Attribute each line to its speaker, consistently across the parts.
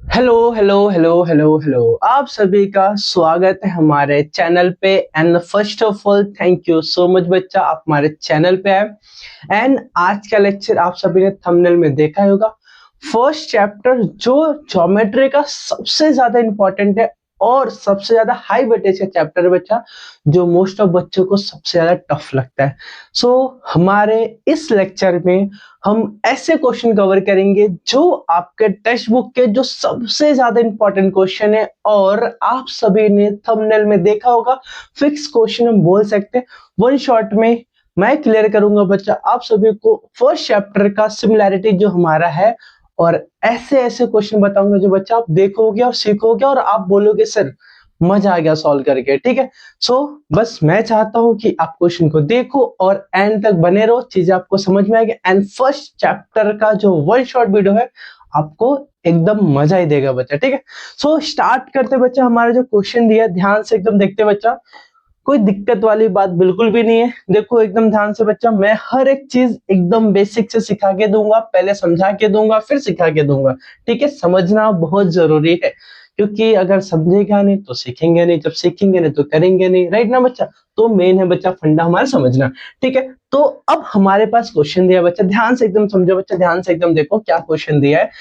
Speaker 1: Hello hello hello hello hello, आप सभी का स्वागत है हमारे चैनल पे। And first of all thank you so much बच्चा, आप हमारे चैनल पे आए। एंड आज का लेक्चर आप सभी ने थंबनेल में देखा ही होगा। फर्स्ट चैप्टर जो ज्योमेट्री का सबसे ज्यादा इंपॉर्टेंट है और सबसे ज्यादा हाई वेटेज का चैप्टर है बच्चा, जो मोस्ट ऑफ बच्चों को सबसे ज्यादा टफ लगता है। सो हमारे इस लेक्चर में हम ऐसे क्वेश्चन कवर करेंगे जो आपके टेक्स्ट बुक के जो सबसे ज्यादा इंपॉर्टेंट क्वेश्चन है, और आप सभी ने थंबनेल में देखा होगा। फिक्स क्वेश्चन हम बोल सकते हैं। वन शॉट में मैं क्लियर करूंगा बच्चा आप सभी को फर्स्ट चैप्टर का सिमिलैरिटी जो हमारा है, और ऐसे ऐसे क्वेश्चन बताऊंगा जो बच्चा आप देखोगे और सीखोगे और आप बोलोगे सर मजा आ गया सॉल्व करके। ठीक है। सो बस मैं चाहता हूं कि आप क्वेश्चन को देखो और एंड तक बने रहो, चीजें आपको समझ में आएगी। एंड फर्स्ट चैप्टर का जो वन शॉट वीडियो है आपको एकदम मजा ही देगा बच्चा। ठीक है। सो स्टार्ट करते बच्चा, हमारा जो क्वेश्चन दिया है ध्यान से एकदम देखते बच्चा, कोई दिक्कत वाली बात बिल्कुल भी नहीं है। देखो एकदम ध्यान से बच्चा, मैं हर एक चीज एकदम बेसिक से सिखा के दूंगा, पहले समझा के दूंगा फिर सिखा के दूंगा। ठीक है, समझना बहुत जरूरी है, क्योंकि अगर समझेगा नहीं तो सीखेंगे नहीं, जब सीखेंगे नहीं तो करेंगे नहीं। राइट ना बच्चा? तो मेन है बच्चा फंडा हमारा समझना। ठीक है, तो अब हमारे पास क्वेश्चन दिया बच्चा, ध्यान से एकदम समझो बच्चा, ध्यान से एकदम देखो क्या क्वेश्चन दिया है।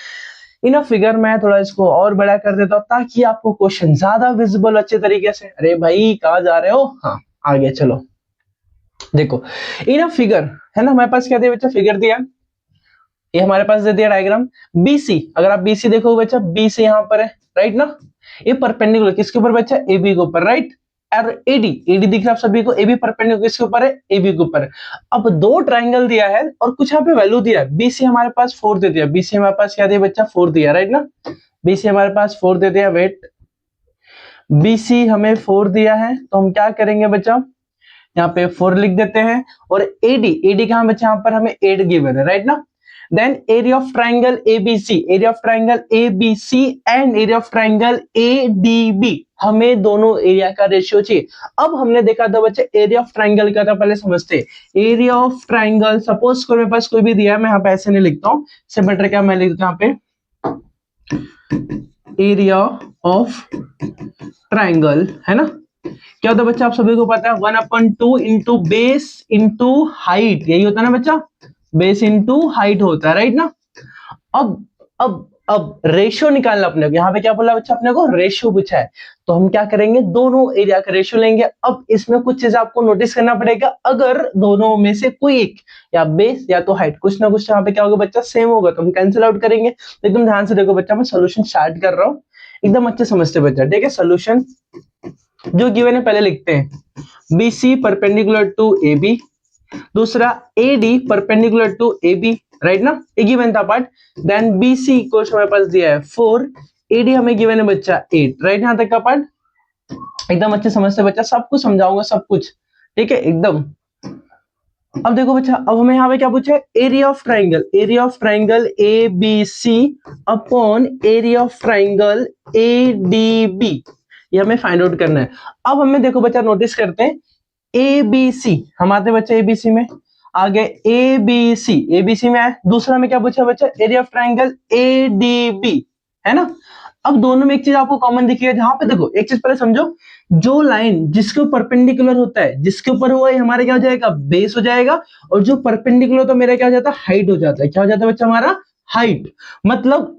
Speaker 1: इन फिगर मैं थोड़ा इसको और बड़ा कर देता हूँ ताकि आपको क्वेश्चन ज्यादा विजिबल अच्छे तरीके से। अरे भाई कहाँ जा रहे हो? हाँ आगे चलो। देखो इन फिगर है ना, हमारे पास क्या दिया बच्चा? फिगर दिया, ये हमारे पास दे दिया डायग्राम बीसी। अगर आप बीसी देखोगे बच्चा, बीसी यहाँ पर है, राइट ना? ये परपेंडिकुलर किसके ऊपर बच्चा? एबी के ऊपर, राइट? और एडी, एडी दिख रहा है आप सभी को, एबी परपेंडिकुलर किसके ऊपर है? एबी के ऊपर है। अब दो ट्राइंगल दिया है और कुछ यहाँ पे वैल्यू दिया है। बीसी हमारे पास 4 दे दिया, बीसी हमारे पास क्या दिया बच्चा? 4 दिया, राइट ना? बीसी हमारे पास 4 दे दिया। वेट, बीसी हमें 4 दिया है तो हम क्या करेंगे बच्चा? यहाँ पे 4 लिख देते हैं। और एडी, एडी कहां बच्चा? यहाँ पर हमें 8 गिवन है, राइट ना? Then area of triangle ABC, area of triangle ABC and area of triangle ADB, हमें दोनों एरिया का रेशियो चाहिए। अब हमने देखा था बच्चे एरिया ऑफ ट्राइंगल का था, पहले समझते। एरिया ऑफ ट्राइंगल सपोज को मेरे पास कोई भी दिया है, मैं यहाँ पे ऐसे नहीं लिखता हूँ, इससे बेटर क्या मैं लिखता हूँ यहाँ पे एरिया ऑफ ट्राइंगल, है ना? क्या होता है बच्चा? आप सभी को पता है 1/2 इंटू बेस इंटू हाइट, यही होता है ना बच्चा? बेस इंटू हाइट होता है, राइट ना? अब रेशियो निकालना अपने को। यहाँ पे क्या बोला बच्चा? अपने को रेशियो पूछा है, तो हम क्या करेंगे? दोनों एरिया का रेशियो लेंगे। अब इसमें कुछ चीज आपको नोटिस करना पड़ेगा, अगर दोनों में से कोई एक, या बेस या तो हाइट, कुछ ना कुछ यहाँ पे क्या होगा बच्चा? सेम होगा, तो हम कैंसिल आउट करेंगे। तो एकदम ध्यान से देखो बच्चा, मैं सोल्यूशन स्टार्ट कर रहा हूँ, एकदम अच्छे समझते बच्चा। ठीक है, सोल्यूशन जो गिवन है पहले लिखते हैं। BC परपेंडिकुलर टू AB, दूसरा AD perpendicular to AB, right ना? ये गिवन था पार्ट। देन BC को हमारे पास दिया है 4, AD हमें गिवन है बच्चा 8, राइट? यहां तक का पार्ट एकदम अच्छे समझते बच्चा, सब कुछ समझाऊंगा सब कुछ। ठीक है एकदम। अब देखो बच्चा, अब हमें यहाँ पे क्या पूछा है? Area of triangle, area of triangle ABC upon area of triangle ADB, ये हमें फाइंड आउट करना है। अब हमें देखो बच्चा नोटिस करते हैं, ABC हम आते बच्चा ABC में, आगे ABC, ABC में आए। दूसरा में क्या पूछा बच्चा? एरिया ऑफ ट्राइंगल ADB, है ना? अब दोनों में एक चीज आपको कॉमन दिखेगा, जहां पे देखो एक चीज पहले समझो, जो लाइन जिसके ऊपर परपेंडिकुलर होता है, जिसके ऊपर हुआ है हमारा क्या हो जाएगा? बेस हो जाएगा। और जो परपेंडिकुलर तो मेरा क्या हो जाता है? हाइट हो जाता है। क्या हो जाता है बच्चा? हमारा हाइट। मतलब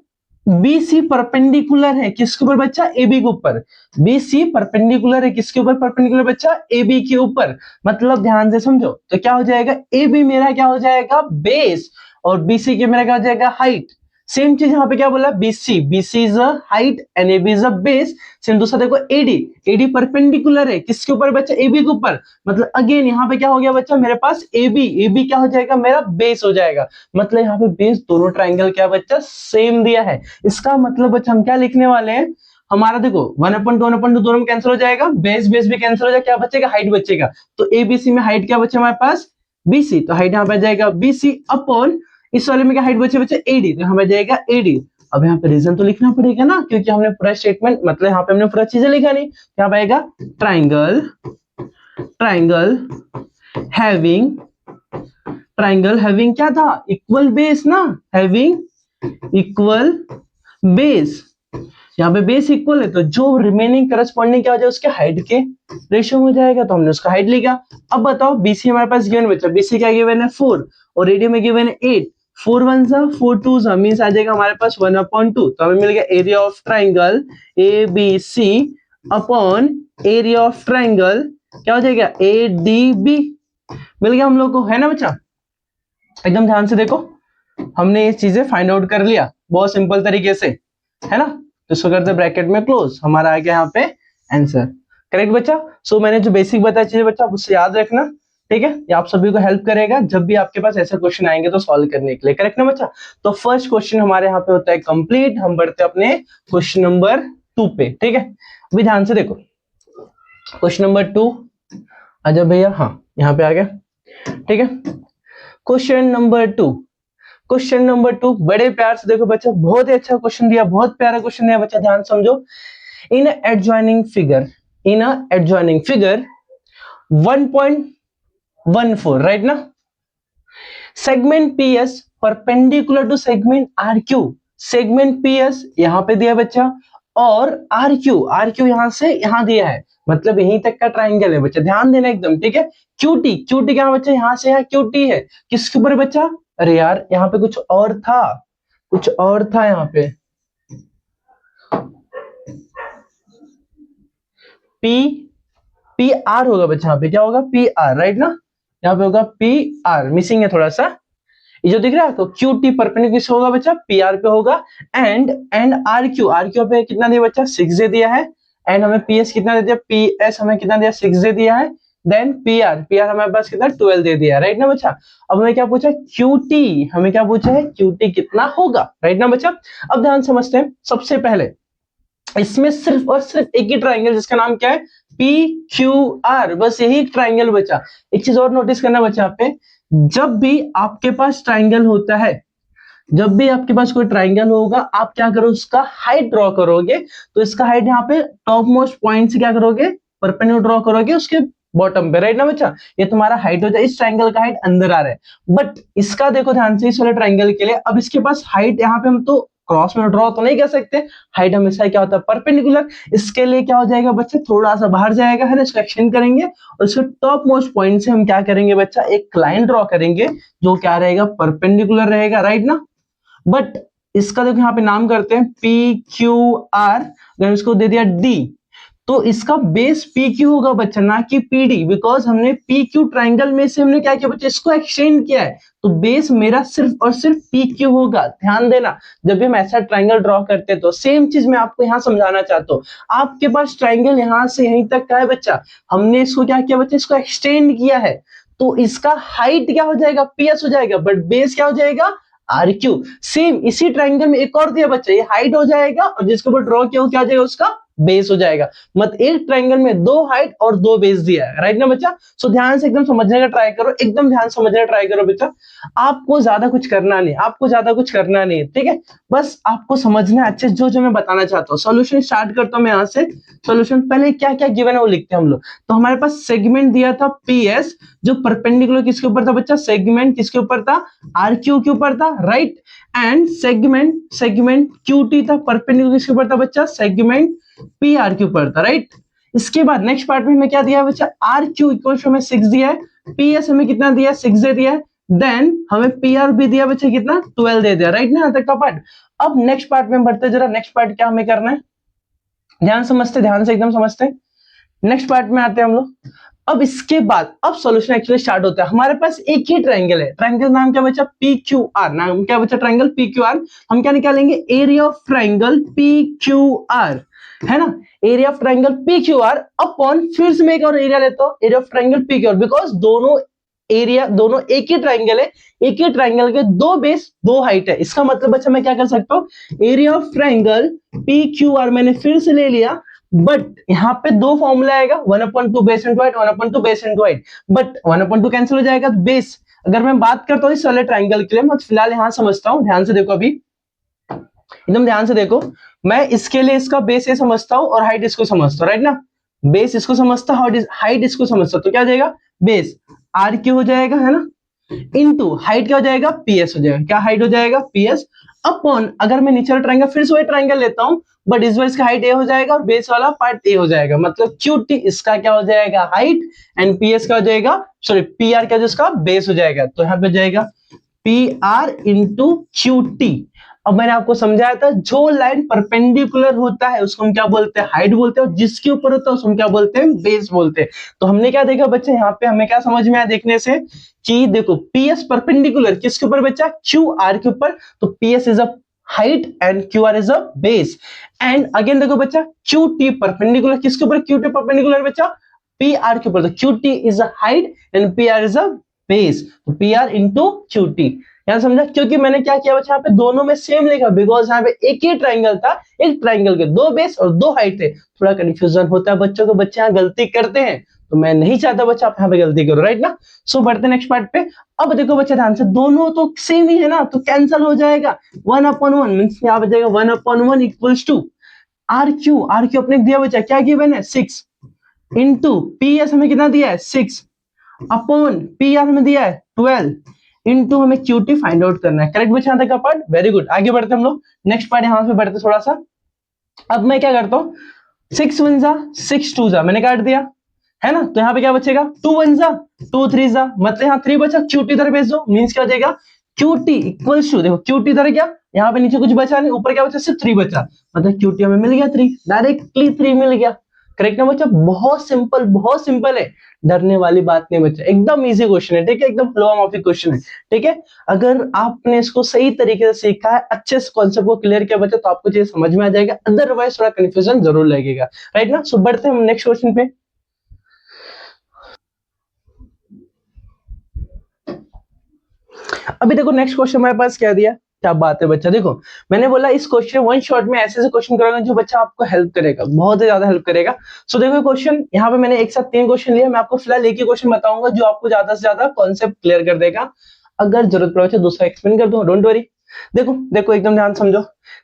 Speaker 1: BC परपेंडिकुलर है किसके ऊपर बच्चा? AB के ऊपर। BC परपेंडिकुलर है किसके ऊपर? परपेंडिकुलर बच्चा AB के ऊपर। मतलब ध्यान से समझो, तो क्या हो जाएगा? AB मेरा क्या हो जाएगा? बेस, और BC के मेरा क्या हो जाएगा? हाइट। सेम चीज यहाँ पे क्या बोला? BC is a height and AB is a base. Same दूसरा देखो AD परपेंडिकुलर है किसके ऊपर बच्चा? AB के ऊपर। मतलब अगेन यहाँ पे क्या हो गया बच्चा? मेरे पास AB क्या हो जाएगा? मेरा बेस हो जाएगा। मतलब यहाँ पे बेस दोनों ट्राइंगल क्या बच्चा? सेम दिया है। इसका मतलब बच्चा हम क्या लिखने वाले हैं? हमारा देखो 1/2 दोनों में कैंसिल हो जाएगा, बेस बेस भी कैंसिल हो जाएगा, क्या बचेगा? हाइट बचेगा। तो ABC में हाइट क्या बचे हमारे पास? BC, तो हाइट यहाँ पे जाएगा BC अपॉन इस वाले में क्या हाइट बचे बच्चे? AD, तो यहाँ पे जाएगा AD। अब यहाँ पे रीजन तो लिखना पड़ेगा ना, क्योंकि हमने पूरा स्टेटमेंट, मतलब यहाँ पे हमने पूरा चीजें लिखा नहीं। यहाँ पे आएगा triangle, triangle having, triangle having क्या था? इक्वल बेस ना, हैविंग इक्वल बेस। यहाँ पे बेस इक्वल है तो जो रिमेनिंग करस्पॉन्डिंग क्या हो जाएगा, उसके हाइट के रेशियो हो जाएगा, तो हमने उसका हाइट लिखा। अब बताओ बीसी हमारे पास गिवन बचा, बीसी क्या गिवन है 4 और रेडियस में गिवन है 8, 4 1 जा 4 2 जा मींस आ जाएगा हमारे पास 1/2, तो हमें मिल गया area of triangle A B C upon area of triangle क्या हो जाएगा ए डी बी, मिल गया हम लोग को, है ना बच्चा। एकदम ध्यान से देखो, हमने ये चीजें फाइंड आउट कर लिया बहुत सिंपल तरीके से, है ना। तो इसको करते ब्रैकेट में क्लोज, हमारा आ गया यहाँ पे आंसर, करेक्ट बच्चा। सो मैंने जो बेसिक बताया चीजें बच्चा उससे याद रखना, ठीक है, ये आप सभी को हेल्प करेगा जब भी आपके पास ऐसे क्वेश्चन आएंगे तो सॉल्व करने के लिए, करेक्ट ना बच्चा। तो फर्स्ट क्वेश्चन हमारे यहाँ पे होता है कंप्लीट, हम बढ़ते अपने क्वेश्चन नंबर 2 पे, ठीक है। अभी ध्यान से देखो क्वेश्चन नंबर 2, अच्छा भैया, हाँ यहाँ पे आ गया, ठीक है। क्वेश्चन नंबर 2, क्वेश्चन नंबर 2 बड़े प्यार से देखो बच्चा, बहुत ही अच्छा क्वेश्चन दिया, बहुत प्यारा क्वेश्चन दिया बच्चा, ध्यान समझो। In adjoining figure, in adjoining figure 1.14, right ना, segment PS perpendicular to segment RQ, segment PS यहां पे दिया बच्चा और आरक्यू, आरक्यू यहां से यहां दिया है, मतलब यहीं तक का ट्राइंगल है बच्चा, ध्यान देना एकदम, ठीक है। क्यूटी, क्यूटी क्या बच्चा, यहां से यहां क्यूटी है, किसके ऊपर बच्चा, अरे यार यहाँ पे कुछ और था, कुछ और था यहाँ पे, पी पी आर होगा बच्चा, यहाँ पे क्या होगा पी आर, राइट ना, यहाँ पे होगा पी आर, मिसिंग है थोड़ा सा, ये जो दिख रहा है आपको क्यू टी परपेंडिकुलर किस होगा बच्चा, पी आर पे होगा, and R Q, R Q पे कितना दिया बच्चा 6 दे दिया है, एंड हमें पी एस कितना दे दिया, पी एस हमें कितना दिया 6 दे दिया है, then P R, P R हमारे पास कितना 12 दे दिया, राइट ना बच्चा। अब हमें क्या पूछा क्यू टी, हमें क्या पूछा है क्यू टी कितना होगा, राइट ना बच्चा। अब ध्यान समझते हैं, सबसे पहले इसमें सिर्फ और सिर्फ एक ही ट्राइंगल जिसका नाम क्या है पी क्यू आर, बस यही ट्राइंगल बचा। एक चीज और नोटिस करना बच्चा, यहाँ पे जब भी आपके पास ट्राइंगल होता है, जब भी आपके पास कोई ट्राइंगल होगा, आप क्या करो उसका हाइट ड्रॉ करोगे, तो इसका हाइट यहाँ पे टॉप मोस्ट पॉइंट से क्या करोगे परपेंडिकुलर ड्रॉ करोगे उसके बॉटम पे, राइट ना बच्चा, ये तुम्हारा हाइट हो जाए, इस ट्राइंगल का हाइट अंदर आ रहा है, बट इसका देखो ध्यान से, इस वाले ट्राइंगल के लिए अब इसके पास हाइट यहाँ पे हम तो क्रॉस में ड्रॉ तो नहीं कर सकते, हाइट हमेशा क्या होता है परपेंडिकुलर, इसके लिए क्या हो जाएगा बच्चा थोड़ा सा बाहर जाएगा, है ना, इसको एक्सटेंड करेंगे और इसके टॉप मोस्ट पॉइंट से हम क्या करेंगे बच्चा एक लाइन ड्रॉ करेंगे जो क्या रहेगा परपेंडिकुलर रहेगा, राइट ना। बट इसका देखो यहाँ पे नाम करते हैं पी क्यू आर, अगर इसको दे दिया डी, तो इसका बेस पी क्यू होगा बच्चा, ना कि पी डी, बिकॉज हमने पी क्यू ट्राइंगल में से हमने क्या किया बच्चा इसको एक्सटेंड किया है, तो बेस मेरा सिर्फ और सिर्फ पी क्यू होगा। ध्यान देना, जब भी हम ऐसा ट्राइंगल ड्रॉ करते हैं तो सेम चीज मैं आपको यहाँ समझाना चाहता हूँ, आपके पास ट्राइंगल यहाँ से यहीं तक का है बच्चा, हमने इसको क्या किया बच्चा इसको एक्सटेंड किया है, तो इसका हाइट क्या हो जाएगा पीएस हो जाएगा, बट बेस क्या हो जाएगा आर क्यू। सेम इसी ट्राइंगल में एक और दिया बच्चा, ये हाइट हो जाएगा और जिसके ऊपर ड्रॉ किया हो क्या हो जाएगा उसका बेस हो जाएगा, मत एक ट्राइंगल में 2 हाइट और 2 बेस दिया है, राइट ना बच्चा। सो ध्यान से एकदम समझने का ट्राई करो, एकदम ध्यान समझने का ट्राई करो बच्चा, आपको ज्यादा कुछ करना नहीं, आपको ज्यादा कुछ करना नहीं, ठीक है, बस आपको समझना है अच्छे जो जो मैं बताना चाहता हूँ। सॉल्यूशन स्टार्ट करता हूँ मैं यहाँ से, सॉल्यूशन पहले क्या क्या गिवन है वो लिखते हैं हम लोग। तो हमारे पास सेगमेंट दिया था पी एस, जो परपेंडिकुलर किसके ऊपर था बच्चा, सेगमेंट किसके ऊपर था आर क्यू के ऊपर था, right, and segment Q T था परपेंडिकुलर किसके ऊपर था बच्चा सेगमेंट पी आर के ऊपर था, राइट। इसके बाद नेक्स्ट पार्ट में हमें क्या दिया है बच्चा आर क्यू इक्वल टू हमें 6 दिया है, पी एस हमें कितना दिया 6 दे दिया है, देन हमें पी आर भी दिया बच्चा कितना 12 दे दिया, राइट ना, यहाँ तक का पार्ट। अब नेक्स्ट पार्ट में बढ़ते जरा, नेक्स्ट पार्ट क्या हमें करना है, ध्यान समझते, ध्यान से एकदम समझते हैं, नेक्स्ट पार्ट में आते हैं हम लोग। अब इसके बाद अब सॉल्यूशन एक्चुअली स्टार्ट होता है, हमारे पास एक ही ट्राइंगल है, ट्राइंगल नाम क्या बचा पी क्यू आर, नाम क्या बचा ट्राइंगल पी क्यू आर, हम क्या निकालेंगे area of triangle P Q are, है ना, area of triangle P Q are upon, फिर से मैं एक और एरिया लेता हूं area of triangle P Q are, because दोनों एरिया दोनों एक ही ट्राइंगल है, एक ही ट्राइंगल के 2 बेस 2 हाइट है, इसका मतलब बच्चा मैं क्या कर सकता हूं area of triangle P Q are मैंने फिर से ले लिया, बट यहाँ पे 2 फॉर्मूला आएगा 1/2 base into height 1/2 base into height, but 1/2 cancel हो जाएगा, बेस अगर मैं बात करता हूँ इस वाले ट्राइंगल के लिए, मैं फिलहाल यहां समझता हूँ, ध्यान से देखो, अभी एकदम ध्यान से देखो, मैं इसके लिए इसका बेस ये समझता हूँ और हाइट इसको समझता हूँ, राइट ना, बेस इसको समझता हूँ हाइट इसको समझता हूँ, तो क्या हो जाएगा बेस आर क्यू हो जाएगा, है ना, इनटू हाइट क्या हो जाएगा, पीएस हो जाएगा। क्या हाइट हो जाएगा, पीएस अपॉन, अगर मैं नीचे वाला ट्रायंगल फिर से वही ट्रायंगल लेता हूं, बट इस बार इसका हाइट ए हो जाएगा और बेस वाला पार्ट ए हो जाएगा, मतलब क्यूटी इसका क्या हो जाएगा, हाइट, एंड पीएस क्या हो जाएगा, सॉरी पीआर क्या, जो इसका बेस हो जाएगा। तो यहाँ पे हो जाएगा P R into Q T. अब मैंने आपको समझाया था, जो लाइन परपेंडिकुलर होता है उसको हम क्या बोलते हैं, हाइट बोलते हैं, और जिसके ऊपर होता है उसको हम क्या बोलते हैं, बेस बोलते हैं। तो हमने क्या देखा बच्चे, यहाँ पे हमें क्या समझ में आया देखने से, कि देखो पी एस परपेंडिकुलर किसके ऊपर बच्चा, क्यू आर के ऊपर, तो P S is a height and Q R is a base. And again देखो बच्चा, क्यू टी परपेंडिकुलर किसके ऊपर, क्यू टी परपेंडिकुलर बच्चा पी आर के ऊपर, तो Q T is a height and P R is a base, तो P R into Q T. यहाँ समझा, क्योंकि मैंने क्या किया बच्चा, यहाँ पे दोनों में सेम लिखा, बिकॉज यहाँ पे एक ही ट्राइंगल था, एक ट्राइंगल के दो बेस और दो हाइट थे, थोड़ा कंफ्यूजन होता है बच्चों को, बच्चे यहाँ गलती करते हैं, तो मैं नहीं चाहता बच्चा आप यहाँ पे गलती करो, राइट ना। सो बढ़ते नेक्स्ट पार्ट पे। अब देखो बच्चा ध्यान से, दोनों तो सेम ही है ना, तो कैंसिल हो जाएगा, 1/1 मीन्स यहाँ बचेगा 1/1 equals to R Q. R Q अपने दिया बच्चा, क्या गिवन है 6, इंटू पी एस हमें कितना दिया है 6, अपॉन पी आर हमें दिया है 12, इनटू हमें क्यूटी फाइंड आउट करना है। करेक्ट बच्चा, यहाँ तक का पार्ट, वेरी गुड। आगे बढ़ते हम लोग नेक्स्ट पार्ट, यहाँ पे बढ़ते थोड़ा सा। अब मैं क्या करता हूँ, 6 1 जा 6 2 जा, मैंने काट दिया है ना, तो यहाँ पे क्या बचेगा 2 1 जा 2 3 जा, मतलब यहाँ 3 बचा, क्यूटी इधर भेज दो, मीन्स क्या हो जाएगा, क्यूटी इक्वल्स टू, देखो क्यूटी इधर क्या, यहाँ पे नीचे कुछ बचा नहीं, ऊपर क्या बचा, सिर्फ 3 बचा, मतलब क्यूटी हमें मिल गया 3, डायरेक्टली 3 मिल गया। करेक्ट ना बच्चा, बहुत सिंपल है, डरने वाली बात नहीं बच्चा, एकदम इजी क्वेश्चन है, ठीक है, एकदम फ्लो माफिक क्वेश्चन है, ठीक है। अगर आपने इसको सही तरीके से सीखा है, अच्छे से कॉन्सेप्ट को क्लियर किया बच्चा, तो आपको चीज समझ में आ जाएगा, अदरवाइज थोड़ा कंफ्यूजन जरूर लगेगा, राइट ना। सो बढ़ते हैं हम नेक्स्ट क्वेश्चन पे। अभी देखो नेक्स्ट क्वेश्चन हमारे पास क्या दिया, क्या बात है बच्चा, देखो मैंने बोला इस क्वेश्चन वन शॉट में ऐसे ऐसे क्वेश्चन कराऊंगा जो बच्चा आपको हेल्प करेगा, बहुत ही ज्यादा हेल्प करेगा। सो देखो क्वेश्चन यहाँ पे मैंने एक साथ 3 क्वेश्चन लिए, मैं आपको फिलहाल एक ही क्वेश्चन बताऊंगा जो आपको ज्यादा से ज्यादा कॉन्सेप्ट क्लियर कर देगा, अगर जरूरत पड़े तो दूसरा एक्सप्लेन कर दूंगा, डोंट वरी। देखो देखो एकदम ध्यान समझो,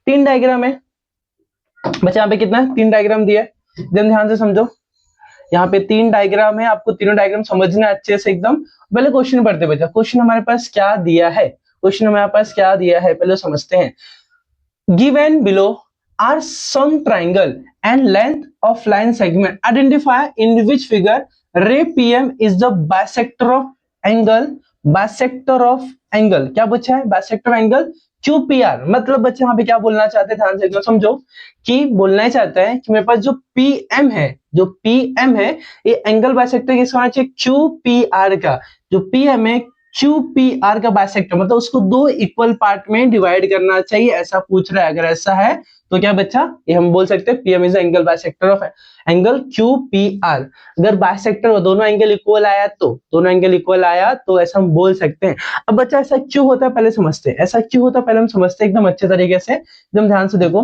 Speaker 1: 3 डायग्राम है बच्चा, यहाँ पे कितना है, 3 डायग्राम दिया है, एकदम ध्यान से समझो, यहाँ पे 3 डायग्राम है, आपको तीनों डायग्राम समझना है अच्छे से एकदम। पहले क्वेश्चन पढ़ते बच्चा, क्वेश्चन हमारे पास क्या दिया है, क्वेश्चन हमारे पास क्या दिया है पहले समझते हैं। Given below are some triangle and length of line segment. Identify in which figure ray PM is the bisector of angle. Bisector of angle क्या पूछा है, bisector of angle QPR। मतलब बच्चे यहाँ पे क्या बोलना चाहते हैं, ध्यान से एकदम समझो, कि बोलना चाहता है कि मेरे पास जो PM है, जो PM है, ये एंगल बाइसेक्टर किसका होना चाहिए, QPR का। जो PM है QPR का बाइसेक्टर, मतलब उसको 2 इक्वल पार्ट में डिवाइड करना चाहिए, ऐसा पूछ रहा है। अगर ऐसा है तो क्या बच्चा, ये हम बोल सकते हैं PM is angle bisector of angle QPR। अगर बाइसेक्टर हो, दोनों एंगल इक्वल आया तो, दोनों एंगल इक्वल आया तो ऐसा हम बोल सकते हैं। अब बच्चा ऐसा क्यों होता है पहले समझते हैं, ऐसा क्यों होता है पहले हम समझते हैं एकदम अच्छे तरीके से, एकदम ध्यान से देखो।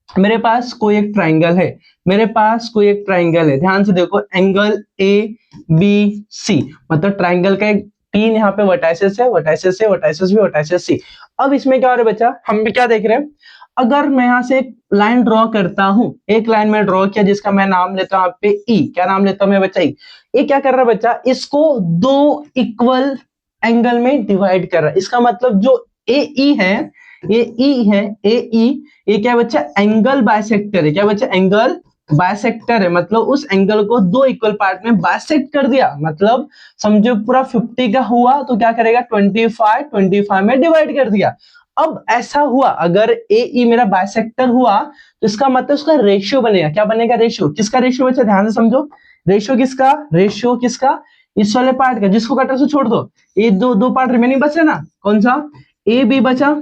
Speaker 1: मेरे पास कोई एक ट्राइंगल है, मेरे पास कोई एक ट्राइंगल है, ध्यान से देखो, एंगल ABC, मतलब ट्राइंगल का एक 3 यहाँ पे वर्टाइसेस है, वर्टाइसेस है, वर्टाइसेस भी, वर्टाइसेस सी। अब इसमें क्या हो रहा है बच्चा, हम भी क्या देख रहे हैं, अगर मैं यहाँ से एक लाइन ड्रॉ करता हूं, एक लाइन में ड्रॉ किया जिसका मैं नाम लेता हूं यहाँ पे ई, क्या नाम लेता हूं मैं बच्चा, ई। ये क्या कर रहा है बच्चा, इसको 2 इक्वल एंगल में डिवाइड कर रहा है, इसका मतलब जो ए ई है, ये ई है, ए ई, ये क्या बच्चा, एंगल बाइसेक्टर है, क्या बच्चा, एंगल बाइसेक्टर है, मतलब उस एंगल को 2 इक्वल पार्ट में बाइसेक्ट कर दिया, मतलब समझो पूरा 50 का हुआ तो क्या करेगा, 25 में डिवाइड कर दिया। अब ऐसा हुआ, अगर ए ई मेरा बाइसेक्टर हुआ तो इसका मतलब उसका रेशियो बनेगा, क्या बनेगा, रेशियो। किसका रेशियो बच्चा, ध्यान से समझो, रेशियो किसका, रेशियो किसका, इस वाले पार्ट का, जिसको कटा से छोड़ दो, ये दो पार्ट रिमेनिंग बचे ना, कौन सा, ए बी बचा,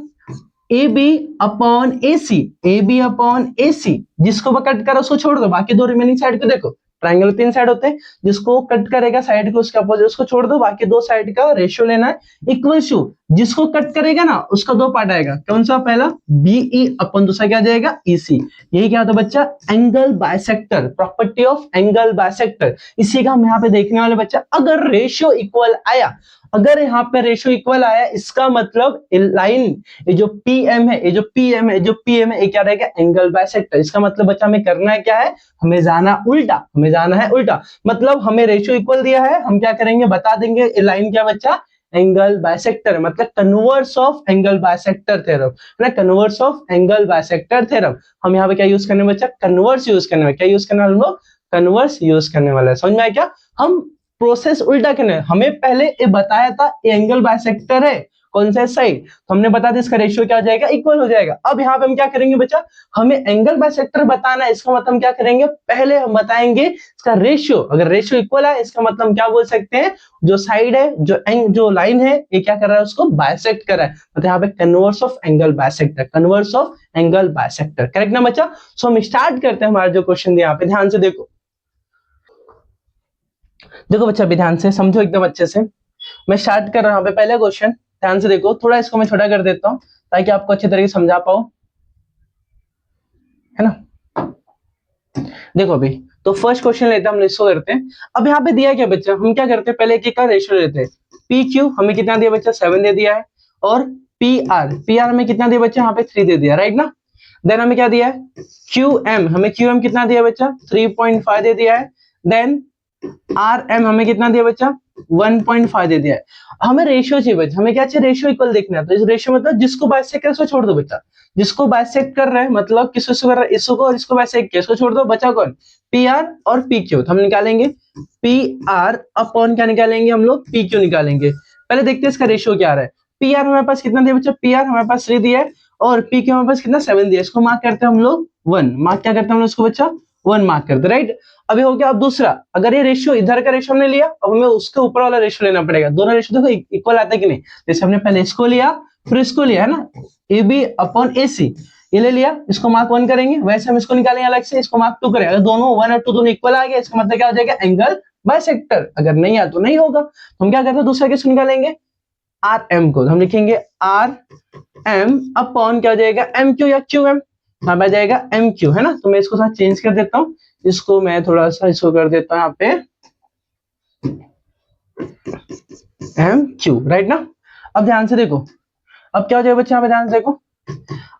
Speaker 1: A B upon A C, A B upon A C, जिसको कट करो उसको छोड़ दो, बाकी 2 रिमेनिंग साइड को देखो, ट्राइंगल 3 साइड होते हैं, जिसको कट करेगा साइड को उसके अपोजिट उसको छोड़ दो, बाकी 2 साइड का रेशियो लेना है, इक्वल टू जिसको कट करेगा ना उसका 2 पार्ट आएगा, कौन सा, पहला बीई अपन, दूसरा क्या जाएगा, ईसी। यही क्या होता है बच्चा, angle bisector, property of angle bisector. इसी का हम यहाँ पे देखने वाले बच्चा, अगर रेशियो इक्वल आया, अगर यहाँ पे रेशियो इक्वल आया, इसका मतलब लाइन, ये जो पीएम है, ये जो पीएम है, जो पीएम है, ये क्या रहेगा, एंगल बाइसेक्टर। इसका मतलब बच्चा हमें करना है क्या है, हमें जाना उल्टा, हमें जाना है उल्टा, मतलब हमें रेशियो इक्वल दिया है, हम क्या करेंगे, बता देंगे लाइन क्या बच्चा, एंगल बाइसेक्टर, मतलब converse of angle bisector theorem, है ना, converse of angle bisector theorem. हम यहाँ पे क्या यूज करने बच्चा, कन्वर्स यूज करने वाले, क्या यूज करने वाले हम लोग, कन्वर्स यूज करने वाले हैं। समझ में आया क्या, हम प्रोसेस उल्टा करने, हमें पहले ये बताया था एंगल बाइसेक्टर है कौन सा साइड, तो हमने बता दिया इसका रेशियो क्या हो जाएगा, इक्वल हो जाएगा। अब यहाँ पे हम क्या करेंगे बच्चा, हमें एंगल बाइसेक्टर बताना है, इसका मतलब हम क्या करेंगे, पहले हम बताएंगे इसका रेशियो, अगर रेशियो इक्वल है इसका मतलब हम क्या बोल सकते हैं, जो साइड है, जो लाइन है, ये क्या कर रहा है, उसको बाइसेक्ट कर रहा है, मतलब यहाँ पे converse of angle bisector, converse of angle bisector, correct ना बच्चा। सो हम स्टार्ट करते हैं हमारा जो क्वेश्चन दिया, यहाँ पे ध्यान से देखो, देखो बच्चा अभी ध्यान से समझो एकदम अच्छे से। मैं स्टार्ट कर रहा हूं, पहले क्वेश्चन ध्यान से देखो, थोड़ा इसको मैं छोटा कर देता हूं ताकि आपको अच्छे तरीके से समझा पाओ, है ना। देखो अभी तो फर्स्ट क्वेश्चन लेते हैं, हम इसको करते हैं। अब यहाँ पे दिया क्या बच्चा, हम क्या करते हैं, पहले एक का रेशियो लेते हैं। पी क्यू हमें कितना दिया बच्चा, 7 दे दिया है, और पी आर में कितना दिया बच्चा, यहाँ पे 3 दे दिया, राइट ना। देन हमें क्या दिया है, क्यू एम, हमें क्यू एम कितना दिया बच्चा, 3.5 दे दिया है। देन आर एम हमें कितना दिया बच्चा, 1.5 दे दिया है। हमें रेशियो चाहिए बच्चा, हमें क्या चाहिए, रेशियो इक्वल देखना है। तो इस रेशियो मतलब जिसको बाइसेक्ट कर उसको छोड़ दो बच्चा, जिसको बाइसेक्ट कर रहे हैं मतलब किसको कर रहा है, इसको और इसको बाइसेक्ट किया, इसको छोड़ दो, बचा कौन, पी आर और पी क्यू। तो हम निकालेंगे पी आर अपॉन क्या निकालेंगे हम लोग, पी क्यू निकालेंगे। पहले देखते हैं इसका रेशियो क्या आ रहा है। पी आर हमारे पास कितना दिया बच्चा, पी आर हमारे पास 3 दिया है, और पी क्यू हमारे पास कितना 7 दिया है, इसको मार्क करते हैं हम लोग 1, मार्क क्या करते हैं हम लोग इसको बच्चा, 1 मार्क करते, राइट। अभी हो गया। अब दूसरा, अगर ये रेशियो इधर का रेशियो हमने लिया, अब हमें उसके ऊपर वाला रेशियो लेना पड़ेगा। दोनों रेशियो देखो इक्वल आता है कि नहीं, जैसे हमने पहले इसको लिया फिर इसको लिया, है ना, ए बी अपॉन ए सी, ये ले लिया, इसको मार्क 1 करेंगे, वैसे हम इसको निकालेंगे अलग से, इसको मार्क 2 करेंगे। अगर दोनों 1 और 2 दोनों इक्वल आ गया, इसका मतलब क्या हो जाएगा, एंगल बाइसेक्टर। अगर नहीं आया तो नहीं होगा, तो हम क्या करते हैं, दूसरा केस निकालेंगे, आर एम को हम लिखेंगे आर एम अपॉन क्या हो जाएगा, एम क्यू या क्यू एम, हाँ आ जाएगा एम क्यू, है ना। तो मैं इसको थोड़ा चेंज कर देता हूँ, इसको मैं थोड़ा सा इसको कर देता हूँ यहाँ पे एम क्यू, राइट ना। अब ध्यान से देखो, अब क्या हो जाएगा बच्चा, यहाँ पे ध्यान से देखो,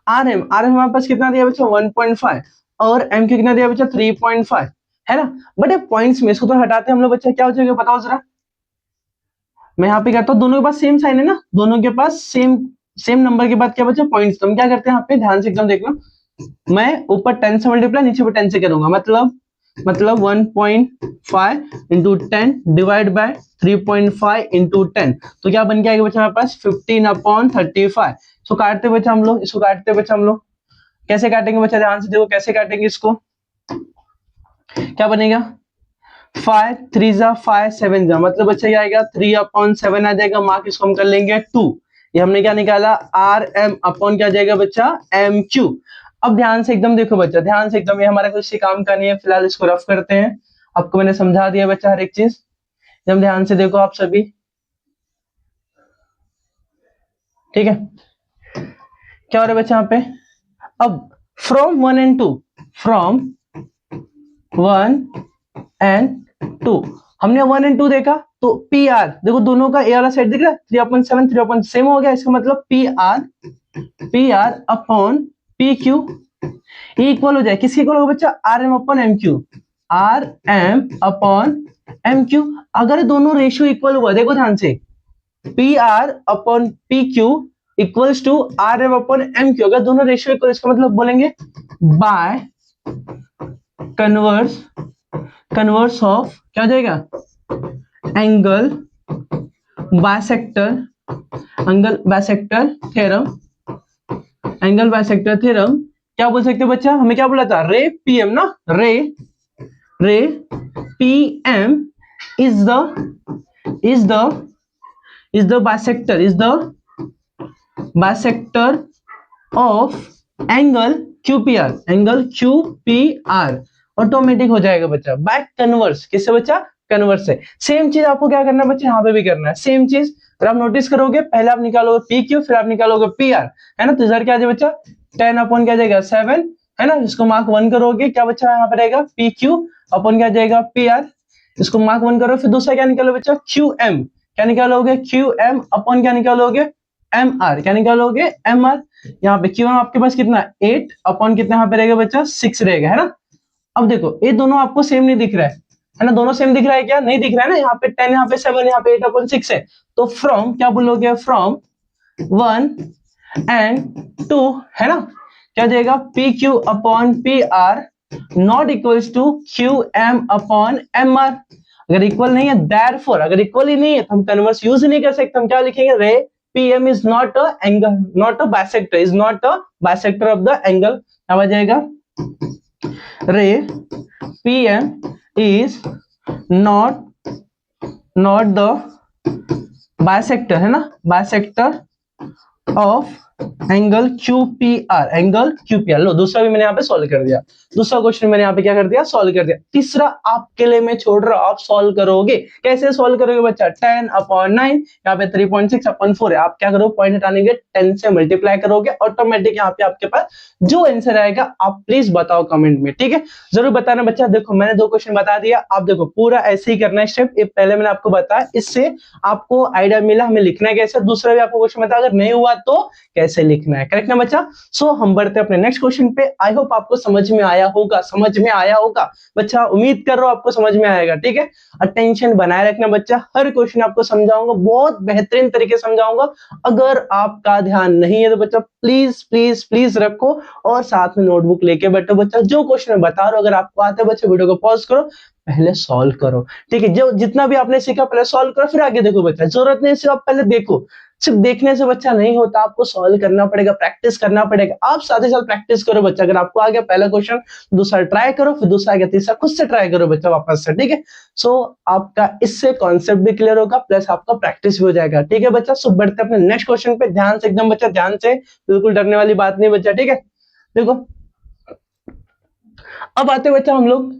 Speaker 1: आर एम हमारे पास कितना दिया बच्चा 1.5, और एम क्यू कितना दिया बच्चा 3.5, है ना। बट पॉइंट्स में इसको तो हटाते हैं हम लोग बच्चा, क्या हो जाएगा बताओ जरा। मैं यहाँ पे करता हूँ, दोनों के पास सेम साइन है ना, दोनों के पास सेम नंबर के बाद क्या बच्चा पॉइंट्स। तो हम क्या करते हैं यहाँ पे, ध्यान से एकदम देखना, मैं ऊपर 10 से मल्टीप्लाई, नीचे पे 10 से करूंगा, मतलब 1.5 इंटू 10 डिवाइड बाय 3.5 इंटू 10, तो क्या बन के आएगा बच्चा हमारे पास 15/35। इसको काटते बच्चा हम लोग, इसको काटते बच्चा हम लोग, कैसे काटेंगे बच्चा, ध्यान से देखो कैसे काटेंगे इसको, क्या बनेगा 5 3 जा 5 7 जा, मतलब बच्चा क्या आएगा 3/7 आ जाएगा, मार्क इसको हम कर लेंगे 2। ये हमने क्या निकाला, आर एम अपॉन क्या जाएगा बच्चा, एम क्यू। अब ध्यान से एकदम देखो बच्चा, ध्यान से एकदम, ये हमारा कुछ काम का नहीं है, फिलहाल इसको रफ करते हैं। आपको मैंने समझा दिया बच्चा हर एक चीज, एकदम ध्यान से देखो आप सभी, ठीक है। क्या हो रहा है बच्चा यहाँ पे, अब फ्रॉम 1 and 2, फ्रॉम 1 and 2, हमने 1 and 2 देखा, तो पी आर देखो दोनों का ए वाला साइड दिख रहा है, 3/7 3 सेम हो गया, इसका मतलब P R upon P Q equal हो जाए, किसके इक्वल होगा बच्चा, R M upon M Q, R M upon M Q. अगर दोनों रेशियो इक्वल हुआ, देखो ध्यान से, P R upon P Q equals to R M upon M Q, अगर दोनों रेशियो इक्वल, इसका मतलब बोलेंगे बाय कन्वर्स ऑफ क्या हो जाएगा, angle bisector theorem, angle bisector theorem. क्या बोल सकते हो बच्चा, हमें क्या बोला था, रे पीएम ना, रे PM is the bisector of angle QPR, automatic हो जाएगा बच्चा बाय कन्वर्स, किससे बच्चा, कन्वर्स से। सेम चीज आपको क्या करना है बच्चा, यहाँ पे भी करना है सेम चीज। अगर आप नोटिस करोगे, पहले आप निकालोगे पी क्यू, फिर आप निकालोगे पी आर, है ना। तो इधर क्या आ जाएगा बच्चा 10 अपॉन क्या जाएगा 7, है ना। इसको मार्क 1 करोगे, क्या बच्चा यहाँ पे रहेगा पी क्यू अपॉन क्या जाएगा पी आर, इसको मार्क 1 करो, फिर दूसरा क्या निकालो बच्चा क्यू एम, क्या निकालोगे क्यू एम अपॉन क्या निकालोगे एम आर, क्या निकालोगे एम आर। यहाँ पे क्यू एम आपके पास कितना 8 अपॉन कितना यहाँ पे रहेगा बच्चा 6 रहेगा, है ना। अब देखो ये दोनों आपको सेम नहीं दिख रहा है, है ना, दोनों सेम दिख रहा है क्या? नहीं दिख रहा है ना, यहाँ पे 10, यहाँ पे 7, यहाँ पे 8/6 है। तो फ्रॉम क्या बोलोगे? फ्रॉम 1 एंड 2, है ना, क्या देगा? P Q upon P R not equals to Q M upon M R. अगर इक्वल नहीं है, देयरफॉर अगर इक्वल ही नहीं है तो हम कन्वर्स यूज ही नहीं कर सकते। हम क्या लिखेंगे? Ray P M is not a angle, not a bisector, is not a bisector of the angle. क्या आ जाएगा? Ray P M is not the bisector, है ना, bisector of angle QPR, angle QPR। लो, दूसरा भी मैंने यहाँ पे सॉल्व कर दिया। दूसरा क्वेश्चन मैंने यहाँ पे क्या कर दिया? सॉल्व कर दिया। तीसरा आपके लिए मैं छोड़ रहा हूं, आप सॉल्व करोगे। कैसे सॉल्व करोगे बच्चा? 10/9, यहाँ पे 3.6/4 है। आप क्या करोगे? पॉइंट हटाने के 10 से मल्टीप्लाई करोगे, ऑटोमेटिक यहाँ पे आपके पास जो आंसर आएगा आप प्लीज बताओ कमेंट में, ठीक है? जरूर बताना बच्चा। देखो मैंने 2 क्वेश्चन बता दिया, आप देखो पूरा ऐसे ही करना है स्टेप। ये पहले मैंने आपको बताया, इससे आपको आइडिया मिला हमें लिखना है कैसे। दूसरा भी आपको क्वेश्चन बता, अगर नहीं हुआ तो कैसे लिखना है, करेक्ट ना बच्चा? सो हम बढ़ते हैं अपने नेक्स्ट क्वेश्चन पे। आई होप आपको समझ में आया होगा, समझ में आया होगा बच्चा, उम्मीद कर रहा हूं आपको समझ में आएगा, ठीक है? अटेंशन बनाए रखना बच्चा, हर क्वेश्चन आपको समझाऊंगा, बहुत बेहतरीन तरीके से समझाऊंगा। अगर आपका ध्यान नहीं है तो बच्चा प्लीज प्लीज प्लीज रखो और साथ में नोटबुक लेके बैठो बच्चा। जो क्वेश्चन मैं बता रहा हूं अगर आपको आता है बच्चा, वीडियो को पॉज करो, पहले सॉल्व करो, ठीक है? जो जितना भी आपने सीखा पहले सॉल्व करो, फिर आगे देखो बच्चा। जरूरत नहीं सिर्फ आप पहले देखो, सिर्फ देखने से बच्चा नहीं होता, आपको सॉल्व करना पड़ेगा, प्रैक्टिस करना पड़ेगा। आप साथ ही साथ प्रैक्टिस करो बच्चा। अगर आपको आ गया पहला क्वेश्चन, दूसरा ट्राई करो, फिर दूसरा आ गया, तीसरा खुद से ट्राई करो बच्चा वापस से, ठीक है? सो आपका इससे कॉन्सेप्ट भी क्लियर होगा, प्लस आपका प्रैक्टिस भी हो जाएगा, ठीक है बच्चा? सो बढ़ते अपने नेक्स्ट क्वेश्चन पे, ध्यान से एकदम बच्चा, ध्यान से, बिल्कुल डरने वाली बात नहीं बच्चा, ठीक है? देखो अब आते बच्चा हम लोग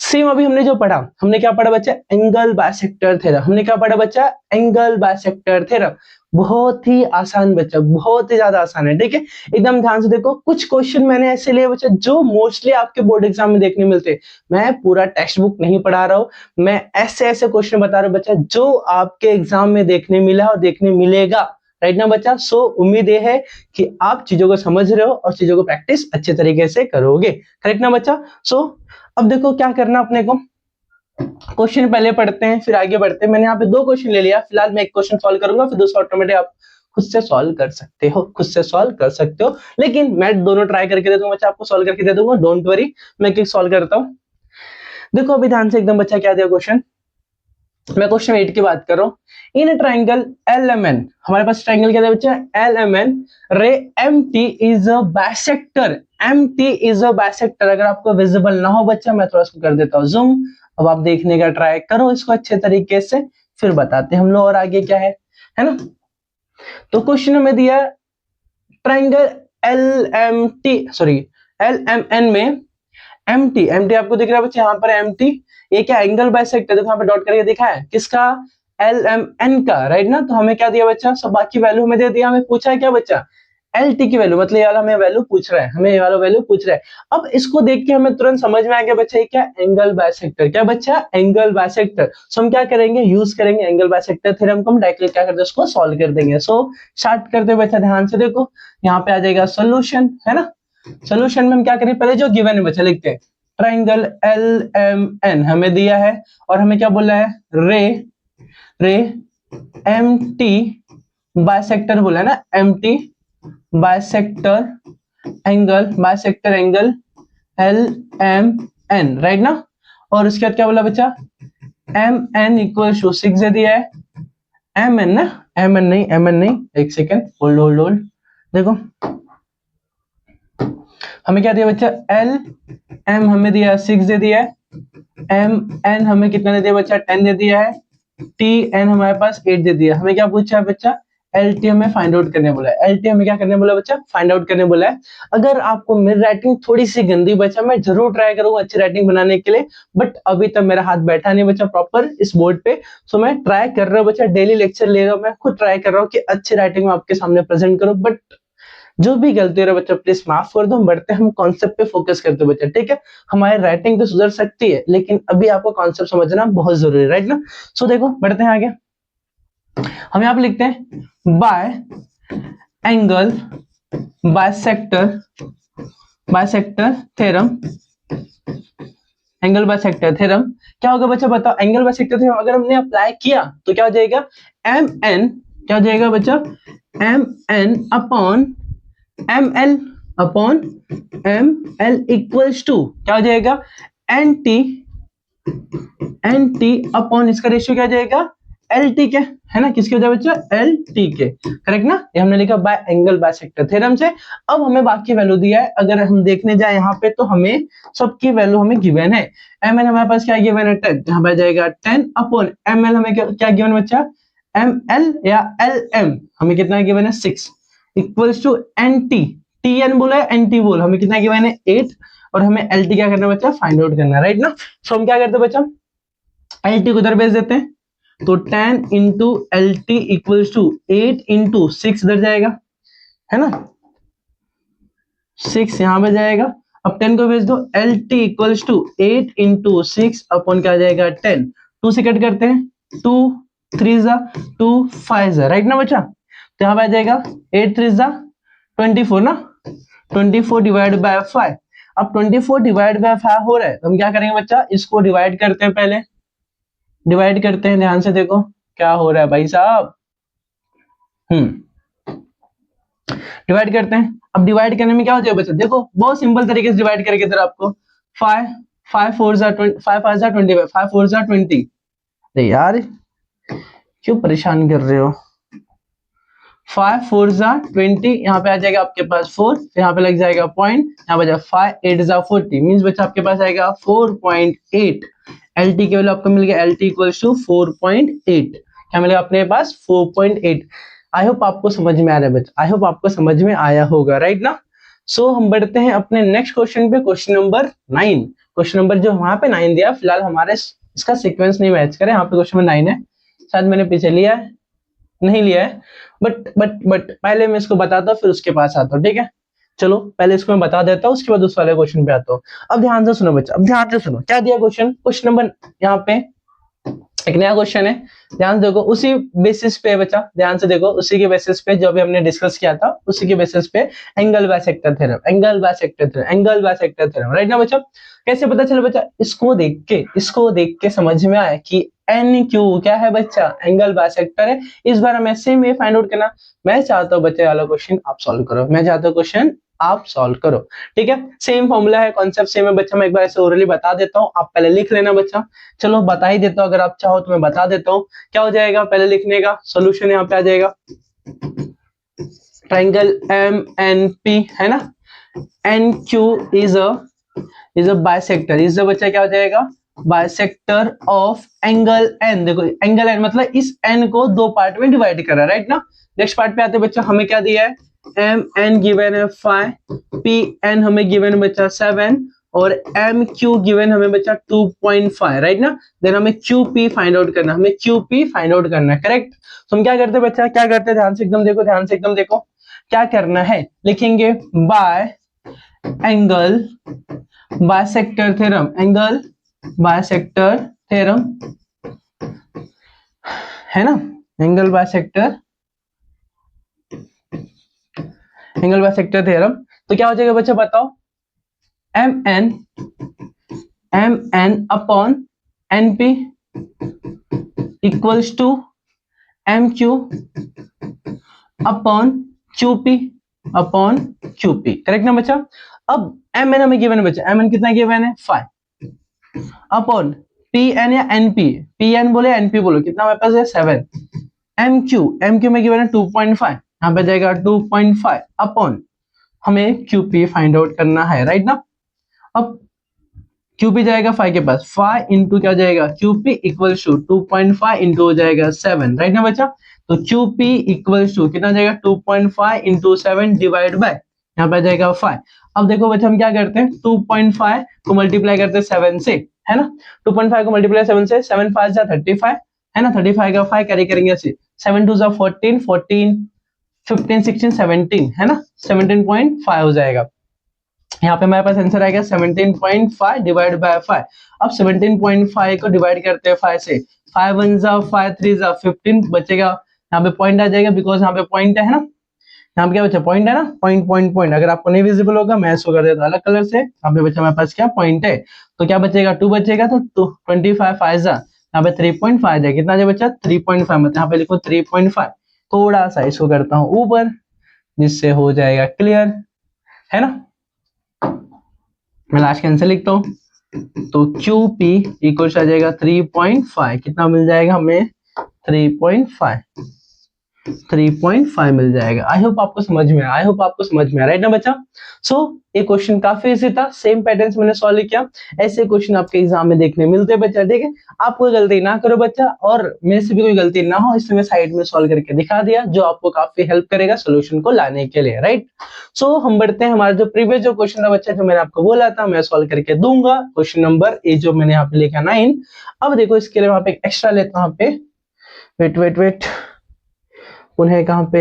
Speaker 1: सेम अभी हमने जो पढ़ा, हमने क्या पढ़ा बच्चा? Angle bisector theorem. हमने क्या पढ़ा बच्चा? Angle bisector theorem. बहुत ही आसान बच्चा, बहुत ही ज्यादा आसान है, ठीक है? एकदम ध्यान से देखो। कुछ क्वेश्चन मैंने ऐसे लिए बच्चा जो मोस्टली आपके बोर्ड एग्जाम में देखने मिलते हैं। मैं पूरा टेक्स्ट बुक नहीं पढ़ा रहा हूं, मैं ऐसे ऐसे क्वेश्चन बता रहा हूं बच्चा जो आपके एग्जाम में देखने मिला और देखने मिलेगा, राइट ना बच्चा? सो उम्मीद ये है कि आप चीजों को समझ रहे हो और चीजों को प्रैक्टिस अच्छे तरीके से करोगे, करेक्ट ना बच्चा? सो अब देखो क्या करना अपने को, क्वेश्चन पहले पढ़ते हैं फिर आगे बढ़ते हैं। मैंने यहाँ पे 2 क्वेश्चन ले लिया, फिलहाल मैं एक क्वेश्चन सॉल्व करूंगा, फिर दूसरा ऑटोमेटिक आप खुद से सॉल्व कर सकते हो, खुद से सॉल्व कर सकते हो। लेकिन मैं दोनों ट्राई करके दे दूंगा बच्चा, आपको सॉल्व करके दे दूंगा, डोंट वरी। मैं एक सॉल्व करता हूँ। देखो अभी ध्यान से एकदम बच्चा, क्या दिया क्वेश्चन? मैं क्वेश्चन 8 की बात कर रहा हूँ। इन ट्राइंगल LMN, हमारे पास ट्राइंगल क्या था बच्चा? LMN, रे MT is a bisector. MT is a bisector. अगर आपको विजिबल ना हो बच्चा, मैं थोड़ा सा कर देता हूँ जूम। अब आप देखने का ट्राई करो इसको अच्छे तरीके से, फिर बताते हैं हम लोग और आगे क्या है ना? तो क्वेश्चन में दिया ट्राइंगल LMN में MT आपको दिख रहा है बच्चा यहाँ पर MT, ये क्या? Angle bisector. देखो यहाँ पे डॉट करके दिखा है, किसका? LMN का, राइट ना? तो हमें क्या दिया बच्चा? सब बाकी वैल्यू हमें दे दिया। हमें पूछा है क्या बच्चा? LT की वैल्यू, मतलब ये वाला हमें वैल्यू पूछ रहा है, हमें ये वाला वैल्यू पूछ रहा है। अब इसको देख के हमें तुरंत समझ में आ गया बच्चा ये क्या? Angle bisector. क्या बच्चा? Angle bisector. सो हम क्या करेंगे? यूज करेंगे एंगल बाइसेक्टर थ्योरम को, हम डायरेक्टली क्या करते हैं? उसको सॉल्व कर देंगे। सो स्टार्ट करते बच्चा, ध्यान से देखो। यहाँ पे आ जाएगा सोल्यूशन, है ना? सोल्यूशन में हम क्या करें? पहले जो गिवन है बच्चा लिखते हैं। ट्राइंगल LMN हमें दिया है और हमें क्या बोला है? रे MT बाइसेक्टर बोला है ना, MT bisector angle LMN, right ना? और उसके बाद क्या बोला बच्चा? MN इक्वल टू 6 दे दिया है। MN ना, MN नहीं, एक सेकेंड, होल्ड। देखो हमें क्या दिया बच्चा? LM हमें दिया 6 दे दिया है, MN हमें कितना दे दिया बच्चा? 10 दे दिया है, TN हमारे पास 8 दे दिया। हमें क्या पूछा है बच्चा? LT हमें फाइंड आउट करने बोला है। LT हमें क्या करने बोला बच्चा? फाइंड आउट करने बोला है। अगर आपको मेरी राइटिंग थोड़ी सी गंदी बच्चा, मैं जरूर ट्राई करूंगा अच्छी राइटिंग बनाने के लिए, बट अभी तक मेरा हाथ बैठा नहीं बच्चा प्रॉपर इस बोर्ड पे। सो मैं ट्राई कर रहा हूँ बच्चा, डेली लेक्चर ले रहा हूँ, मैं खुद ट्राई कर रहा हूँ कि अच्छी राइटिंग में आपके सामने प्रेजेंट करूँ, बट जो भी गलती हो रहा है बच्चा प्लीज माफ कर दो। हम बढ़ते हैं, हम कॉन्सेप्ट पे फोकस करते हैं बच्चा, ठीक है? हमारी राइटिंग तो सुधर सकती है लेकिन अभी आपको कॉन्सेप्ट समझना बहुत जरूरी है, राइट ना? सो देखो बढ़ते हैं आगे। हम यहाँ पे लिखते हैं bye angle bisector theorem angle bisector theorem. क्या होगा बच्चा बताओ, एंगल बाइसेक्टर थ्योरम अगर हमने अप्लाई किया तो क्या हो जाएगा, एम एन, क्या हो जाएगा बच्चा, M N upon M L, upon M L equals to क्या हो जाएगा, एन टी अपॉन इसका रेशियो क्या हो जाएगा, एल टी के, है ना, किसके हो जाए बच्चा, एल टी के, करेक्ट ना। ये हमने लिखा बाय एंगल बाइसेक्टर थ्योरम से। अब हमें बाकी वैल्यू दिया है, अगर हम देखने जाए यहाँ पे तो हमें सबकी वैल्यू हमें गिवन है। एम एन हमारे पास क्या गिवन है, 10, यहाँ पे जाएगा 10 अपॉन एम एल हमें क्या गिवन बच्चा, एम एल या एल एम हमें कितना गिवन है, 6 equals to N T, T N बोला है एन टी बोल, हमें कितना गिवन है 8, और हमें एल टी क्या करना है बच्चा, फाइंड आउट करना है, राइट ना। सो हम क्या करते हैं बच्चा, एल टी को उधर भेज देते हैं, तो 10 into L T equals to 8 into 6 इधर जाएगा, है ना, 6 यहां पे जाएगा। अब 10 को भेज दो, L T equals to 8 into 6 upon क्या जाएगा 10, 2 से कट करते हैं, 2 3 जा 2 5 जा, राइट ना बच्चा। तो यहाँ पे आ जाएगा 8 3 जा 24 ना, 24 डिवाइड बाय 5। अब 24 डिवाइड बाय 5 हो रहा है, तो हम क्या करेंगे बच्चा, इसको डिवाइड करते हैं, पहले डिवाइड करते हैं, ध्यान से देखो क्या हो रहा है भाई साहब। डिवाइड करते हैं। अब डिवाइड करने में क्या हो जाएगा बच्चा, देखो बहुत सिंपल तरीके से डिवाइड करके इधर आपको 5 5 4 जा 20, 5 5 जा 25, 5 4 जा 20। अरे यार क्यों परेशान कर रहे हो, 5 4 जा 20, यहाँ पे आ जाएगा आपके पास 4, यहाँ पे लग जाएगा पॉइंट, यहाँ पे जाएगा 5 8 जा 40, मींस बच्चा आपके पास आएगा 4.8। एल टी के वैल्यू आपको मिल गया, एल टी इक्वल्स टू 4.8, क्या मिलेगा अपने पास 4.8। आई होप आपको समझ में आ रहा है बच्चा, आई होप आपको समझ में आया होगा, राइट ना। सो हम बढ़ते हैं अपने नेक्स्ट क्वेश्चन पे, क्वेश्चन नंबर 9। क्वेश्चन नंबर जो वहां पे 9 दिया, फिलहाल हमारे इसका सीक्वेंस नहीं मैच करे, यहाँ पे क्वेश्चन नंबर 9 है, शायद मैंने पीछे लिया है, नहीं लिया है, बट पहले मैं इसको बताता हूँ फिर उसके पास आता हूँ, ठीक है। चलो पहले इसको मैं बता देता हूँ, उसके बाद उस वाले क्वेश्चन पे आता हूँ। अब ध्यान से सुनो बच्चा, अब ध्यान से सुनो क्या दिया क्वेश्चन, क्वेश्चन नंबर यहाँ पे एक नया क्वेश्चन है, ध्यान से देखो, उसी बेसिस पे बच्चा, ध्यान से देखो, उसी के बेसिस पे जो अभी हमने डिस्कस किया था, उसी के बेसिस पे angle bisector theorem, angle bisector theorem, angle bisector theorem, right ना बच्चा। कैसे पता चले बच्चा, इसको देख के समझ में आया कि एन क्यू क्या है बच्चा, एंगल बाइसेक्टर है। इस बार हमें सेम ये फाइंड आउट करना, मैं चाहता हूँ बच्चे वाला क्वेश्चन आप सॉल्व करो, मैं चाहता हूँ क्वेश्चन आप सॉल्व करो, ठीक है। सेम फॉर्मूला है, कॉन्सेप्ट सेम है बच्चा, मैं एक बार ऐसे ओरली बता देता हूँ, आप पहले लिख लेना बच्चा। चलो बता ही देता हूँ, अगर आप चाहो तो मैं बता देता हूँ क्या हो जाएगा, पहले लिखने का सोल्यूशन यहाँ पे आ जाएगा, ट्रायंगल एम एन पी, है ना, N Q is a bisector, is बच्चा क्या हो जाएगा, बाइसेक्टर ऑफ एंगल एन। देखो एंगल एन मतलब इस एन को दो पार्ट में डिवाइड करा, राइट ना। नेक्स्ट पार्ट पे आते बच्चा, हमें क्या दिया है, एम एन गिवन है 5, पी एन हमें गिवन है बच्चा 7, और एम क्यू गिवन हमें बच्चा 2.5, राइट ना। देन हमें क्यू पी फाइंड आउट करना, हमें क्यू पी फाइंड आउट करना है, करेक्ट। तो हम क्या करते हैं बच्चा, क्या करते हैं, ध्यान से एकदम देखो, ध्यान से एकदम देखो, क्या करना है, लिखेंगे bye angle bisector theorem, angle bisector theorem, है ना, एंगल बाइसेक्टर थ्योरम। तो क्या हो जाएगा बच्चा बताओ, M N upon N P equals to M Q upon Q P, correct ना बच्चा। अब एम एन हमें गिवन है बच्चा, एम एन कितना गिवन है 5, अपॉन पी एन या एन पी, पी एन बोले एन पी बोलो, कितना हमारे पास है 7, एम क्यू में गिवन है 2.5, यहाँ पे जाएगा 2.5 अपॉन हमें क्यूपी फाइंड आउट करना है, राइट ना। अब क्यूपी जाएगा 5 के पास, 5 इंटू क्या जाएगा क्यूपी इक्वल्स टू 2.5 इंटू हो जाएगा 7, राइट ना बच्चा। तो क्यूपी इक्वल्स टू कितना जाएगा 2.5 इंटू 7 डिवाइड बाय, यहाँ पे जाएगा 5। अब देखो बच्चा हम क्या करते हैं, 2.5 को मल्टीप्लाई करते हैं 7 से, है ना, 2.5 को मल्टीप्लाई 7 से, 7 5 जा 35, है ना, 35 का 5 कैरी करेंगे ऐसे, 7 2 जा 14, 14 15 16 17, है ना, 17.5 हो जाएगा। यहाँ पे हमारे पास आंसर आएगा 17.5 डिवाइड बाय 5। अब 17.5 को डिवाइड करते हैं 5 से, 5 1 जा 5 3 जा 15 बचेगा, यहाँ पे पॉइंट आ जाएगा बिकॉज यहाँ पे पॉइंट है ना, यहाँ पे क्या बच्चा पॉइंट है ना, पॉइंट पॉइंट पॉइंट। अगर आपको नहीं विजिबल होगा मैं इसको कर देता हूँ अलग कलर से। यहाँ पे बच्चा हमारे पास क्या पॉइंट है, तो क्या बचेगा 2 बचेगा, तो 25 आएगा यहाँ पे 3.5 है, कितना जो बच्चा 3.5, मतलब यहाँ पे लिखो 3.5। थोड़ा सा इसको करता हूँ ऊपर जिससे हो जाएगा क्लियर, है ना। मैं लास्ट के आंसर लिखता हूँ, तो QP इक्वल आ जाएगा 3.5, कितना मिल जाएगा हमें 3.5 मिल जाएगा। आई होप आपको समझ में आया, आई होप आपको समझ में आ राइट ना बच्चा। सो ये क्वेश्चन काफी इजी था, सेम पैटर्न मैंने सॉल्व किया। ऐसे क्वेश्चन आपके एग्जाम में देखने मिलते हैं बच्चा, ठीक है। आप कोई गलती ना करो बच्चा, और मेरे से भी कोई गलती ना हो, इसलिए मैं साइड में सॉल्व करके दिखा दिया, जो आपको काफी हेल्प करेगा सोल्यूशन को लाने के लिए, राइट। सो हम बढ़ते हैं, हमारा जो प्रीवियस जो क्वेश्चन था बच्चा, जो मैंने आपको बोला था मैं सॉल्व करके दूंगा, क्वेश्चन नंबर ए जो मैंने यहाँ पे लिखा 9। अब देखो इसके लिए वहां पे एक्स्ट्रा लेता हूँ, पे वेट वेट वेट, उन्हें कहाँ पे,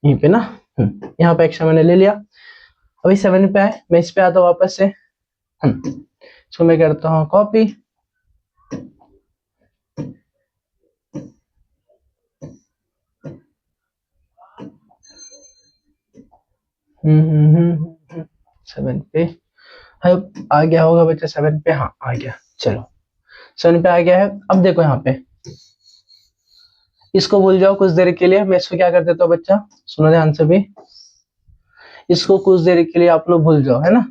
Speaker 1: यहीं पे ना, यहाँ पे एक्स्ट्रा मैंने ले लिया। अभी 7 पे आए, मैं इस पे आता हूँ वापस से, सो मैं करता हूँ कॉपी, सेवन पे आ गया होगा बच्चा, 7 पे, हाँ आ गया, चलो 7 पे आ गया है। अब देखो यहाँ पे इसको भूल जाओ कुछ देर के लिए, मैं इसको क्या कर देता हूँ बच्चा, सुनो ध्यान से भी, इसको कुछ देर के लिए आप लोग भूल जाओ, है ना।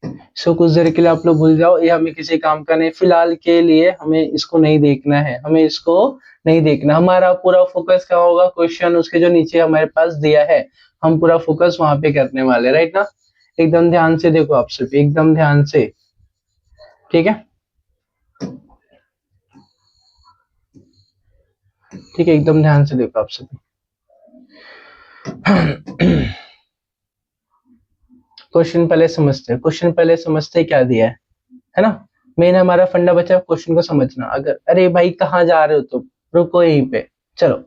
Speaker 1: इसको कुछ देर के लिए आप लोग भूल जाओ, ये हमें किसी काम का नहीं, फिलहाल के लिए हमें इसको नहीं देखना है, हमें इसको नहीं देखना। हमारा पूरा फोकस क्या होगा, क्वेश्चन उसके जो नीचे हमारे पास दिया है, हम पूरा फोकस वहां पे करने वाले, राइट ना। एकदम ध्यान से देखो आप सभी, एकदम ध्यान से, ठीक है, ठीक है, एकदम ध्यान से देखो आप सभी। क्वेश्चन पहले समझते हैं, क्वेश्चन पहले समझते क्या दिया है ना। मेन हमारा फंडा बचा क्वेश्चन को समझना। अगर अरे भाई कहाँ जा रहे हो तुम, रुको यहीं पे, चलो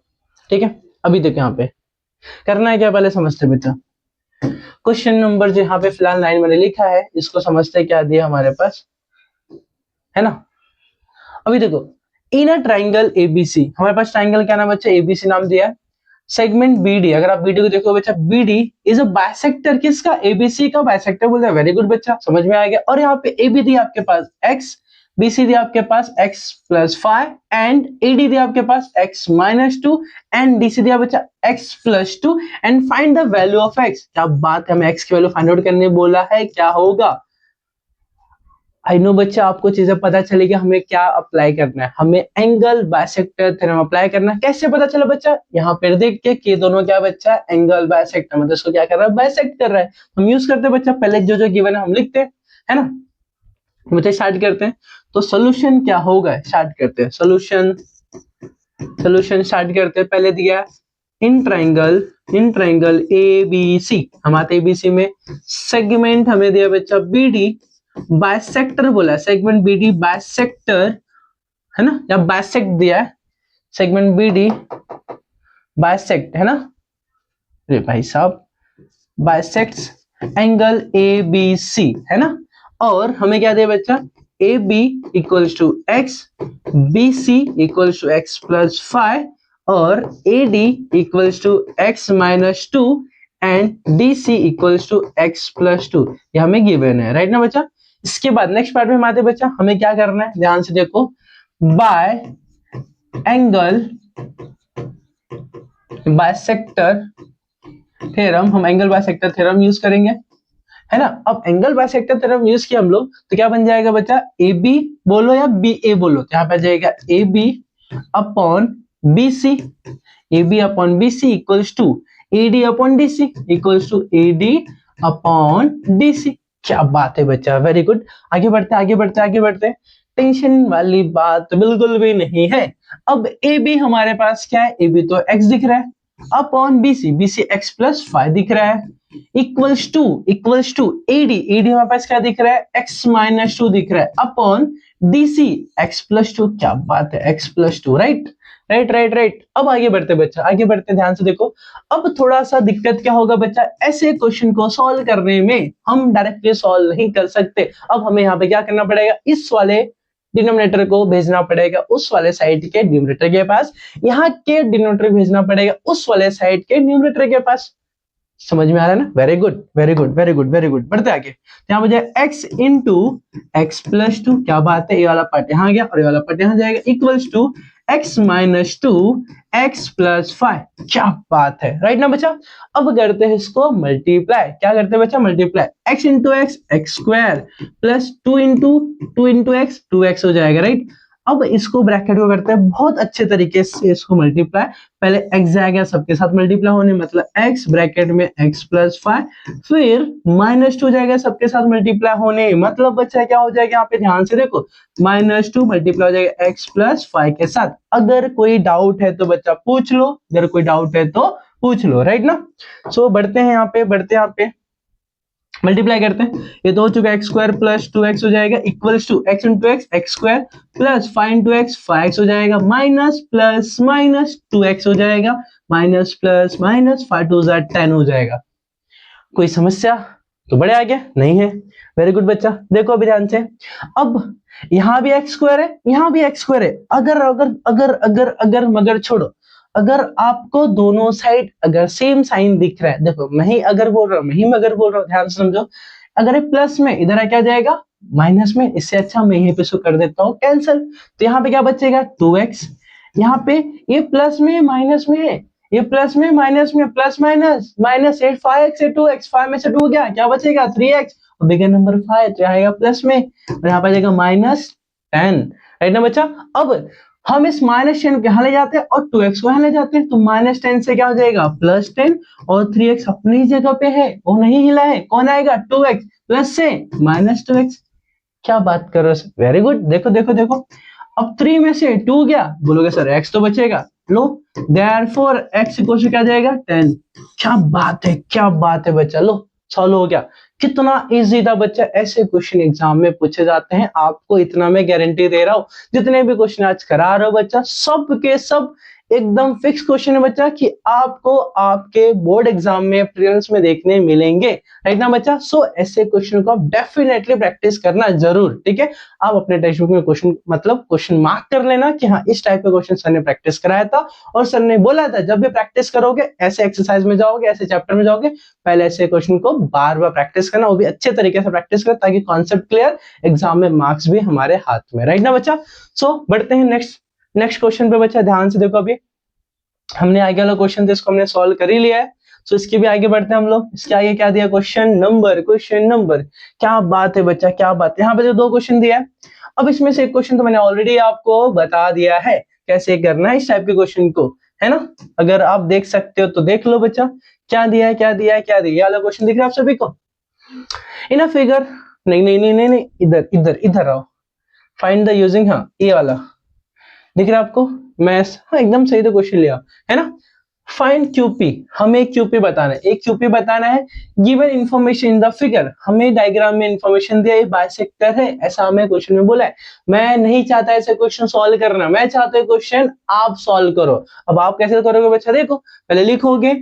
Speaker 1: ठीक है। अभी देखो यहाँ पे करना है क्या, पहले समझते बच्चा। क्वेश्चन नंबर जो यहाँ पे फिलहाल 9 मैंने लिखा है, इसको समझते क्या दिया हमारे पास, है ना। अभी देखो इन अ ट्राइंगल एबीसी, हमारे पास ट्राइंगल क्या नाम बच्चा, एबीसी नाम दिया है। सेगमेंट बीडी, अगर आप बीडी को देखो बच्चा, बीडी इज अ बाइसेक्टर, किसका, एबीसी का बाइसेक्टर बोलते हैं। वेरी गुड बच्चा, समझ में आ गया। और यहाँ पे एबी दिया आपके पास एक्स, बीसी दिया आपके पास एक्स प्लस 5, एंड एडी दिया आपके पास एक्स माइनस 2, एंड डीसी दिया बच्चा x plus 2, and find the value of x. क्या बात है, हमें एक्स की वैल्यू फाइंड आउट करने बोला है, क्या होगा। आई नो बच्चा, आपको चीजें पता चलेगी, हमें क्या अप्लाई करना है, हमें एंगल बाइसेक्टर थ्योरम अप्लाई करना है। कैसे पता चला बच्चा, यहाँ पर देख के कि दोनों क्या बच्चा, एंगल बाइसेक्टर, मतलब इसको क्या कर रहा है, बाइसेक्ट कर रहा है। हम यूज करते हैं बच्चा, पहले जो जो गिवन है हम लिखते हैं, है ना। बच्चा स्टार्ट करते हैं, तो सोल्यूशन क्या होगा, स्टार्ट करते हैं। सोल्यूशन स्टार्ट करते हैं। पहले दिया इन ट्राइंगल ए बी सी, हमारे एबीसी में सेगमेंट हमें दिया बच्चा बीडी, बाइसेक्टर बोला, सेगमेंट बीडी बाइसेक्टर, है ना, या बाइसेक्ट दिया है, सेगमेंट बीडी बाइसेक्ट, है ना। अरे भाई साहब, bisects angle A B C, है ना। और हमें क्या दिया बच्चा, A B equals to x, B C equals to x plus 5, और A D equals to x minus 2, and D C equals to x plus 2। ये हमें गिवन है, राइट ना बच्चा। इसके बाद नेक्स्ट पार्ट में हम आते बच्चा, हमें क्या करना है, ध्यान से देखो, बाय एंगल बाइसेक्टर थ्योरम, हम एंगल बाइसेक्टर थ्योरम यूज करेंगे, है ना। अब एंगल बाइसेक्टर थ्योरम यूज किया हम लोग, तो क्या बन जाएगा बच्चा, ए बी बोलो या बी ए बोलो, तो यहाँ पे जाएगा A B upon B C, A B upon B C equals to A D upon D C equals to A D upon D C. क्या बात है बच्चा, वेरी गुड। आगे बढ़ते आगे बढ़ते आगे बढ़ते, टेंशन वाली बात बिल्कुल भी नहीं है। अब ए बी हमारे पास क्या है, ए बी तो एक्स दिख रहा है, upon B C x plus 5 दिख रहा है, इक्वल्स टू एडी हमारे पास क्या दिख रहा है, एक्स माइनस 2 दिख रहा है, अपॉन डीसी एक्स प्लस 2। क्या बात है, x plus 2, right right right right. अब आगे बढ़ते बच्चा, आगे बढ़ते, ध्यान से देखो। अब थोड़ा सा दिक्कत क्या होगा बच्चा, ऐसे क्वेश्चन को सॉल्व करने में हम डायरेक्टली सॉल्व नहीं कर सकते। अब हमें यहाँ पे क्या करना पड़ेगा, इस वाले डिनोमिनेटर को भेजना पड़ेगा उस वाले साइड के न्यूमरेटर के पास, यहाँ के डिनोमिनेटर भेजना पड़ेगा उस वाले साइड के न्यूमरेटर के पास। समझ में आ रहा है ना? Very good very good very good very good. बढ़ते आगे, यहाँ बचा x into x plus two, क्या बात है, ये वाला पार्ट यहाँ गया और ये वाला पार्ट यहाँ जाएगा, equals to x minus two x plus five, क्या बात है, राइट ना बच्चा। अब करते हैं इसको मल्टीप्लाई, क्या करते हैं बच्चा, multiply, x into x x square plus two into x two x हो जाएगा, राइट। अब इसको ब्रैकेट को करते हैं बहुत अच्छे तरीके से इसको मल्टीप्लाई, पहले x जाएगा सबके साथ मल्टीप्लाई होने, मतलब x ब्रैकेट में x प्लस फाइव, फिर माइनस टू जाएगा सबके साथ मल्टीप्लाई होने, मतलब बच्चा क्या हो जाएगा, यहाँ पे ध्यान से देखो, माइनस टू मल्टीप्लाई हो जाएगा x प्लस फाइव के साथ। अगर कोई डाउट है तो बच्चा पूछ लो, अगर कोई डाउट है तो पूछ लो, राइट ना। सो बढ़ते हैं यहाँ पे मल्टीप्लाई करते हैं, ये तो हो चुका है x square plus two x हो जाएगा equals to x into x x square plus five into x five x हो जाएगा, minus plus minus two x हो जाएगा, minus plus minus five two ज़ा 10 हो जाएगा। कोई समस्या? तो बड़े आ गया, नहीं है, वेरी गुड बच्चा। देखो अभी ध्यान से, अब यहाँ भी एक्स स्क्वायर है, यहाँ भी एक्स स्क्वायर है, अगर अगर अगर अगर अगर मगर छोड़ो, अगर आपको दोनों साइड अगर सेम साइन दिख रहा है, देखो मैं ही अगर बोल रहा हूँ, मैं ही मगर बोल रहा हूँ, ध्यान से समझो, अगर ये प्लस में इधर क्या जाएगा माइनस में, इससे अच्छा मैं यहीं पे इसको कर देता हूँ कैंसिल, तो यहाँ पे क्या बचेगा 2x, यहाँ पे ये प्लस में माइनस में है, ये प्लस में माइनस में, प्लस माइनस माइनस 8 5x से 2x, 5 में से 2 गया, क्या बचेगा 3x, और बिगर नंबर 5 तो आएगा प्लस में, और यहाँ पे आ जाएगा माइनस 10, राइट ना बच्चा। अब हम इस माइनस 10 को यहाँ ले जाते हैं और 2x को यहाँ ले जाते हैं, तो माइनस 10 से क्या हो जाएगा प्लस 10, और 3x अपनी जगह पे है, वो नहीं हिला है, कौन आएगा 2x प्लस से माइनस 2x, क्या बात कर रहे हो, वेरी गुड। देखो देखो देखो, अब 3 में से 2 गया, बोलोगे सर x तो बचेगा, लो देयरफॉर x इक्वल टू क्या जाएगा 10, क्या बात है, क्या बात है बच्चा, लो सॉल्व हो गया। कितना इजी था बच्चा, ऐसे क्वेश्चन एग्जाम में पूछे जाते हैं, आपको इतना मैं गारंटी दे रहा हूं, जितने भी क्वेश्चन आज करा रहे हो बच्चा, सब के सब एकदम फिक्स क्वेश्चन है बच्चा, कि आपको आपके बोर्ड एग्जाम में प्रीलिम्स में देखने मिलेंगे, राइट ना बच्चा। सो ऐसे क्वेश्चन को आप डेफिनेटली प्रैक्टिस करना जरूर, ठीक है। आप अपने टेक्स्ट बुक में क्वेश्चन मतलब क्वेश्चन मार्क कर लेना कि हाँ इस टाइप का क्वेश्चन सर ने प्रैक्टिस कराया था, और सर ने बोला था जब भी प्रैक्टिस करोगे, ऐसे एक्सरसाइज में जाओगे, ऐसे चैप्टर में जाओगे, पहले ऐसे क्वेश्चन को बार बार प्रैक्टिस करना, वो भी अच्छे तरीके से प्रैक्टिस करना, ताकि कॉन्सेप्ट क्लियर, एग्जाम में मार्क्स भी हमारे हाथ में, राइट ना बच्चा। सो बढ़ते हैं नेक्स्ट क्वेश्चन पे बच्चा, ध्यान से देखो, अभी हमने आगे वाला क्वेश्चन था इसको हमने सॉल्व कर ही लिया है, सो इसके भी आगे बढ़ते हैं हम लोग। इसके आगे क्या दिया, क्वेश्चन नंबर, क्या बात है बच्चा, क्या बात है, यहाँ पे जो 2 क्वेश्चन दिया है, अब इसमें से एक क्वेश्चन तो मैंने ऑलरेडी आपको बता दिया है कैसे करना है इस टाइप के क्वेश्चन को, है ना। अगर आप देख सकते हो तो देख लो बच्चा, क्या दिया है, क्या दिया है, क्या दिया, ये वाला क्वेश्चन दिख रहा है आप सभी को इन अ फिगर, नहीं नहीं नहीं नहीं नहीं, इधर इधर इधर आओ, फाइंड द यूजिंग, हाँ ये वाला दिख रहा है आपको, मैं हाँ एकदम सही तो क्वेश्चन लिया है ना। फाइंड QP, हमें QP बताना है, एक QP बताना है, given information in the figure, हमें डायग्राम में इंफॉर्मेशन दिया है बाइसेक्टर है, ऐसा हमें क्वेश्चन में बोला है। मैं नहीं चाहता ऐसे क्वेश्चन सॉल्व करना, मैं चाहता हूं क्वेश्चन आप सॉल्व करो। अब आप कैसे करोगे बच्चा, देखो पहले लिखोगे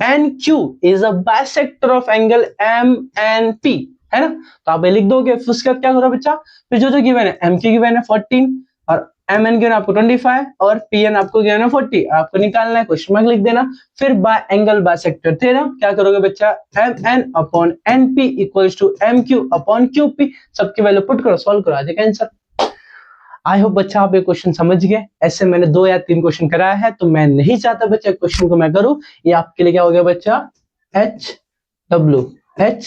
Speaker 1: NQ is a bisector of angle MNP, है ना, तो आप लिख दोगे, फिर उसके बाद क्या करो बच्चा, फिर जो गिवन है, MQ गिवन है 14 और MN गिवन आपको 25 और PN आपको गिवन है 40, आपको निकालना है, क्वेश्चन मार्क लिख देना, फिर बाय एंगल बाइसेक्टर थ्योरम क्या करोगे बच्चा, MN upon NP equals to MQ upon QP, सबकी वैल्यू पुट करो, सॉल्व करो, आ जाएगा आंसर। आई होप बच्चा आप ये क्वेश्चन समझ गए, ऐसे मैंने 2 या 3 क्वेश्चन कराया है, तो मैं नहीं चाहता बच्चा क्वेश्चन को मैं करूं, ये आपके लिए क्या हो गया बच्चा HW, राइट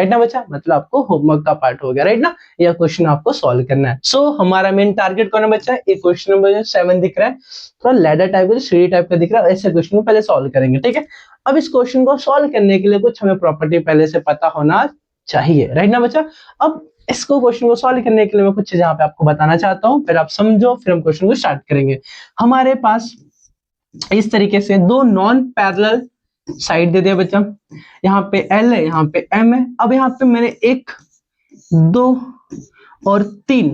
Speaker 1: ना बच्चा, मतलब आपको होमवर्क का पार्ट हो गया, राइट ना, यह क्वेश्चन आपको सॉल्व करना है। सो हमारा मेन टारगेट कौन है बच्चा, एक क्वेश्चन नंबर 7 दिख रहा है, थोड़ा लैडर टाइप का, सीढ़ी टाइप का दिख रहा है, ऐसे क्वेश्चन को पहले सॉल्व करेंगे, ठीक है। अब इस क्वेश्चन को सॉल्व करने के लिए कुछ हमें प्रॉपर्टी पहले से पता होना चाहिए, राइट ना बच्चा। अब इसको क्वेश्चन को सॉल्व करने के लिए मैं कुछ चीजें यहाँ पे आपको बताना चाहता हूँ, फिर आप समझो, फिर हम क्वेश्चन को स्टार्ट करेंगे। हमारे पास इस तरीके से 2 नॉन पैरेलल साइड दे दिया बच्चा, यहाँ पे L है, यहाँ पे M है, अब यहाँ पे मैंने 1 2 और 3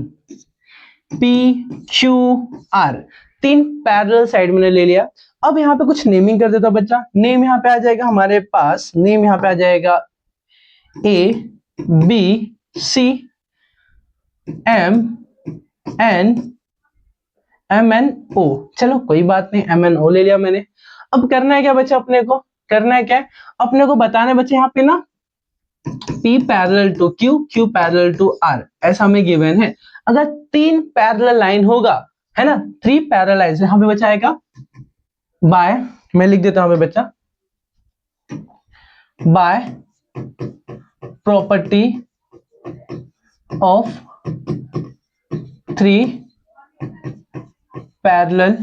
Speaker 1: PQR 3 पैरेलल साइड मैंने ले लिया। अब यहाँ पे कुछ नेमिंग कर देता हूं बच्चा, नेम यहाँ पे आ जाएगा हमारे पास, नेम यहाँ पे आ जाएगा A B C MnO। चलो कोई बात नहीं, MnO ले लिया मैंने। अब करना है क्या बच्चा, अपने को करना है क्या, अपने को बताना है बच्चे यहाँ पे ना P parallel to Q, Q parallel to R, ऐसा हमें गिवन है। अगर 3 पैरेलल लाइन होगा, है ना, 3 पैरेलल लाइन, यहाँ पे बच्चा आएगा बाय, मैं लिख देता हूँ यहाँ पे बच्चा, by property of 3 parallel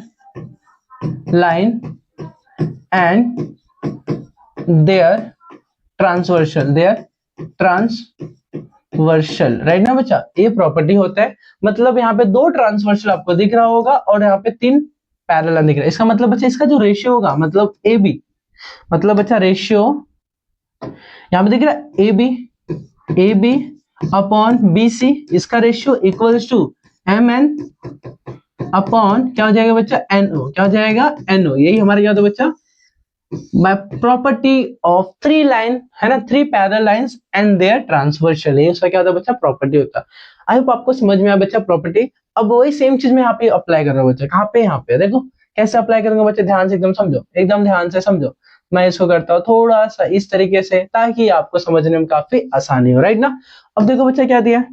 Speaker 1: line and their transversal, right ना बच्चा, ये प्रॉपर्टी होता है। मतलब यहाँ पे 2 ट्रांसवर्सल आपको दिख रहा होगा और यहाँ पे 3 पैरेलल दिख रहा है। इसका मतलब बच्चा इसका जो रेशियो होगा, मतलब ए बी, मतलब बच्चा रेशियो यहाँ पे दिख रहा है A B upon B C, इसका ratio equals to M N upon क्या हो जाएगा बच्चा, एन ओ, क्या हो जाएगा, एन ओ। यही हमारे क्या होता है बच्चा, बाय प्रॉपर्टी ऑफ 3 लाइन, है ना, 3 parallel lines and their transversal, ये उसका क्या होता है बच्चा, प्रॉपर्टी होता है। आई होप आपको समझ में आया बच्चा प्रॉपर्टी। अब वही सेम चीज मैं यहाँ पे अप्लाई कर रहा हूँ बच्चा, कहाँ पे, यहाँ पे देखो कैसे अप्लाई करूंगा बच्चा, ध्यान से एकदम समझो, एकदम ध्यान से समझो। मैं इसको करता हूँ थोड़ा सा इस तरीके से, ताकि आपको समझने में काफी आसानी हो, राइट ना। अब देखो बच्चा क्या दिया,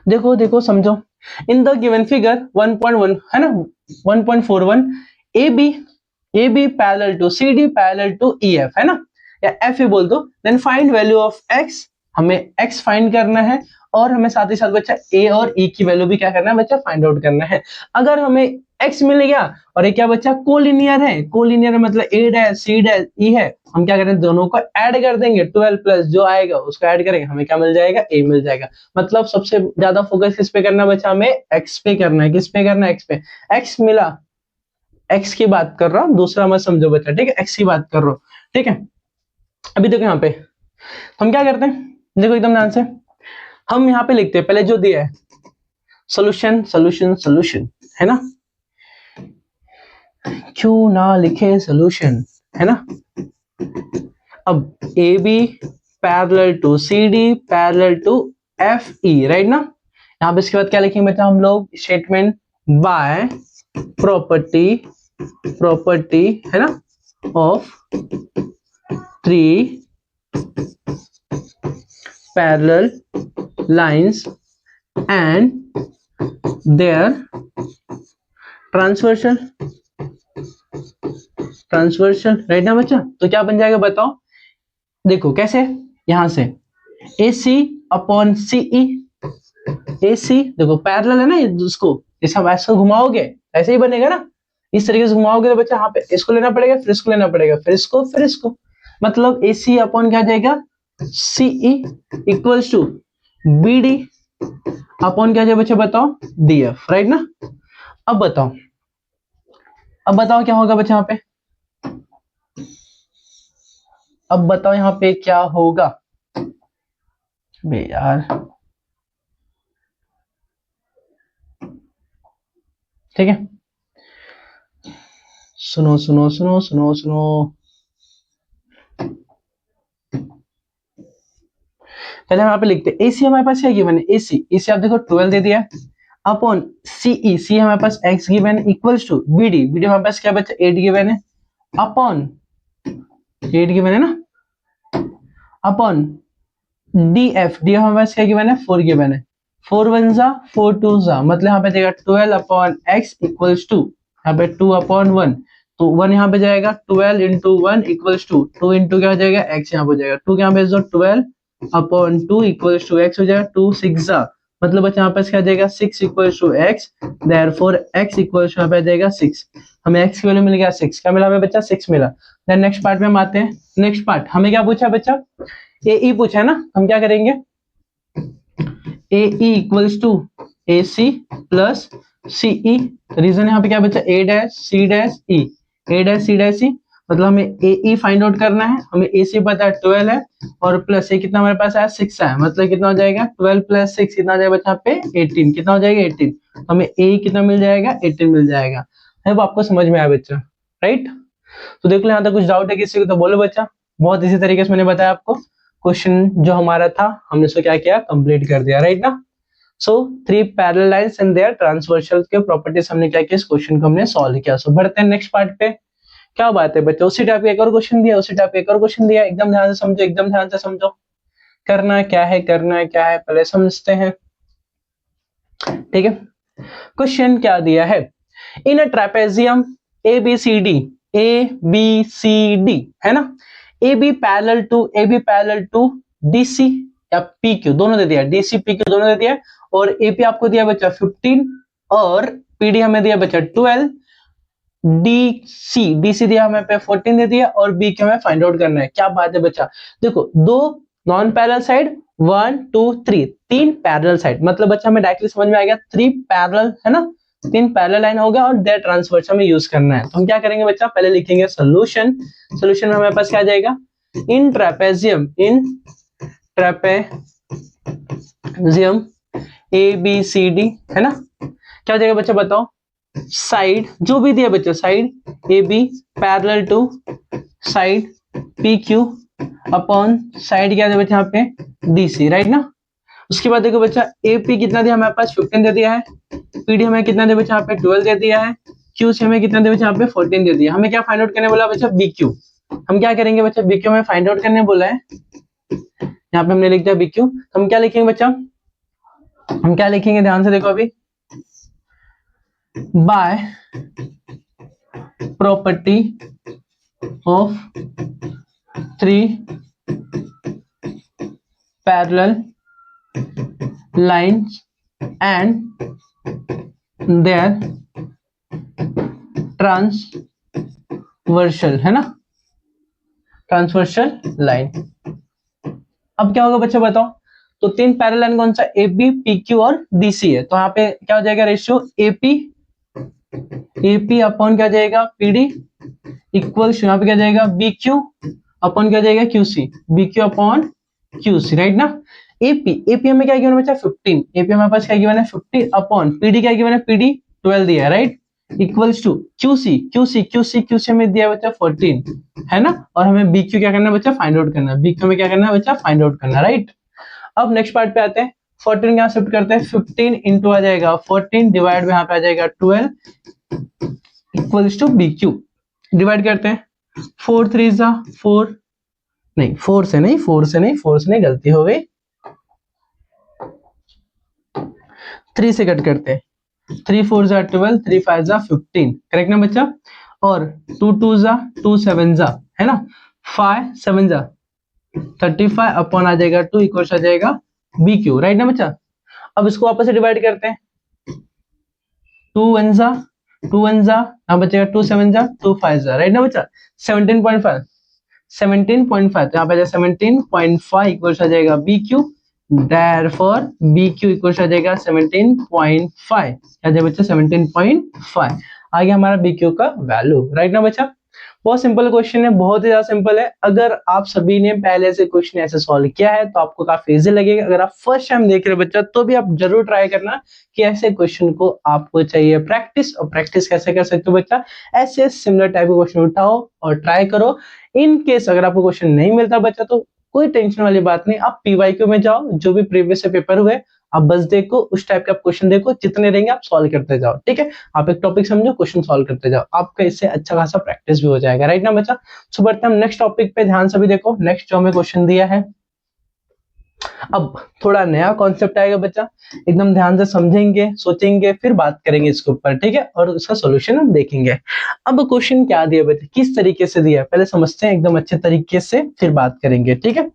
Speaker 1: देखो देखो समझो, इन द गिवन फिगर 1.1 है ना, 1.41 A B parallel to C D parallel to E F, है ना, या एफ ही बोल दो। Then find value of x, हमें एक्स फाइंड करना है, और हमें साथ ही साथ बच्चा ए और ई की वैल्यू भी क्या करना है बच्चा, फाइंड आउट करना है। अगर हमें एक्स मिल गया और ये क्या बच्चा, कोलिनियर है, कोलिनियर मतलब ए डैश सी डैश ई है, हम क्या करें, दोनों को ऐड कर देंगे, 12 प्लस जो आएगा उसको ऐड करेंगे, हमें क्या मिल जाएगा, ए मिल जाएगा। मतलब सबसे ज्यादा फोकस किस पे करना है बच्चा, हमें एक्स पे करना है, किस पे करना है, एक्स पे। एक्स मिला, एक्स की बात कर रहा हूं, दूसरा मत समझो बच्चा, ठीक है, एक्स की बात कर रहा हूं, ठीक है। अभी देखो यहाँ पे हम क्या करते हैं, देखो एकदम ध्यान से, हम यहाँ पे लिखते हैं, पहले जो दिया है सोल्यूशन सोल्यूशन सोल्यूशन, है ना, क्यों ना लिखे सोल्यूशन, है ना। अब A B parallel to C D parallel to F E, right ना। यहाँ पे इसके बाद क्या लिखेंगे बच्चा हम लोग, स्टेटमेंट बाय प्रॉपर्टी है ना of 3 parallel lines and their transversal, right ना बच्चा। तो क्या बन जाएगा बताओ, देखो कैसे, यहां से ए सी अपॉन सी ई, ए सी देखो पैरेलल है ना, इसको इस हम ऐसे घुमाओगे ऐसे ही बनेगा ना, इस तरीके से घुमाओगे तो बच्चा यहाँ पे इसको लेना पड़ेगा, फिर इसको लेना पड़ेगा, फिर इसको, फिर इसको, मतलब ए सी अपॉन क्या जाएगा, C E equals to B D upon क्या जाएगा बच्चा बताओ, डी एफ, राइट ना। अब बताओ क्या होगा बच्चा यहाँ पे, अब बताओ यहाँ पे क्या होगा बे यार, ठीक है, सुनो सुनो सुनो सुनो सुनो, पहले हम यहाँ पे लिखते हैं एसी, हमारे पास क्या गिवन है, एसी आप देखो 12 दे दिया अपॉन सीई, सी हमारे पास एक्स गिवन है इक्वल्स टू बीडी, हमारे पास क्या बच्चा 8 गिवन है अपॉन 8 गिवन है ना, अपॉन डी एफ हमारे पास क्या गिवन है 4 गिवन है, 4 1 जा 4 2 जा, मतलब यहाँ पे देगा 12 अपॉन एक्स इक्वल्स टू, यहाँ पे 2 अपॉन 1, तो 1 यहाँ पे जाएगा, 12 इंटू 1 इक्वल्स टू 2 इंटू क्या हो जाएगा एक्स, यहाँ पे हो जाएगा 2 यहाँ पे जो 12 अपॉन 2 इक्वल्स टू एक्स हो जाएगा, 2 6 जा, मतलब बच्चा यहाँ पे क्या जाएगा 6 equals to x, therefore x equals to यहाँ पे जाएगा 6, हमें x की वैल्यू मिल गया 6, क्या मिला हमें बच्चा 6 मिला। देन नेक्स्ट पार्ट में हम आते हैं, नेक्स्ट पार्ट हमें क्या पूछा बच्चा, ए ई पूछा है ना, हम क्या करेंगे, A E equals to A C plus C E, reason यहाँ पे क्या बच्चा A dash C dash E, A dash C dash E, मतलब हमें ए ई फाइंड आउट करना है, हमें ए सी पता है 12 है और प्लस ए कितना हमारे पास आया 6 है, मतलब कितना हो जाएगा 12 प्लस 6 कितना हो जाएगा बच्चा पे 18, कितना हो जाएगा 18, तो हमें ए कितना मिल जाएगा 18 मिल जाएगा। अब आपको समझ में आया बच्चा, राइट। तो देख लो यहाँ तक कुछ डाउट है किसी को तो बोलो बच्चा। बहुत इसी तरीके से मैंने बताया आपको, क्वेश्चन जो हमारा था हमने इसको क्या किया कंप्लीट कर दिया, राइट ना। So 3 parallel lines and their transversal के प्रॉपर्टीज हमने क्या किया, इस क्वेश्चन को हमने सॉल्व किया। सो बढ़ते हैं नेक्स्ट पार्ट पे। क्या बात है बच्चों, उसी टाइप का एक और क्वेश्चन दिया, उसी टाइप का एक और क्वेश्चन दिया, एकदम ध्यान से समझो, एकदम ध्यान से समझो। करना क्या है, करना क्या है पहले समझते हैं, ठीक है। क्वेश्चन क्या दिया है, in a trapezium A B C D है ना, A B parallel to DC या पीक्यू दोनों दे दिया, डीसी पीक्यू दोनों दे दिया, और एपी आपको दिया बच्चा 15 और पीडी हमें दिया बच्चा 12, डीसी दिया हमें पे 14 दे दिया, और बी क्यू हमें फाइंड आउट करना है। क्या बात है बच्चा, देखो दो नॉन पैरेलल साइड 1 2 3, तीन पैरेलल साइड, मतलब बच्चा हमें डायरेक्टली समझ में आ गया 3 पैरेलल है ना, 3 पैरेलल लाइन हो गया और देयर ट्रांसवर्स हमें यूज करना है। तो हम क्या करेंगे बच्चा, पहले लिखेंगे सोल्यूशन, सोल्यूशन में हमारे पास क्या आ जाएगा, in trapezium A B C D है ना, क्या हो जाएगा बच्चा बताओ, साइड जो भी दिया बच्चा, side A B parallel to side P Q upon side क्या दिया बच्चा यहाँ पे डीसी, राइट ना। उसके बाद देखो बच्चा एपी कितना दिया हमारे पास 15 दे दिया है, पीडी हमें कितना दिया बच्चा यहाँ पे 12 दे दिया है, क्यू से हमें कितना दिया बच्चा यहाँ पे 14 दे दिया। हमें क्या फाइंड आउट करने बोला बच्चा, बी क्यू। हम क्या करेंगे बच्चा, बी क्यू हमें फाइंड आउट करने बोला है, यहाँ पे हमने लिख दिया बी क्यू। हम क्या लिखेंगे बच्चा, हम क्या लिखेंगे ध्यान से देखो अभी, by property of 3 parallel lines and their transversal है ना, ट्रांसवर्सल लाइन। अब क्या होगा बच्चा बताओ, तो 3 पैरेलल लाइन कौन सा, ए बी पी क्यू और डीसी है, तो यहाँ पे क्या हो जाएगा रेशियो, एपी अपॉन क्या जाएगा पीडी इक्वल्स यहाँ पे क्या जाएगा बी क्यू अपॉन क्या जाएगा QC, B Q upon QC, right ना। एपी हमें क्या गिवन बचा 15, एपी हमारे पास क्या गिवन है 15 अपॉन पीडी क्या गिवन है, पीडी 12 दिया है, राइट, इक्वल्स टू क्यूसी हमें दिया बच्चा 14 है ना, और हमें बी क्यू क्या करना है बच्चा, फाइंड आउट करना है, बी क्यू में क्या करना है बच्चा, फाइंड आउट करना है, राइट। अब नेक्स्ट पार्ट पे आते हैं, 14 यहाँ शिफ्ट करते हैं, 15 इंटू आ जाएगा 14 डिवाइड में यहाँ पे आ जाएगा 12 equals to B Q, divide करते हैं 4 3 जा 4, नहीं 4 से नहीं गलती हो गई, 3 से कट करते हैं, 3 4 जा 12, 3 5 जा 15, करेक्ट ना बच्चा, और 2 2 जा 2 7 जा है ना, 5 7 जा 35 अपॉन आ जाएगा 2 इक्वल आ जाएगा बी क्यू, राइट ना बच्चा। अब इसको आपस से डिवाइड करते हैं, 2 1 जा यहाँ बचेगा 2 7 जा 2 5 जा, राइट ना बच्चा, 17.5 तो यहाँ पे 17.5 इक्वल आ जाएगा B Q, therefore B Q equal आ जाएगा 17.5, क्या जाएगा बच्चा 17.5 आ गया हमारा बी क्यू का वैल्यू, राइट ना बच्चा। बहुत सिंपल क्वेश्चन है, बहुत ही ज्यादा सिंपल है। अगर आप सभी ने पहले से क्वेश्चन ऐसे सॉल्व किया है तो आपको काफी इजी लगेगा। अगर आप फर्स्ट टाइम देख रहे हो बच्चा तो भी आप जरूर ट्राई करना कि ऐसे क्वेश्चन को आपको चाहिए प्रैक्टिस, और प्रैक्टिस कैसे कर सकते हो बच्चा, ऐसे सिमिलर टाइप के क्वेश्चन उठाओ और ट्राई करो। इन केस अगर आपको क्वेश्चन नहीं मिलता बच्चा तो कोई टेंशन वाली बात नहीं, आप पीवाईक्यू में जाओ, जो भी प्रीवियस से पेपर हुए आप बस देखो, उस टाइप के आप क्वेश्चन देखो, जितने रहेंगे आप सॉल्व करते जाओ, ठीक है। आप एक टॉपिक समझो, क्वेश्चन सॉल्व करते जाओ, आपका इससे अच्छा खासा प्रैक्टिस भी हो जाएगा, राइट ना बच्चा। सो बढ़ते हम नेक्स्ट टॉपिक पे, ध्यान से भी देखो नेक्स्ट जो हमें क्वेश्चन दिया है। अब थोड़ा नया कॉन्सेप्ट आएगा बच्चा, एकदम ध्यान से समझेंगे, सोचेंगे, फिर बात करेंगे इसके ऊपर, ठीक है, और उसका सोल्यूशन हम देखेंगे। अब क्वेश्चन क्या दिया बच्चा, किस तरीके से दिया है पहले समझते हैं एकदम अच्छे तरीके से, फिर बात करेंगे, ठीक है।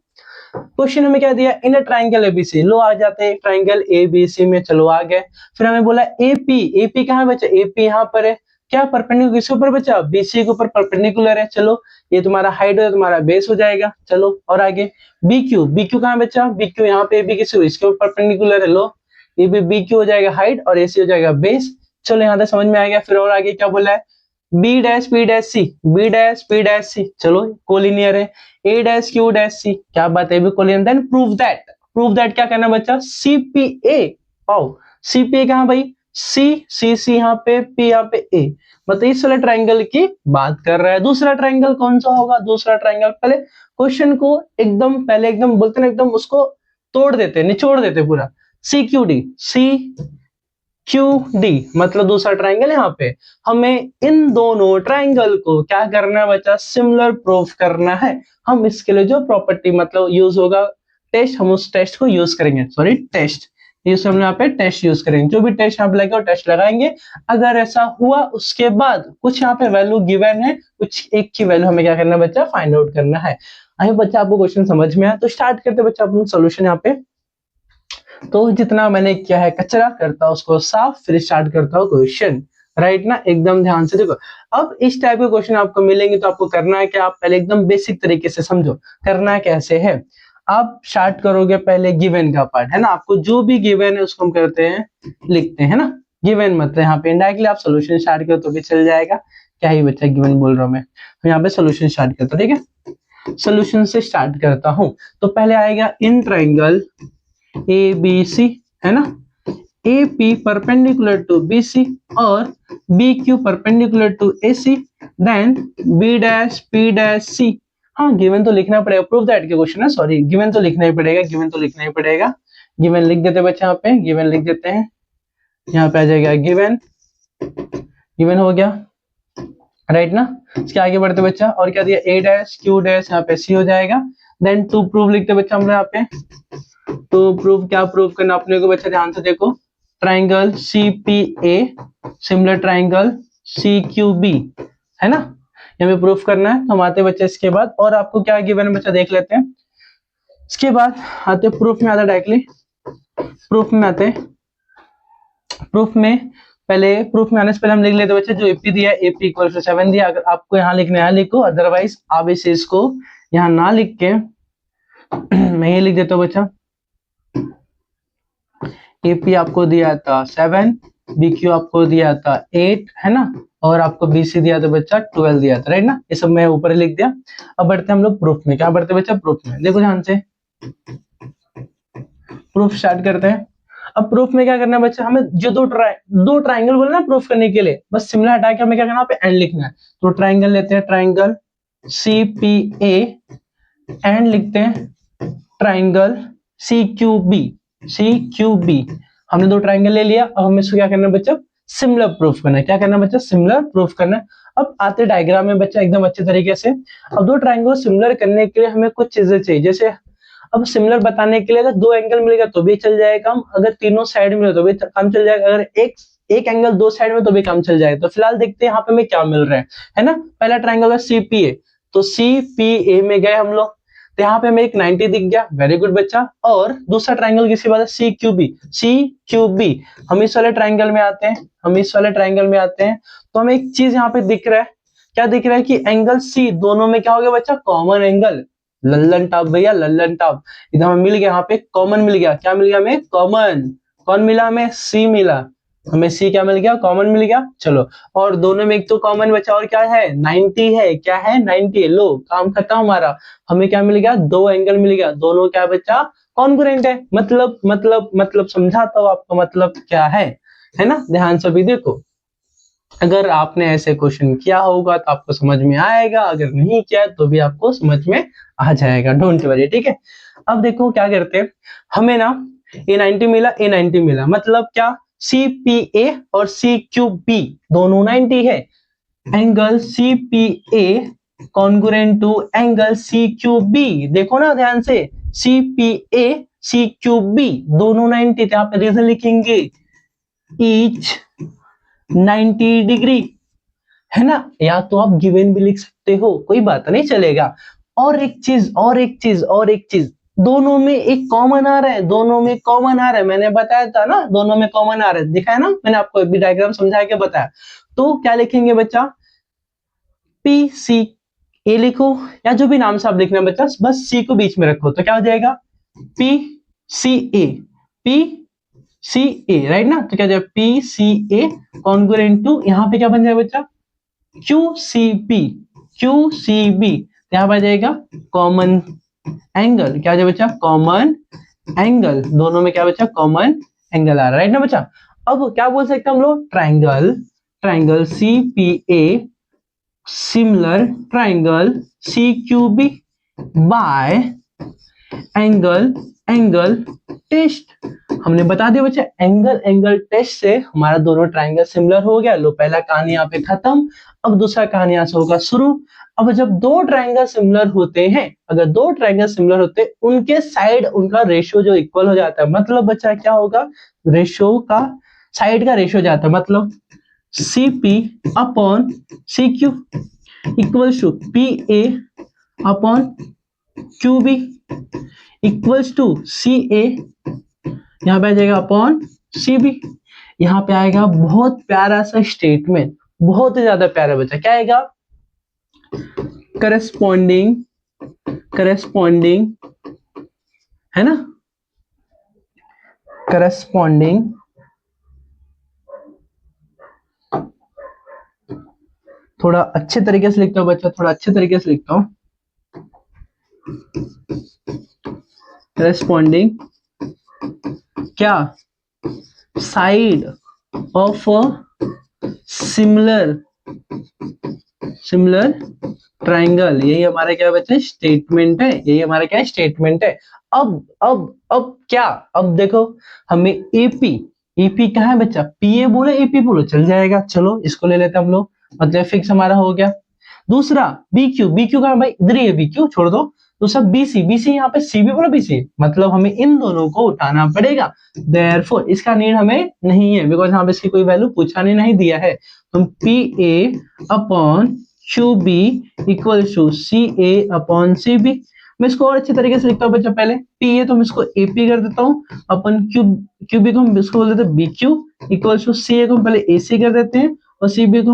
Speaker 1: क्वेश्चन हमें क्या दिया, इन ट्राइंगल एबीसी, लो आ जाते हैं ट्राइंगल एबीसी में, चलो आ गए। फिर हमें बोला एपी कहाँ बचा, एपी यहाँ पर है, क्या परपेंडिकुलर किसके ऊपर बचा, बीसी के ऊपर परपेंडिकुलर है, चलो ये तुम्हारा हाइट है, तुम्हारा बेस हो जाएगा, चलो और आगे बीक्यू कहाँ बचा, बीक्यू यहाँ पे बी किसी इसके ऊपर परपेंडिकुलर है, लो ये भी बीक्यू हो जाएगा हाइट और एसी हो जाएगा बेस, चलो यहाँ तक समझ में आ गया। फिर और आगे क्या बोला है, बी डैश पी डैश सी, चलो कोलिनियर है, ए डैश क्यू डैश सी, क्या बात है भी कोलिनियर। देन प्रूव दैट क्या करना बच्चा, सीपीए, आओ सीपीए कहाँ भाई, सी यहाँ पे, पी यहाँ पे, ए, मतलब इस वाले ट्राइंगल की बात कर रहा है। दूसरा ट्राइंगल कौन सा होगा, दूसरा ट्राइंगल, पहले क्वेश्चन को एकदम बोलते ना एकदम उसको तोड़ देते, निचोड़ देते पूरा, C Q D, C Q D मतलब दूसरा ट्राइंगल है। यहाँ पे हमें इन दोनों ट्राइंगल को क्या करना है बच्चा, सिमिलर प्रूफ करना है। हम इसके लिए जो प्रॉपर्टी मतलब यूज होगा टेस्ट, हम उस टेस्ट को यूज करेंगे, सॉरी टेस्ट, इस हम यहाँ पे टेस्ट यूज करेंगे। जो भी टेस्ट यहाँ पे लगे वो टेस्ट लगाएंगे। अगर ऐसा हुआ उसके बाद कुछ यहाँ पे वैल्यू गिवन है, कुछ एक की वैल्यू हमें क्या करना है बच्चा, फाइंड आउट करना है। आई बच्चा आपको क्वेश्चन समझ में आया, तो स्टार्ट करते बच्चा अपन सोल्यूशन यहाँ पे। तो जितना मैंने किया है कचरा करता हूं उसको साफ, फिर स्टार्ट करता हूँ क्वेश्चन, राइट ना, एकदम ध्यान से देखो। अब इस टाइप के क्वेश्चन आपको मिलेंगे तो आपको करना है कि आप पहले एकदम बेसिक तरीके से समझो करना कैसे है। आप स्टार्ट करोगे पहले गिवन का पार्ट है ना, आपको जो भी गिवन है उसको हम करते हैं लिखते हैं ना, गिवन मतलब यहाँ पे इनडायरेक्टली आप सोल्यूशन स्टार्ट करो तो भी चल जाएगा। क्या ही बच्चा गिवन बोल रहा हूँ मैं, तो यहाँ पे सोल्यूशन स्टार्ट करता हूँ, ठीक है। सोल्यूशन से स्टार्ट करता हूँ, तो पहले आएगा इन ट्राइंगल ए बी सी, है ना, A P perpendicular to B C और B Q perpendicular to A C, then B dash P dash C. हाँ गिवन तो लिखना पड़ेगा, प्रूफ दैट के क्वेश्चन है, सॉरी गिवन तो लिखना ही पड़ेगा, गिवन तो लिखना ही पड़ेगा। गिवन लिख देते बच्चे, यहाँ पे गिवन लिख देते हैं, यहाँ पे आ जाएगा गिवन, गिवन हो गया, राइट ना। इसके आगे बढ़ते बच्चा, और क्या दिया, ए डैश क्यू डैश, यहाँ पे सी हो जाएगा। देन टू प्रूफ लिखते बच्चा हम यहाँ पे, तो प्रूफ क्या प्रूफ करना अपने को बच्चा, ध्यान से देखो, triangle C P A similar triangle C Q B, है ना, हमें प्रूफ करना है। तो हम आते बच्चे इसके बाद, और आपको क्या गिवन है बच्चा देख लेते हैं। इसके बाद आते प्रूफ में, आता डायरेक्टली प्रूफ में आते, प्रूफ में पहले, प्रूफ में आने से पहले हम लिख लेते बच्चे जो एपी दिया है, एपी इक्वल टू 7 दिया। अगर आपको यहाँ लिखना है लिखो, अदरवाइज आप इस चीज को यहाँ ना लिख के मैं ये लिख देता हूँ बच्चा, एपी आपको दिया था 7, बीक्यू आपको दिया था 8, है ना, और आपको बीसी दिया था बच्चा 12 दिया था, राइट ना, ये सब मैं ऊपर लिख दिया। अब बढ़ते हम लोग प्रूफ में, क्या बढ़ते बच्चा, प्रूफ में देखो ध्यान से, प्रूफ स्टार्ट करते हैं। अब प्रूफ में क्या करना है बच्चा, हमें जो दो ट्राइंगल बोले ना प्रूफ करने के लिए, बस सिमिलर हटा के हमें क्या करना है, एंड लिखना है। तो ट्राइंगल लेते हैं, triangle C P A, and लिखते हैं triangle C Q B, C Q B. हमने दो ट्राइंगल ले लिया, अब हमें इसको क्या करना है बच्चा, सिमिलर प्रूफ करना है। क्या करना है बच्चा, सिमिलर प्रूफ करना है। अब आते डायग्राम में बच्चा एकदम अच्छे तरीके से। अब दो ट्राइंगल सिमिलर करने के लिए हमें कुछ चीजें चाहिए, जैसे अब सिमिलर बताने के लिए अगर दो एंगल मिलेगा तो भी चल जाएगा काम, अगर तीनों साइड मिले तो भी काम चल जाएगा, अगर एक एंगल दो साइड में तो भी काम चल जाएगा। तो फिलहाल देखते हैं यहाँ पे हमें क्या मिल रहा है ना। पहला ट्राइंगल है सीपीए, तो सीपीए में गए हम लोग, तो यहाँ पे हमें एक 90 दिख गया, वेरी गुड बच्चा। और दूसरा ट्राइंगल किसी बात है, C Q B, C Q B. हम इस वाले ट्राइंगल में आते हैं, हम इस वाले ट्राइंगल में आते हैं, तो हमें एक चीज यहाँ पे दिख रहा है, क्या दिख रहा है कि एंगल सी दोनों में क्या हो गया बच्चा, कॉमन एंगल, लल्लन टॉप भैया, लल्लन टॉप इधर हमें मिल गया, यहाँ पे कॉमन मिल गया। क्या मिल गया हमें, कॉमन, कौन मिला हमें, सी मिला, हमें सी क्या मिल गया, कॉमन मिल गया। चलो, और दोनों में एक तो कॉमन बचा, और क्या है, 90 है, क्या है 90, लो काम खत्म हमारा। हमें क्या मिल गया, दो एंगल मिल गया, दोनों क्या बच्चा, कॉन्ग्रुएंट है। मतलब समझाता हूं आपको मतलब क्या है ना, ध्यान से भी देखो। अगर आपने ऐसे क्वेश्चन किया होगा तो आपको समझ में आएगा, अगर नहीं किया तो भी आपको समझ में आ जाएगा, डोंट वरी, ठीक है। अब देखो क्या करते हैं, हमें ना A90 मिला, A90 मिला, मतलब क्या, CPA और CQB दोनों 90 है। Angle CPA congruent to angle CQB, देखो ना ध्यान से, CPA CQB दोनों 90, यहाँ पे रीजन लिखेंगे, ईच 90 डिग्री, है ना, या तो आप गिवन भी लिख सकते हो, कोई बात नहीं, चलेगा। और एक चीज, दोनों में एक कॉमन आ रहा है, दोनों में कॉमन आ रहा है, मैंने बताया था ना, दोनों में कॉमन आ रहा है, दिखा है ना, मैंने आपको अभी डायग्राम समझा के बताया। तो क्या लिखेंगे बच्चा, पी सी ए लिखो, या जो भी नाम से आप लिखना बच्चा, बस सी को बीच में रखो, तो क्या हो जाएगा, P C A, P C A, right ना, तो क्या जाएगा, P C A congruent to, यहाँ पे क्या बन जाएगा बच्चा, Q C B, Q C B, यहाँ पर जाएगा कॉमन एंगल, क्या जाए बच्चा, कॉमन एंगल, दोनों में क्या बच्चा, कॉमन एंगल आ रहा है, राइट ना बच्चा। अब क्या बोल सकते हैं हम लोग, triangle C P A similar triangle C Q B by angle test. हमने बता दिया बच्चा एंगल टेस्ट से हमारा दोनों ट्राइंगल सिमिलर हो गया। लो पहला कहानी यहाँ पे खत्म, अब दूसरा कहानी यहाँ से होगा शुरू। अब जब दो ट्राइंगल सिमिलर होते हैं, अगर दो ट्राइंगल सिमिलर होते हैं, उनके साइड उनका रेशियो जो इक्वल हो जाता है, मतलब बच्चा क्या होगा, रेशियो का साइड का रेशियो जाता है, मतलब CP upon CQ equals to PA upon QB equals to CA, यहाँ पे आ जाएगा अपॉन CB। यहाँ पे आएगा बहुत प्यारा सा स्टेटमेंट, बहुत ही ज्यादा प्यारा बच्चा, क्या आएगा, करस्पॉन्डिंग है ना, करस्पॉन्डिंग थोड़ा अच्छे तरीके से लिखता हूँ बच्चा, थोड़ा अच्छे तरीके से लिखता हूँ, करस्पॉन्डिंग क्या, साइड ऑफ सिमिलर ट्राइंगल, यही हमारा क्या बच्चा स्टेटमेंट है, यही हमारा क्या स्टेटमेंट है। अब क्या, अब देखो हमें एपी कहाँ है बच्चा, पीए बोले एपी बोलो चल जाएगा, चलो इसको ले लेते हम लोग, मतलब फिक्स हमारा हो गया। दूसरा बीक्यू कहाँ भाई, इधर ही है बीक्यू, छोड़ दो। दूसरा बीसी यहाँ पे सीबी बोला बीसी, मतलब हमें इन दोनों को उठाना पड़ेगा, देयरफॉर इसका नीड हमें नहीं है, बिकॉज यहाँ पे इसकी कोई वैल्यू पूछा नहीं दिया है। तो PA upon QB equal to CA upon CB। मैं इसको और अच्छे तरीके से लिखता हूँ बच्चा, पहले PA तो मैं इसको AP कर देता हूँ, अपन QB को हम इसको बोल देते हैं BQ इक्वल टू CA को हम पहले AC कर देते हैं, और CB को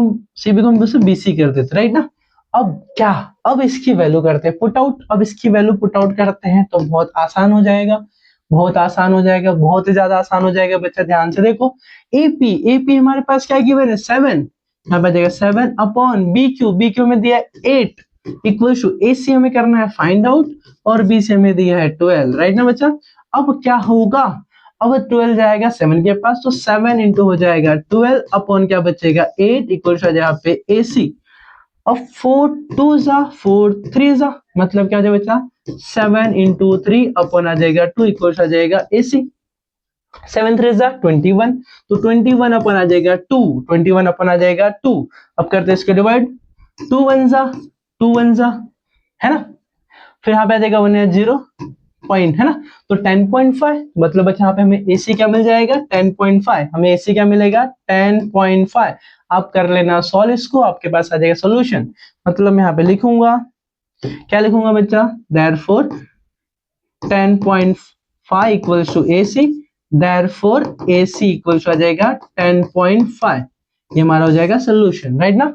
Speaker 1: हम BC कर देते हैं, राइट ना। अब क्या, अब इसकी वैल्यू करते हैं पुट आउट, अब इसकी वैल्यू पुट आउट करते हैं तो बहुत आसान हो जाएगा, बहुत आसान हो जाएगा, बहुत ही ज्यादा आसान हो जाएगा बच्चा, ध्यान से देखो। एपी हमारे पास क्या गिवन है 7, यहाँ पे जाएगा 7 अपॉन बीक्यू में दिया 8 इक्वल टू AC हमें करना है फाइंड आउट, और BC हमें दिया है 12, राइट ना बच्चा। अब क्या होगा, अब 12 जाएगा 7 के पास, तो 7 इंटू हो जाएगा 12 अपॉन क्या बचेगा 8 इक्वल टू यहाँ पे AC। अब 4 2 जा 4 3 जा, मतलब क्या हो जाएगा बच्चा 7 इंटू 3 अपॉन आ जाएगा 2 इक्वल आ जाएगा AC। 7 3 जा 21, तो 21 अपन आ जाएगा 2, 21 अपन आ जाएगा 2। अब करते हैं इसके डिवाइड, 2 1 जा है ना, फिर यहाँ पे आ जाएगा 1 0 पॉइंट है ना, तो 10.5, मतलब बच्चा यहाँ पे हमें AC क्या मिल जाएगा 10.5, हमें AC क्या मिलेगा 10.5। आप कर लेना सॉल्व इसको, आपके पास आ जाएगा सॉल्यूशन। मतलब मैं यहाँ पे लिखूंगा, क्या लिखूंगा बच्चा, therefore 10.5 equals to AC, therefore AC equals आ जाएगा 10.5, ये हमारा हो जाएगा सोल्यूशन, राइट ना।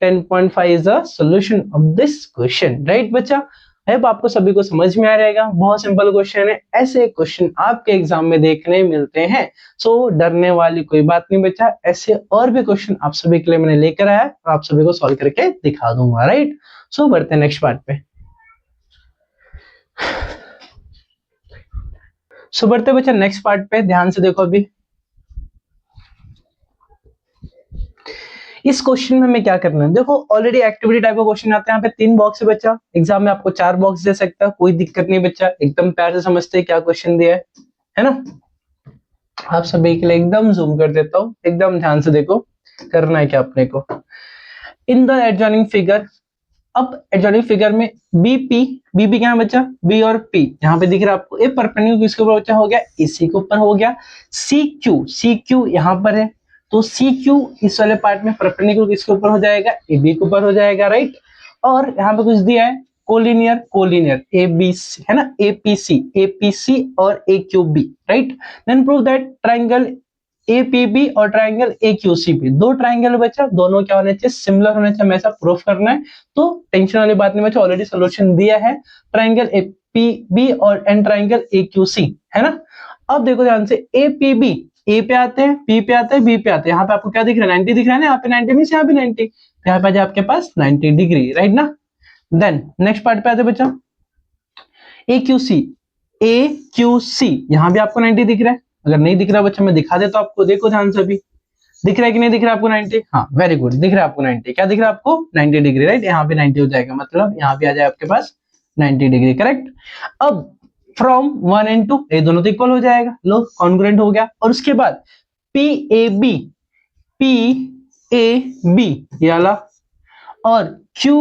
Speaker 1: 10.5 is the solution of this question, right बच्चा। अब आपको सभी को समझ में आ जाएगा, बहुत सिंपल क्वेश्चन है, ऐसे क्वेश्चन आपके एग्जाम में देखने मिलते हैं, सो डरने वाली कोई बात नहीं बच्चा, ऐसे और भी क्वेश्चन आप सभी के लिए मैंने लेकर आया और आप सभी को सॉल्व करके दिखा दूंगा, राइट। सो बढ़ते हैं नेक्स्ट पार्ट पे। सो बढ़ते बच्चा नेक्स्ट पार्ट पे, ध्यान से देखो। अभी इस क्वेश्चन में हमें क्या करना है, देखो ऑलरेडी एक्टिविटी टाइप का क्वेश्चन आता है, यहाँ पे 3 बॉक्स है बच्चा, एग्जाम में आपको 4 बॉक्स दे सकता है, कोई दिक्कत नहीं बच्चा, एकदम प्यार से समझते हैं क्या क्वेश्चन दिया है ना। आप सभी के लिए एकदम जूम कर देता हूँ, एकदम ध्यान से देखो करना है क्या अपने को। इन द एडजॉइनिंग फिगर, अब एडजॉइनिंग फिगर में बीपी क्या है बच्चा, बी और पी यहाँ पे दिख रहा है आपको, ए परपेंडिकुलर किसके ऊपर बच्चा हो गया, एसी के ऊपर हो गया। सीक्यू यहाँ पर है, तो सीक्यू इस वाले पार्ट में परपेंडिकुलर किसके ऊपर हो जाएगा, एबी के ऊपर हो जाएगा, राइट। और यहाँ पे कुछ दिया है कोलिनियर एबीसी है ना, एपीसी और AQB, right. Then prove that triangle APB और ट्राइंगल एक्यूसीबी, दो ट्राइंगल बच्चा, दोनों क्या होने चाहिए, सिमिलर होने चाहिए, हमें ऐसा प्रूफ करना है, तो टेंशन वाली बात नहीं बच्चा, ऑलरेडी सॉल्यूशन दिया है, ट्राइंगल एपीबी और एन ट्राइंगल एक्यूसी है ना। अब देखो ध्यान से, एपीबी ए पे आते हैं, पी पे आते हैं, बी पे आते हैं, यहाँ पे आपको क्या दिख रहा है 90 दिख रहा है ना, यहाँ पे 90 मींस यहाँ पे 90, यहाँ पे आ जाए आपके पास 90 डिग्री, राइट ना। देन नेक्स्ट पार्ट पे आते हैं बच्चा, एक्यूसी यहाँ भी आपको 90 दिख रहा है, अगर नहीं दिख रहा बच्चा मैं दिखा देता हूं आपको, देखो ध्यान से, अभी दिख रहा है कि नहीं दिख रहा है आपको 90, हाँ वेरी गुड, दिख रहा है आपको 90, क्या दिख रहा है आपको 90 डिग्री, राइट। यहाँ पे 90 हो जाएगा, मतलब यहाँ पे आ जाए आपके पास 90 डिग्री, करेक्ट। अब फ्रॉम 1 and 2, ये दोनों तो इक्वल हो जाएगा, लो कॉन्ग्रुएंट हो गया। और उसके बाद PAB, PAB ये वाला, और QAC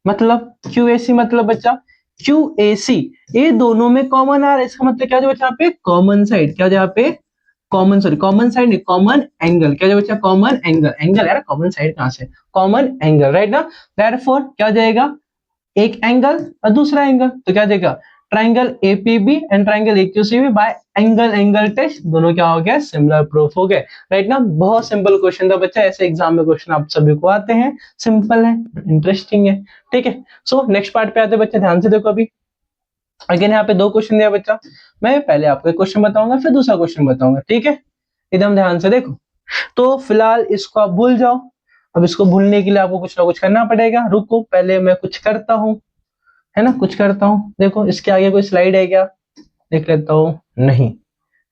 Speaker 1: मतलब QAC मतलब बच्चा QAC, ये दोनों में कॉमन आ रहा है, इसका मतलब क्या है बच्चा, यहाँ पे कॉमन साइड, क्या यहाँ पे कॉमन, सॉरी कॉमन साइड नहीं, कॉमन एंगल, क्या बच्चा कॉमन एंगल, एंगल है ना, कॉमन साइड कहां से, कॉमन एंगल, राइट ना। देयरफॉर क्या जाएगा, एक एंगल और दूसरा एंगल, तो क्या देगा, triangle APB and triangle AQCB by angle angle test, दोनों क्या हो गया, सिमिलर प्रूफ हो गए, राइट ना। बहुत सिंपल क्वेश्चन था बच्चा, ऐसे एग्जाम में क्वेश्चन आप सभी को आते हैं, सिंपल है, इंटरेस्टिंग है, ठीक है। सो नेक्स्ट पार्ट पे आते हैं बच्चे, ध्यान से देखो। अभी अगेन यहाँ पे 2 क्वेश्चन दिया बच्चा, मैं पहले आपको एक क्वेश्चन बताऊंगा फिर दूसरा क्वेश्चन बताऊंगा, ठीक है, एकदम ध्यान से देखो। तो फिलहाल इसको आप भूल जाओ, अब इसको भूलने के लिए आपको कुछ ना कुछ करना पड़ेगा, रुको पहले मैं कुछ करता हूँ, है ना, कुछ करता हूँ। देखो इसके आगे कोई स्लाइड है क्या, देख लेता हूँ, नहीं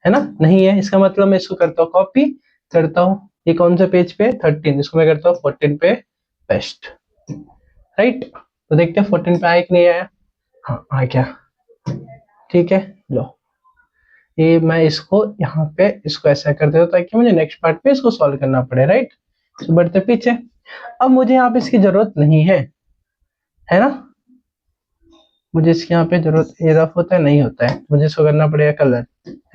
Speaker 1: है ना, नहीं है, इसका मतलब मैं इसको करता हूँ कॉपी करता हूँ, ये कौन से पेज पे, 13, इसको मैं करता हूँ 14 पे पेस्ट, राइट। तो देखते हैं 14 पे आया कि नहीं आया, हाँ आ गया, ठीक है। लो ये मैं इसको यहाँ पे इसको ऐसा कर देता हूँ ताकि मुझे नेक्स्ट पार्ट पे इसको सॉल्व करना पड़े, राइट। तो बढ़ते पीछे, अब मुझे यहाँ पे इसकी जरूरत नहीं है ना, मुझे इसके यहाँ पे जरूरत, ये रफ होता है नहीं होता है, मुझे इसको करना पड़ेगा कलर,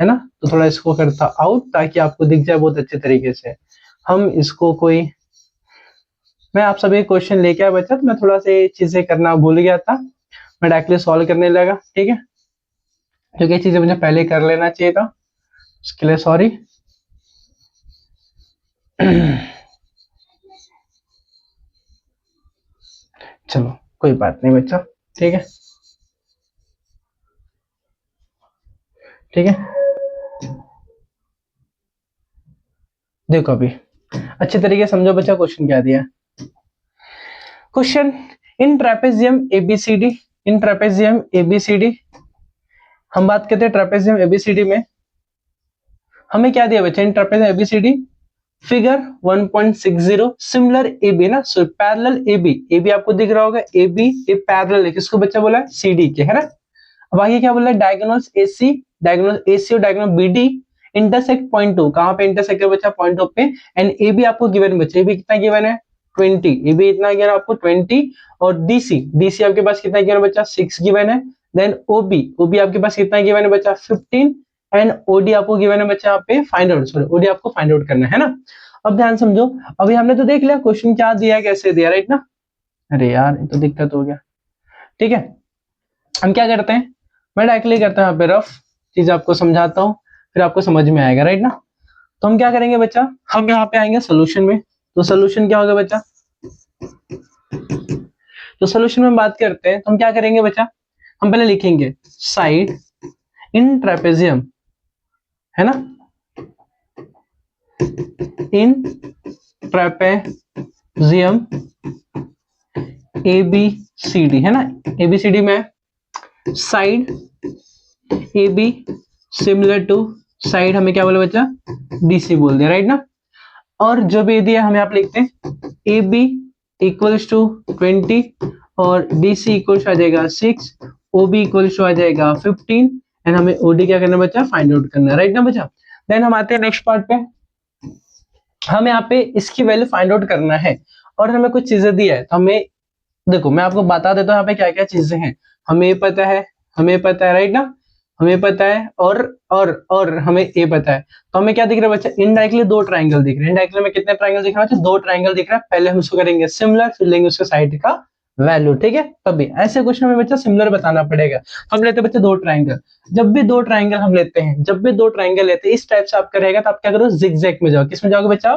Speaker 1: है ना। तो थोड़ा इसको करता आउट ताकि आपको दिख जाए बहुत अच्छे तरीके से। हम इसको कोई, मैं आप सभी क्वेश्चन लेके आया बच्चा, तो मैं थोड़ा सा ये चीजें करना भूल गया था, मैं डायरेक्टली सॉल्व करने लगा, ठीक है, क्योंकि ये चीजें मुझे पहले कर लेना चाहिए था, उसके लिए सॉरी। चलो कोई बात नहीं बच्चा, ठीक है, ठीक है। देखो अभी अच्छे तरीके से समझो बच्चा, क्वेश्चन क्या दिया। क्वेश्चन, इन ट्रेपेजियम ABCD, इन ट्रेपेजियम ABCD, हम बात करते हैं ट्रेपेजियम ABCD में, हमें क्या दिया बच्चा, in trapezium ABCD figure 1.60 similar AB ना, सो पैरेलल AB आपको दिख रहा होगा, AB ये पैरेलल है, किसको बच्चा बोला है, CD के, है ना। अब आगे क्या बोला है, डायगोनल्स AC और डायगोनल BD इंटरसेक्ट पॉइंट 2, कहां पे इंटरसेक्ट है बच्चा, पॉइंट 2 पे, एंड AB आपको गिवन बच्चा, AB कितना गिवन है 20, AB इतना गिवन आपको 20, और DC आपके पास कितना गिवन बच्चा 6 गिवन है, देन OB आपके पास कितना गिवन है बच्चा 15, एंड OD आपको गिवन है बच्चा, यहाँ पे फाइंड आउट, सॉरी OD आपको फाइंड आउट करना है ना। अब ध्यान समझो, अभी हमने तो देख लिया क्वेश्चन क्या दिया है कैसे दिया, राइट ना। अरे यार ये तो दिक्कत हो गया, ठीक है। हम क्या करते हैं, मैं डायरेक्टली करता हूँ यहाँ पे रफ चीज आपको समझाता हूँ, फिर आपको समझ में आएगा, राइट ना। तो हम क्या करेंगे बच्चा, हम यहाँ पे आएंगे सोल्यूशन में, तो सोल्यूशन क्या होगा बच्चा, तो सोल्यूशन में हम बात करते हैं, तो हम क्या करेंगे बच्चा, हम पहले लिखेंगे साइड इन ट्रेपेजियम, है ना, इन ट्रेपेजियम ABCD, है ना, ABCD में side AB similar to side, हमें क्या बोले बच्चा DC बोल दिया, राइट ना। और जो भी दिया हम यहाँ पे लिखते हैं AB इक्वल्स टू 20 और BC इक्वल्स आ जाएगा 6, OB इक्वल्स टू आ जाएगा 15, एंड हमें OD क्या करना बच्चा, फाइंड आउट करना है, राइट ना बच्चा। देन हम आते हैं नेक्स्ट पार्ट पे, हमें यहाँ पे इसकी वैल्यू फाइंड आउट करना है, और हमें कुछ चीजें दी है, तो हमें देखो मैं आपको बता देता हूँ यहाँ पे क्या क्या चीजें हैं, हमें पता है, राइट ना, हमें पता है, और हमें ये पता है, तो हमें क्या दिख रहा है बच्चा, इनडायरेक्टली 2 ट्राइंगल दिख रहे हैं, इनडायरेक्टली में कितने ट्राइंगल दिख रहा है, 2 ट्राइंगल दिख रहा है, पहले हम उसको करेंगे सिमिलर, फिर लेंगे उसके साइड का वैल्यू, ठीक है। तभी ऐसे क्वेश्चन में बच्चा सिमिलर बताना पड़ेगा। हम लेते हैं बच्चे 2 ट्राइंगल, जब भी 2 ट्राइंगल हम लेते हैं, जब भी 2 ट्राइंगल लेते हैं, इस टाइप से आपका रहेगा, तो आप क्या करो, जिगजैग में जाओ, किसमें जाओगे बच्चा,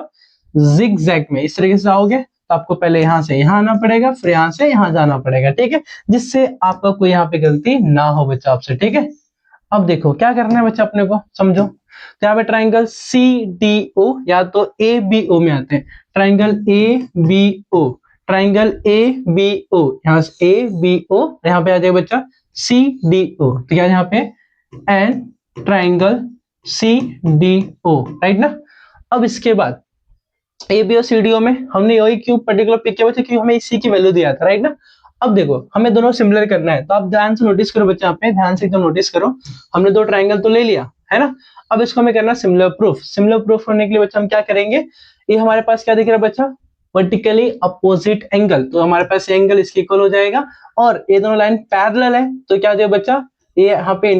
Speaker 1: जिगजैग में, इस तरीके से आओगे, तो आपको पहले यहां से यहां आना पड़ेगा, फिर यहां से यहां जाना पड़ेगा, ठीक है, जिससे आपका कोई यहाँ पे गलती ना हो बच्चा आपसे, ठीक है। अब देखो क्या करना है बच्चा अपने को, समझो, तो यहाँ पे ट्राइंगल CDO या तो ABO में आते हैं, ट्राइंगल ABO, ट्राइंगल ABO, यहाँ से ABO, यहाँ पे आ जाएगा बच्चा CDO, तो क्या यहाँ पे एंड ट्राइंगल CDO, राइट ना। अब इसके बाद ABO CDO में हमने यही क्यों पर्टिकुलर पिक किया बच्चा, क्योंकि हमें इसी की वैल्यू दिया था, राइट ना। अब देखो हमें दोनों सिमिलर करना है, तो आप ध्यान से नोटिस करो बच्चा, यहाँ पे ध्यान से एकदम नोटिस करो। हमने दो ट्राइंगल तो ले लिया है ना, अब इसको हमें करना सिमिलर प्रूफ। सिमिलर प्रूफ करने के लिए बच्चा हम क्या करेंगे, ये हमारे पास क्या दिख रहा है बच्चा, वर्टिकली अपोजिट एंगल, तो हमारे पास एंगल इसके इक्वल हो जाएगा, और ये दोनों लाइन पैरेलल है, तो क्या हो जाएगा बच्चा, ये यहाँ पे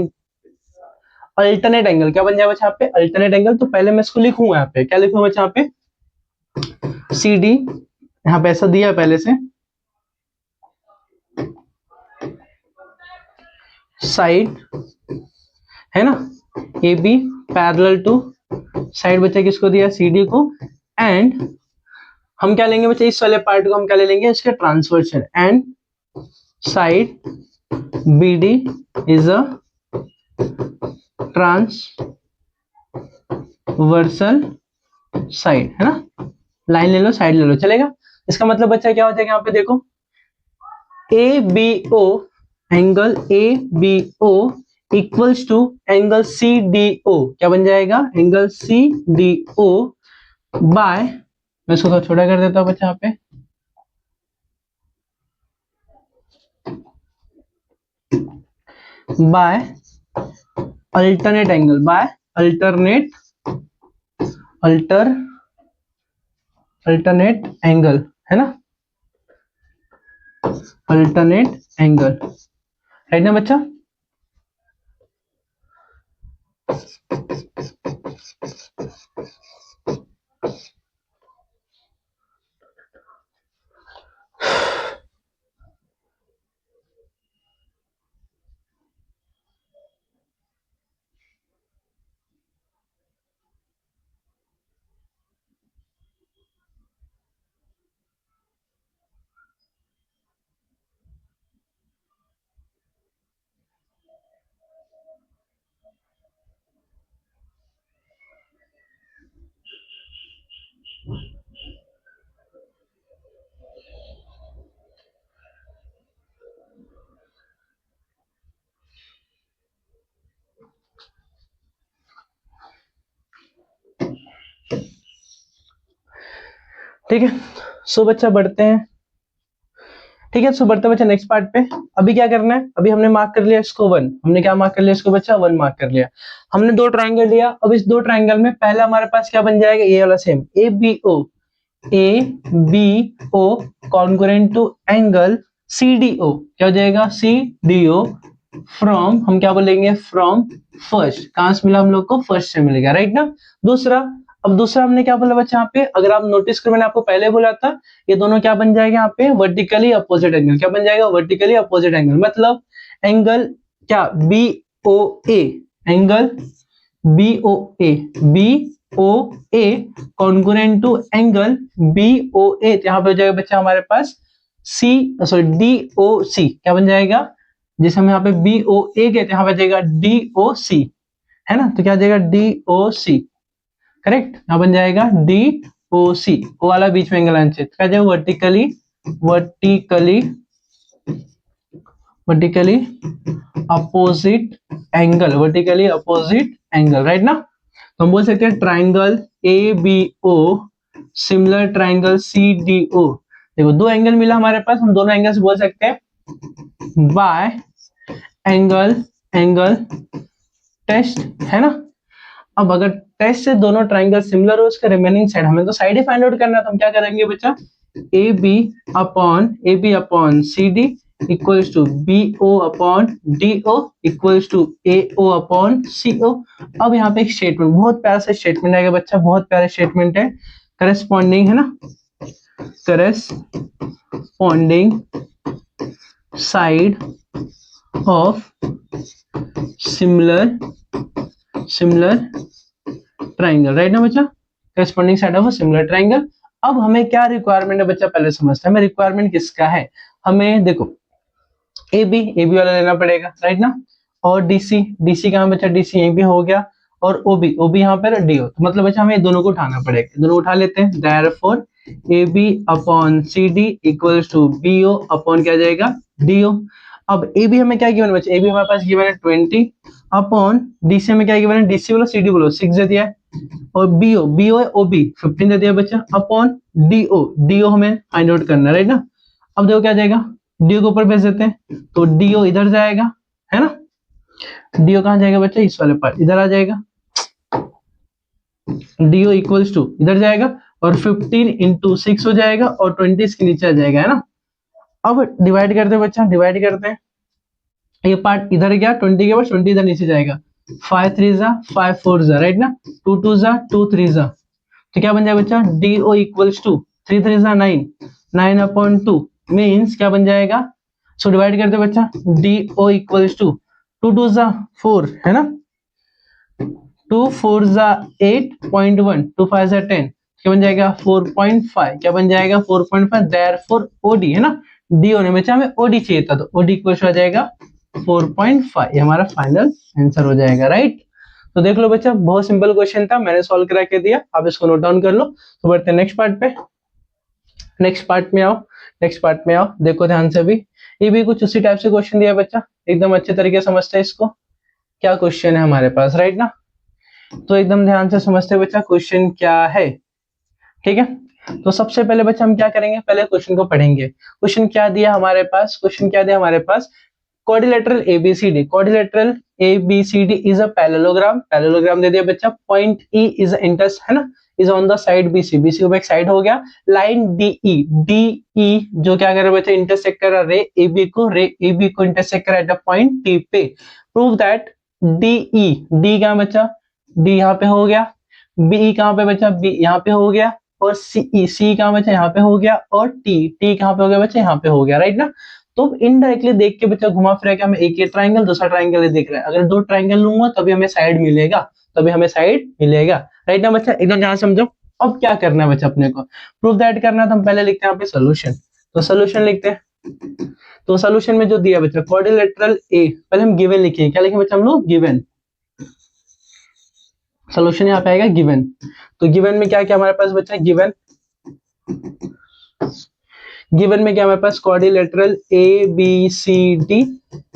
Speaker 1: अल्टरनेट एंगल क्या बन जाएगा बच्चा, यहाँ पे अल्टरनेट एंगल। तो पहले मैं इसको लिखूंगा, यहाँ पे क्या लिखूंगा बच्चा, यहाँ पे सी डी, यहाँ पे ऐसा दिया है पहले से, साइड है ना, A B parallel to side बच्चा किसको दिया, सी डी को, एंड हम क्या लेंगे बच्चा, इस वाले पार्ट को हम क्या ले लेंगे, इसके transversal, and side B D is a transversal side, है ना, लाइन ले लो साइड ले लो चलेगा। इसका मतलब बच्चा क्या हो जाएगा, यहाँ पे देखो A B O, angle A B O equals to angle C D O, क्या बन जाएगा, angle C D O by, मैं इसको थोड़ा छोटा कर देता हूं बच्चा, यहाँ पे by alternate angle, by alternate angle, है ना, अल्टरनेट एंगल, राइट ना बच्चा। ठीक है, सो बच्चा बढ़ते हैं, ठीक है, सो बढ़ते बच्चा नेक्स्ट पार्ट पे। अभी क्या करना है, अभी हमने मार्क कर लिया इसको 1, हमने क्या मार्क कर लिया इसको बच्चा, 1 मार्क कर लिया। हमने दो ट्राइंगल लिया, अब इस दो ट्राइंगल में पहला हमारे पास क्या बन जाएगा, ये वाला same A B O, A B O congruent to angle C D O, क्या हो जाएगा, सी डी ओ फ्रॉम, हम क्या बोलेंगे, फ्रॉम फर्स्ट, कहां से मिला हम लोग को, फर्स्ट से मिलेगा, राइट ना। दूसरा, अब दूसरा हमने क्या बोला बच्चा, यहाँ पे अगर आप नोटिस करो, मैंने आपको पहले बोला था, ये दोनों क्या बन जाएगा यहाँ पे, वर्टिकली अपोजिट एंगल, क्या बन जाएगा, वर्टिकली अपोजिट एंगल, मतलब एंगल क्या, B O A, angle B O A, B O A congruent to angle B O A, यहाँ पे हो जाएगा बच्चा हमारे पास सी, सॉरी डी ओ सी, क्या बन जाएगा, जैसे हम यहाँ पे बी ओ ए कहते हैं, यहाँ पे जाएगा डी ओ सी, है ना, तो क्या जाएगा डी ओ सी, करेक्ट, यहाँ बन जाएगा डी ओ सी, ओ वाला बीच में एंगल आंशित, क्या जाएगा vertically, vertically vertically opposite angle, vertically opposite angle, right ना। तो हम बोल सकते हैं triangle A B O similar triangle C D O, देखो दो एंगल मिला हमारे पास, हम दोनों एंगल से बोल सकते हैं बाय एंगल टेस्ट, है ना। अब अगर टेस्ट से दोनों ट्राइंगल सिमिलर हो, उसका रिमेनिंग साइड, हमें तो साइड ही फाइंड आउट करना है, तो हम क्या करेंगे बच्चा, A B upon C D equals to B O upon D O equals to A O upon C O. अब यहाँ पे एक स्टेटमेंट, बहुत प्यारा सा स्टेटमेंट आएगा बच्चा, बहुत प्यारा स्टेटमेंट है, करस्पॉन्डिंग, है ना, corresponding side of similar triangle, right ना बच्चा, corresponding side of similar triangle. अब हमें क्या रिक्वायरमेंट है बच्चा, पहले समझते हैं, हमें रिक्वायरमेंट किसका है, हमें देखो ए बी वाला लेना पड़ेगा, राइट ना, और डीसी कहाँ बच्चा, डीसी यहीं पे हो गया, और ओबी यहाँ पर डीओ, तो मतलब बच्चा हमें दोनों को उठाना पड़ेगा, दोनों उठा लेते हैं, therefore A B upon C D equals to B O upon क्या जाएगा, डीओ। अब ए बी हमें क्या गिवन बच्चा, ए बी हमारे पास गिवन है 20 अपॉन डीसी में क्या गिवन है, डीसी बोलो सी डी बोलो 6 दे दिया है, और बीओ है ओबी 15 दे दिया बच्चा, अपॉन डीओ हमें फाइंड आउट करना है, राइट ना। अब देखो क्या जाएगा, डीओ को ऊपर भेज देते हैं, तो डीओ इधर जाएगा, है ना। डीओ कहाँ जाएगा बच्चा, इस वाले पार्ट इधर आ जाएगा, डीओ इक्वल्स टू इधर जाएगा, और 15 इंटू 6 हो जाएगा, और 20 इसके नीचे आ जाएगा, है ना। अब डिवाइड करते हैं बच्चा, डिवाइड करते हैं, ये पार्ट इधर गया 20 के बाद, 20 इधर नीचे जाएगा, 5 3 जा 5 4 जा, राइट ना, 2 2 जा 2 3 जा, तो क्या बन जाएगा बच्चा, डीओ इक्वल्स टू 3 3 जा 9, 9/2 मीन्स क्या बन जाएगा, सो डिवाइड करते हैं बच्चा, डीओ इक्वल्स टू 2 2 जा 4, है ना, 2 4 जा 8.1, 2 5 जा 10, क्या बन जाएगा 4.5, क्या बन जाएगा 4.5, देयरफॉर ओडी, है ना, डी होने में हमें ओडी चाहिए था, तो ओडी इक्वल हो जाएगा 4.5, ये हमारा फाइनल आंसर हो जाएगा, राइट। तो देख लो बच्चा, बहुत सिंपल क्वेश्चन था, मैंने सॉल्व करा के दिया, आप इसको नोट डाउन कर लो। तो बढ़ते हैं नेक्स्ट पार्ट पे, नेक्स्ट पार्ट में आओ, नेक्स्ट पार्ट में आओ, देखो ध्यान से भी, ये भी कुछ उसी टाइप से क्वेश्चन दिया बच्चा, एकदम अच्छे तरीके से समझते हैं इसको, क्या क्वेश्चन है हमारे पास, राइट ना। तो एकदम ध्यान से समझते बच्चा क्वेश्चन क्या है, ठीक है। तो सबसे पहले बच्चा हम क्या करेंगे, पहले क्वेश्चन को पढ़ेंगे। क्वेश्चन क्या दिया हमारे पास, क्वेश्चन क्या दिया हमारे पास, quadrilateral ABCD, quadrilateral ABCD is a parallelogram, parallelogram दे दिया बच्चा, point E is इंटरस, है ना, is on the side BC, BC को एक साइड हो गया, लाइन DE, DE जो क्या कर रहा है बच्चा, इंटरसेक्ट कर रहा है रे AB को इंटरसेक्ट कर रहा है एट द पॉइंट T पे, प्रूव दैट DE, D कहाँ बच्चा, D यहाँ पे हो गया, BE कहाँ पे बच्चा, B यहाँ पे हो गया, और C कहाँ बच्चा, यहाँ पे हो गया, और T कहाँ पे हो गया बच्चा, यहाँ पे हो गया, राइट ना। तो इनडायरेक्टली देख के बच्चा घुमा फिरा के हमें एक ये ट्राइंगल दूसरा ट्राइंगल दिख रहा है, अगर दो ट्राइंगल लूंगा तभी हमें साइड मिलेगा, तभी हमें साइड मिलेगा, राइट ना बच्चा, एकदम ध्यान समझो। अब क्या करना है बच्चा, अपने को प्रूफ दैट करना है, तो हम पहले लिखते हैं यहाँ पे सोल्यूशन, तो सोल्यूशन लिखते हैं। तो सोल्यूशन में जो दिया बच्चा क्वाड्रिलेटरल ए, पहले हम गिवन लिखेंगे, क्या लिखेंगे बच्चा हम लोग, गिवन, सोल्यूशन यहाँ पे आएगा गिवन। तो गिवन में क्या क्या हमारे पास बच्चा, गिवन गिवन में क्या हमारे पास, क्वाड्रिलेटरल ABCD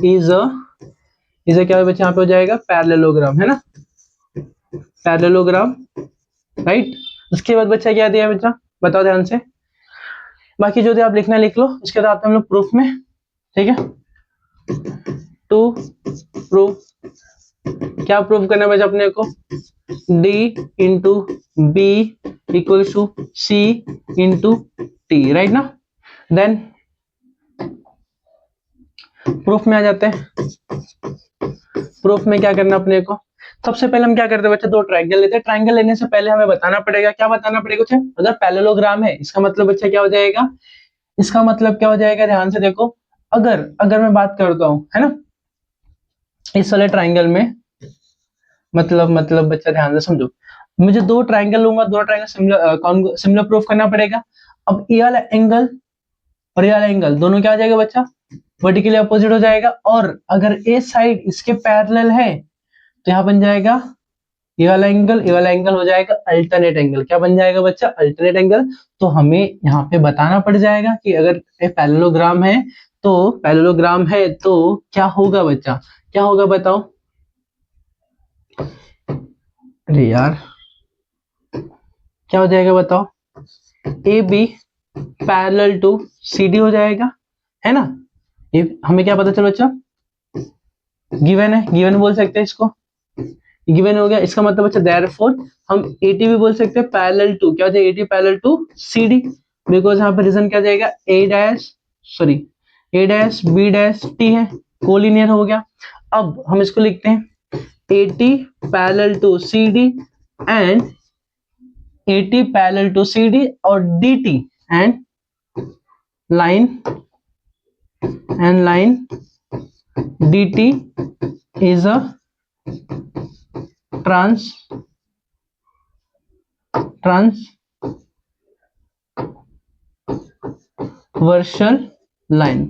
Speaker 1: इज अ क्या बच्चा यहाँ पे हो जाएगा, पैरेललोग्राम, है ना, पैरेललोग्राम, राइट। उसके बाद बच्चा क्या दिया बच्चा, बताओ ध्यान से, बाकी जो दिया आप लिखना लिख लो, उसके बाद हम लोग प्रूफ में, ठीक है। टू प्रूफ, क्या प्रूफ करना है बच्चा अपने को, D into B equal to C into T, right ना। देन प्रूफ में आ जाते हैं, प्रूफ में क्या करना अपने को, सबसे पहले हम क्या करते हैं बच्चे, दो ट्रायंगल लेते हैं, ट्रायंगल लेने से पहले हमें बताना पड़ेगा, क्या बताना पड़ेगा बच्चे, अगर पैरेललोग्राम है इसका मतलब बच्चा क्या हो जाएगा, इसका मतलब क्या हो जाएगा, ध्यान से देखो, अगर अगर मैं बात करता हूं, है ना, इस वाले ट्रायंगल में, मतलब बच्चा ध्यान से समझो, मुझे दो ट्रायंगल लूंगा, दो ट्रायंगल सिमिलर प्रूफ करना पड़ेगा। अब ये वाला एंगल और ये वाला एंगल दोनों क्या आ जाएगा बच्चा, वर्टिकली अपोजिट हो जाएगा, और अगर ए साइड इसके पैरेलल है तो यहाँ बन जाएगा ये वाला एंगल हो जाएगा अल्टरनेट एंगल, क्या बन जाएगा बच्चा, अल्टरनेट एंगल। तो हमें यहाँ पे बताना पड़ जाएगा कि अगर पैरेललोग्राम है, तो पैरेललोग्राम है तो क्या होगा बच्चा, क्या होगा बताओ, अरे यार क्या हो जाएगा बताओ, A B parallel to C D हो जाएगा, है ना। ये हमें क्या पता चलो बच्चा, गिवन है, गिवन बोल सकते हैं इसको, गिवन हो गया, इसका मतलब बच्चा देयरफॉर हम एटी भी बोल सकते हैं पैरेलल टू, क्या हो जाएगा, AT parallel to C D, because यहाँ पे रीजन क्या जाएगा, A dash B dash T है, कोलिनियर हो गया। अब हम इसको लिखते हैं AT parallel to C D and AT parallel to C D, और D T and line dt is a transversal line,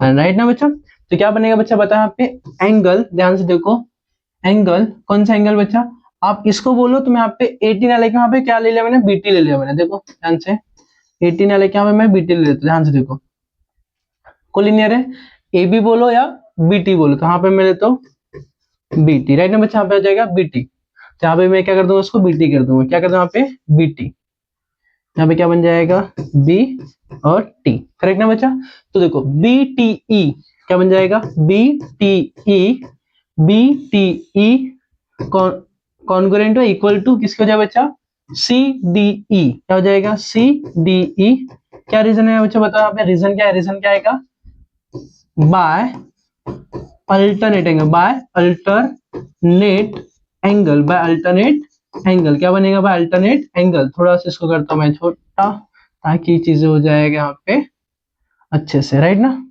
Speaker 1: right ना बच्चा। तो क्या बनेगा बच्चा, बता यहाँ पे एंगल, ध्यान से देखो, एंगल कौन सा एंगल बच्चा, आप इसको बोलो तो मैं यहाँ पे 18 ना लेके, यहाँ पे क्या ले लिया मैंने, बीटी ले लिया मैंने, देखो ध्यान से, 18 ना लेके यहाँ पे मैं बीटी ले लेता हूँ, ध्यान से देखो, कोलिनियर है, ए बी बोलो या बीटी बोलो, तो यहाँ पे मैं लेता हूँ बीटी, राइट ना बच्चा, यहाँ पे आ जाएगा बीटी, तो यहाँ पे मैं क्या कर दूंगा, उसको बीटी कर दूंगा, क्या कर दूंगा यहाँ पे बीटी, यहाँ पे क्या बन जाएगा, बी और टी, करेक्ट ना बच्चा। तो देखो बी टी ई क्या बन जाएगा, B T E, B T E congruent है इक्वल टू किसके हो जाए बच्चा, सी डी ई, क्या हो जाएगा, सी डी ई। क्या रीजन है बच्चा बताओ, यहाँ पे रीजन क्या है, रीजन क्या आएगा, by alternate angle, by alternate angle, by alternate angle, क्या बनेगा, बाय अल्टरनेट एंगल। थोड़ा सा इसको करता हूं मैं छोटा, ताकि चीजें हो जाएगा यहाँ पे अच्छे से, राइट ना।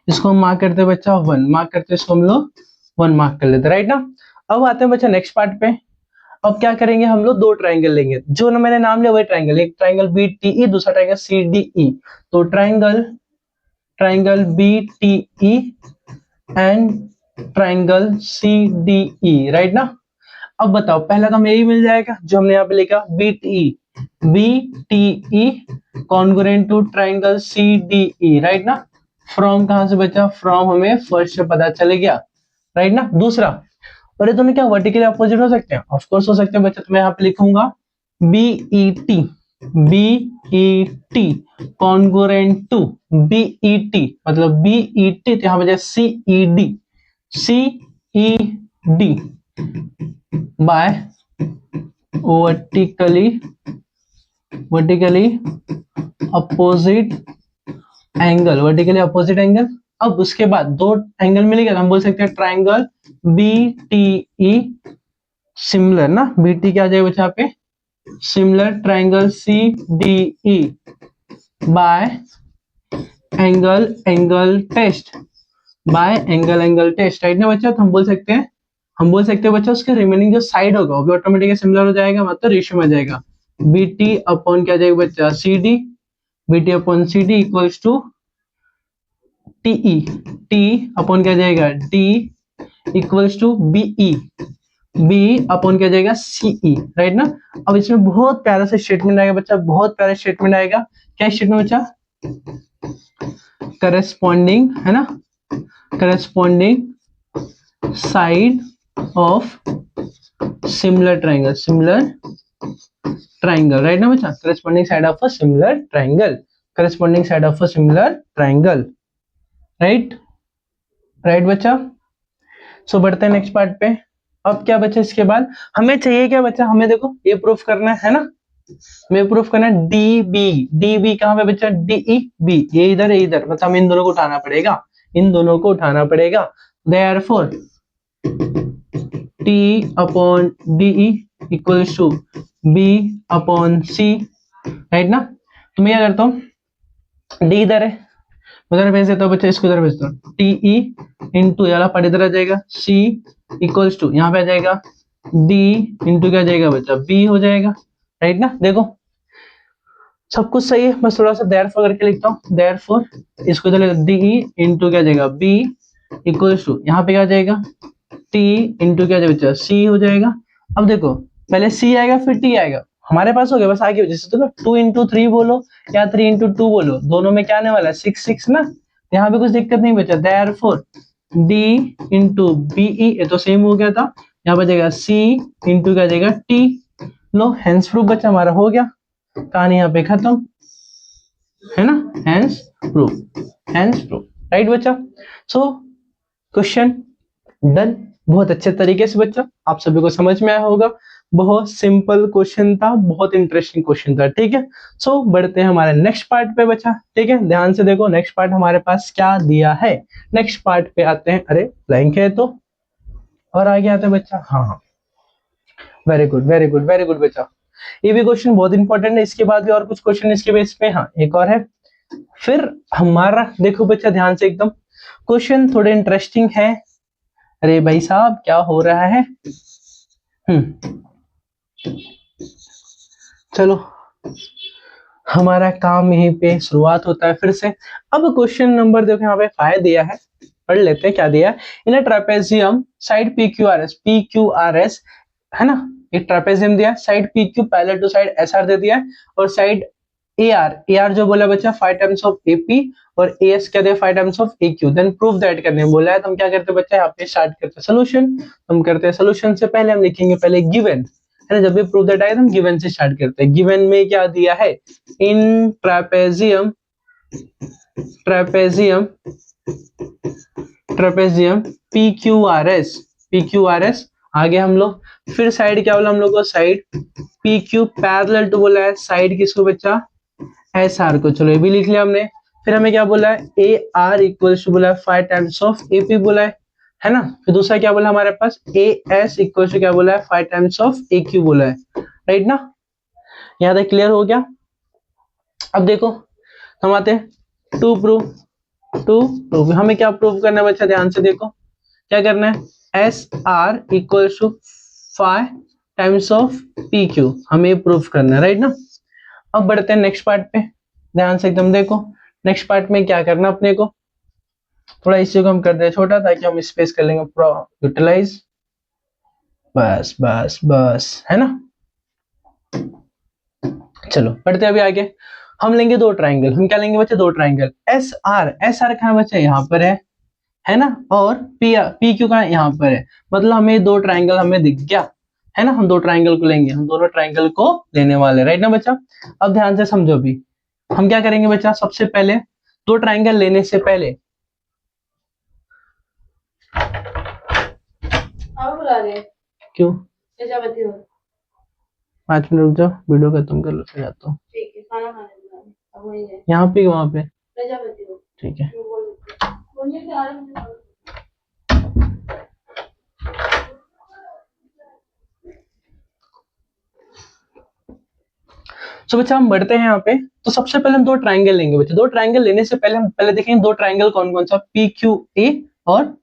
Speaker 1: इसको हम मार्क करते हैं बच्चा 1, मार्क करते हैं इसको हम लोग 1 मार्क कर लेते हैं, राइट ना। अब आते हैं बच्चा नेक्स्ट पार्ट पे। अब क्या करेंगे हम लोग, दो ट्राइंगल लेंगे, जो ना मैंने नाम लिया वही ट्राइंगल, एक ट्राइंगल बी टी ई, दूसरा ट्राइंगल सी डी ई। तो triangle B T E and triangle C D E, right ना। अब बताओ पहला तो हमें यही मिल जाएगा जो हमने यहाँ पे लिखा, B T E congruent to triangle C D E, right ना। फ्रॉम कहां से बचा, फ्रॉम हमें फर्स्ट से पता चल गया, राइट ना। दूसरा, और ये दोनों क्या वर्टिकली अपोजिट हो सकते हैं, ऑफ कोर्स हो सकते हैं बच्चा। तो मैं यहाँ पे लिखूंगा B E T congruent to B E T, मतलब बी ई टी, तो यहाँ पे C E D by vertically opposite angle. अब उसके बाद दो एंगल मिलेगा, हम बोल सकते हैं triangle B T E similar ना, बी टी क्या आ जाएगा बच्चा पे, similar triangle C D E by angle test, right ना बच्चा। तो हम बोल सकते हैं बच्चा उसके रिमेनिंग जो साइड होगा वो भी ऑटोमेटिकली सिमिलर हो जाएगा, मतलब रेशियो में आ जाएगा, बी टी अपॉन क्या जाएगा बच्चा, C D, B T upon C D equals to TE, T upon क्या जाएगा, D equals to BE, B upon क्या जाएगा, सीई, राइट ना। अब इसमें बहुत प्यारा सा स्टेटमेंट आएगा बच्चा, बहुत प्यारा स्टेटमेंट आएगा। क्या स्टेटमेंट बच्चा, करस्पॉन्डिंग है ना, corresponding side of similar triangle, right ना बच्चा, corresponding side of a similar triangle, right बच्चा। सो बढ़ते हैं नेक्स्ट पार्ट पे। अब क्या बच्चा, इसके बाद हमें चाहिए क्या बच्चा, हमें देखो ये प्रूफ करना है ना, हमें प्रूफ करना है डी बी कहां पे बच्चा, डी ई बी, ये इधर मतलब हमें इन दोनों को उठाना पड़ेगा, therefore T upon D E equals to B upon C, right ना। तो मैं क्या करता हूं, डी इधर है, उधर भेज देता हूँ बच्चा, इसको इधर भेज दो, टी ई इंटू वाला पार्ट इधर आ जाएगा, सी इक्वल्स टू यहाँ पे आ जाएगा डी इंटू क्या जाएगा बच्चा, बी हो जाएगा, राइट ना। देखो सब कुछ सही है, बस थोड़ा सा देयरफॉर करके लिखता हूँ, देयरफॉर इसको इधर डी ई इंटू क्या जाएगा, बी इक्वल्स टू यहाँ पे क्या जाएगा, टी इंटू क्या जाएगा बच्चा, सी हो जाएगा। अब देखो पहले सी आएगा फिर टी आएगा, हमारे पास हो गया, बस आगे जैसे तो 2 into 3 बोलो या 3 into 2 बोलो, दोनों में क्या आने वाला है, 6 ना। यहाँ पे कुछ दिक्कत नहीं बचा, देयरफॉर डी इंटू बीई, ये तो सेम हो गया था, यहाँ पे जाएगा सी इंटू क्या जाएगा टी। लो हेंस प्रूफ बच्चा हमारा हो गया, कहानी यहाँ पे खत्म है ना, हेंस प्रूफ, राइट बच्चा। सो क्वेश्चन डन, बहुत अच्छे तरीके से बच्चा आप सभी को समझ में आया होगा, बहुत सिंपल क्वेश्चन था, बहुत इंटरेस्टिंग क्वेश्चन था, ठीक है। सो बढ़ते हैं हमारे नेक्स्ट पार्ट पे बच्चा, ठीक है, ध्यान से देखो नेक्स्ट पार्ट हमारे पास क्या दिया है। नेक्स्ट पार्ट पे आते हैं, अरे ब्लैंक है तो, और आगे आते हैं बच्चा, हाँ वेरी गुड बच्चा, ये भी क्वेश्चन बहुत इंपॉर्टेंट है, इसके बाद भी और कुछ क्वेश्चन इसके बेस पे, हाँ एक और है। फिर हमारा देखो बच्चा ध्यान से एकदम, क्वेश्चन थोड़े इंटरेस्टिंग है। अरे भाई साहब क्या हो रहा है, चलो हमारा काम यहीं पे शुरुआत होता है फिर से। अब क्वेश्चन नंबर देखो यहाँ पे 5 दिया है, पढ़ लेते हैं क्या दिया है। In a trapezium side PQRS है ना, एक ट्रापेजियम दिया है, side PQ parallel to side SR दे दिया है, और साइड ए आर जो बोला बच्चा 5 टाइम्स ऑफ एपी और ए एस क्या दिया 5 times of A Q, then prove that करने बोला है। तो हम क्या करते हैं बच्चा, यहाँ पे स्टार्ट करते हैं सोल्यूशन। हम करते हैं सोल्यूशन से पहले हम लिखेंगे पहले गिवन, है ना। जब भी प्रूव दैट आएगा तो हम गिवन से स्टार्ट करते हैं। गिवन में क्या दिया है, in trapezium P Q R S आगे हम लोग फिर साइड क्या बोला हम लोग को, side P Q parallel to बोला है, साइड किसको बच्चा, एस आर को। चलो ये भी लिख लिया हमने। फिर हमें क्या बोला है, ए आर इक्वल टू बोला है 5 टाइम्स ऑफ ए पी बोला है ना। फिर दूसरा क्या बोला हमारे पास, ए एस इक्वल टू क्या बोला है 5 टाइम्स ऑफ ए क्यू बोला है, राइट ना। यहाँ तक क्लियर हो गया। अब देखो हम आते हैं टू प्रूव हमें क्या प्रूव करना है बच्चा, ध्यान से देखो क्या करना है, S R equal to 5 times of P Q हमें प्रूव करना है, राइट ना। अब बढ़ते हैं नेक्स्ट पार्ट पे, ध्यान से एकदम देखो। नेक्स्ट पार्ट में क्या करना अपने को, थोड़ा इसी को हम कर दे छोटा ताकि हम स्पेस कर लेंगे यूटिलाइज, बस बस बस, है ना। चलो बढ़ते अभी आगे। हम लेंगे दो ट्राइंगल, हम क्या लेंगे बच्चे, दो ट्राइंगल। एस आर कहाँ बच्चे, यहाँ पर है ना, और पी क्यू का यहाँ पर है। मतलब हमें दो ट्राइंगल हमें दिख गया, है ना। हम दो ट्राइंगल को लेंगे, हम दोनों ट्राइंगल को लेने वाले, राइट ना बच्चा। अब ध्यान से समझो भी, हम क्या करेंगे बच्चा, सबसे पहले दो ट्राइंगल लेने से पहले क्यों 5 मिनट रुक जाओ, वीडियो खत्म कर लो फिर आता हूँ। यहाँ पे वहां पे ठीक है। तो बच्चा हम बढ़ते हैं यहाँ पे। तो सबसे पहले हम दो ट्राइंगल लेंगे बच्चा। दो ट्राइंगल लेने से पहले हम पहले देखेंगे दो ट्राइंगल कौन कौन सा, पी क्यू ए और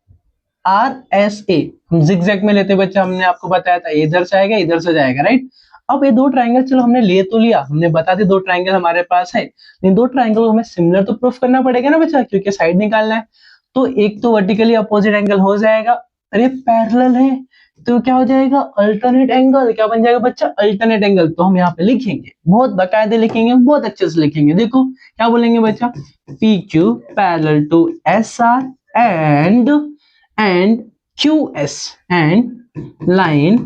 Speaker 1: आर एस ए। हम जिगजैग में लेते बच्चा, हमने आपको बताया था इधर से आएगा इधर से जाएगा, राइट। अब ये दो ट्राइंगल चलो हमने ले तो लिया, हमने बता दी दो ट्राइंगल हमारे पास है, लेकिन दो ट्राइंगल को हमें सिमिलर तो प्रूफ करना पड़ेगा ना बच्चा, क्योंकि साइड निकालना है। तो एक तो वर्टिकली अपोजिट एंगल हो जाएगा, अरे पैरेलल है तो क्या हो जाएगा, अल्टरनेट एंगल। क्या बन जाएगा बच्चा, अल्टरनेट एंगल। तो हम यहाँ पे लिखेंगे, बहुत बाकायदे लिखेंगे, बहुत अच्छे से लिखेंगे। देखो क्या बोलेंगे बच्चा, P Q parallel to S R and Q S, and line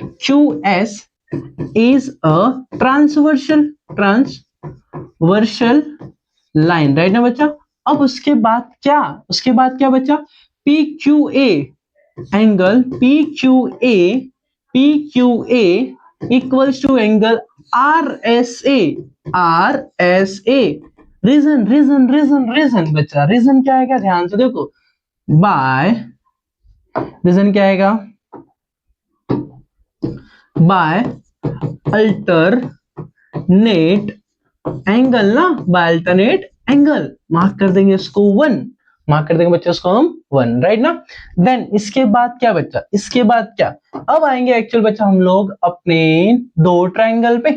Speaker 1: Q S is a transversal line, right ना बच्चा। अब उसके बाद क्या बच्चा, P Q A angle P Q A equals to angle R S A. Reason बच्चा, reason क्या आएगा, ध्यान से देखो, बाय रीजन क्या आएगा, बाय अल्टरनेट एंगल ना, बाय अल्टरनेट एंगल। मार्क कर देंगे इसको 1, मार्क कर देंगे बच्चे इसको हम 1, राइट ना। देन इसके बाद क्या बच्चा, इसके बाद क्या, अब आएंगे एक्चुअल बच्चा हम लोग अपने दो ट्राइंगल पे,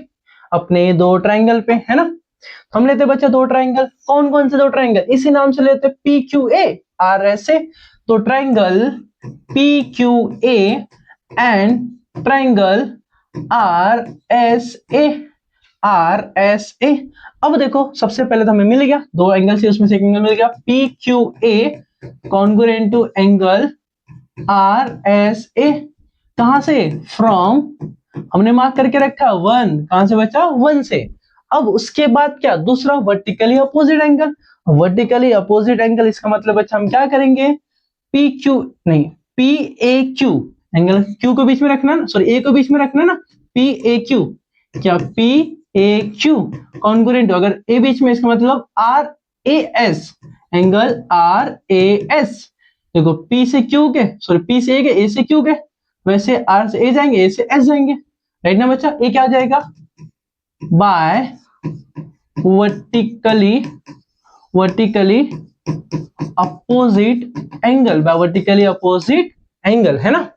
Speaker 1: है ना। हम लेते बच्चा दो ट्राइंगल, कौन कौन से दो ट्राइंगल, इसी नाम से लेते, P Q A R S A. तो triangle P Q A and triangle R S A. अब देखो सबसे पहले तो हमें मिल गया दो एंगल से, उसमें से एक एंगल मिल गया, P Q A congruent to angle R S A. कहां से, फ्रॉम, हमने मार्क करके रखा 1, कहां से बच्चा, 1 से। अब उसके बाद क्या, दूसरा वर्टिकली अपोजिट एंगल। इसका मतलब बच्चा हम क्या करेंगे, पी क्यू नहीं, P A Q angle, Q को बीच में रखना ना, सॉरी ए को बीच में रखना ना, पी ए क्यू, क्या पी ए क्यू कॉन्ग्रुएंट, अगर ए बीच में, इसका मतलब R A S, angle R A S. देखो पी से क्यू के, सॉरी पी से ए से क्यू के, वैसे आर से ए जाएंगे, ए से एस जाएंगे, राइट ना बच्चा। ए क्या आ जाएगा, बाय वर्टिकली अपोजिट एंगल, है ना।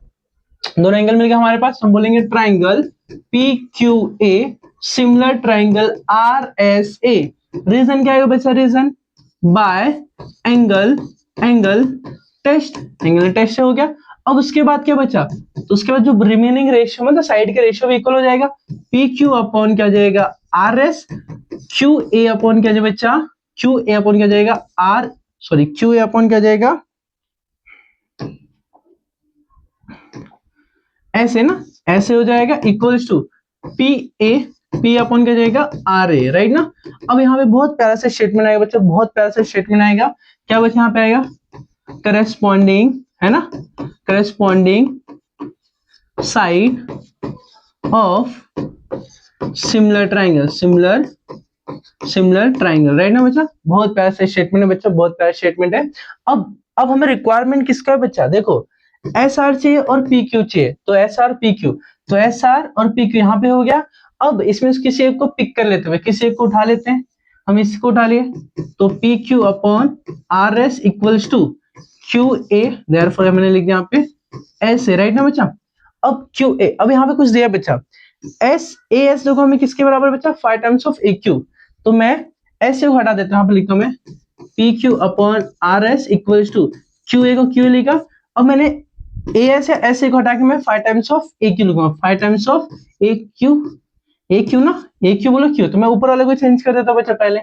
Speaker 1: दोनों एंगल मिल गए हमारे पास, हम बोलेंगे triangle P Q A similar triangle R S A. Reason क्या है बच्चा, रीजन बाय एंगल टेस्ट हो गया। अब उसके बाद क्या बचा, तो उसके बाद जो रिमेनिंग रेशियो मतलब साइड के रेशियो भी इक्वल हो जाएगा, पी क्यू अपॉन क्या हो जाएगा R S, Q A upon क्या बच्चा, क्यू ए अपॉन क्या जाएगा R, sorry Q A upon क्या जाएगा ऐसे ना, ऐसे हो जाएगा equals to P A, P upon क्या जाएगा आर ए, राइट ना। अब यहाँ पे बहुत प्यारा सा स्टेटमेंट आएगा बच्चा, बहुत प्यारा सा स्टेटमेंट आएगा, क्या बच्चा यहाँ पे आएगा करेस्पॉन्डिंग, है ना, corresponding side of similar triangle, similar triangle, right ना बच्चा। बहुत प्यारा सा स्टेटमेंट है बच्चा, बहुत प्यारा स्टेटमेंट है। अब हमें रिक्वायरमेंट किसका है बच्चा, देखो एस आर चाहिए और पी क्यू चाहिए, तो एस आर पी क्यू, तो एस आर और पी क्यू यहाँ पे हो गया। अब इसमें किसी एक को पिक कर लेते हैं, किसी एक को उठा लेते हैं, हम इसको उठा लिए, तो P Q upon R S equals to Q A, therefore मैंने लिख दिया यहाँ पे ऐसे, राइट ना बच्चा। अब क्यू ए, अब यहाँ पे कुछ दिया बच्चा एस ए एस, देखो हमें किसके बराबर बच्चा 5 टाइम्स ऑफ ए क्यू, तो मैं ऐसे को हटा देता हूँ, यहाँ पे लिखता हूँ मैं P Q upon R S equals to Q A को क्यू लिखा, अब मैंने ए एस या ऐसे को हटा के मैं 5 टाइम्स ऑफ ए क्यू लिखूंगा, 5 टाइम्स ऑफ ए क्यू ना, ए क्यू बोलो क्यू, तो मैं ऊपर वाले को चेंज कर देता बच्चा पहले,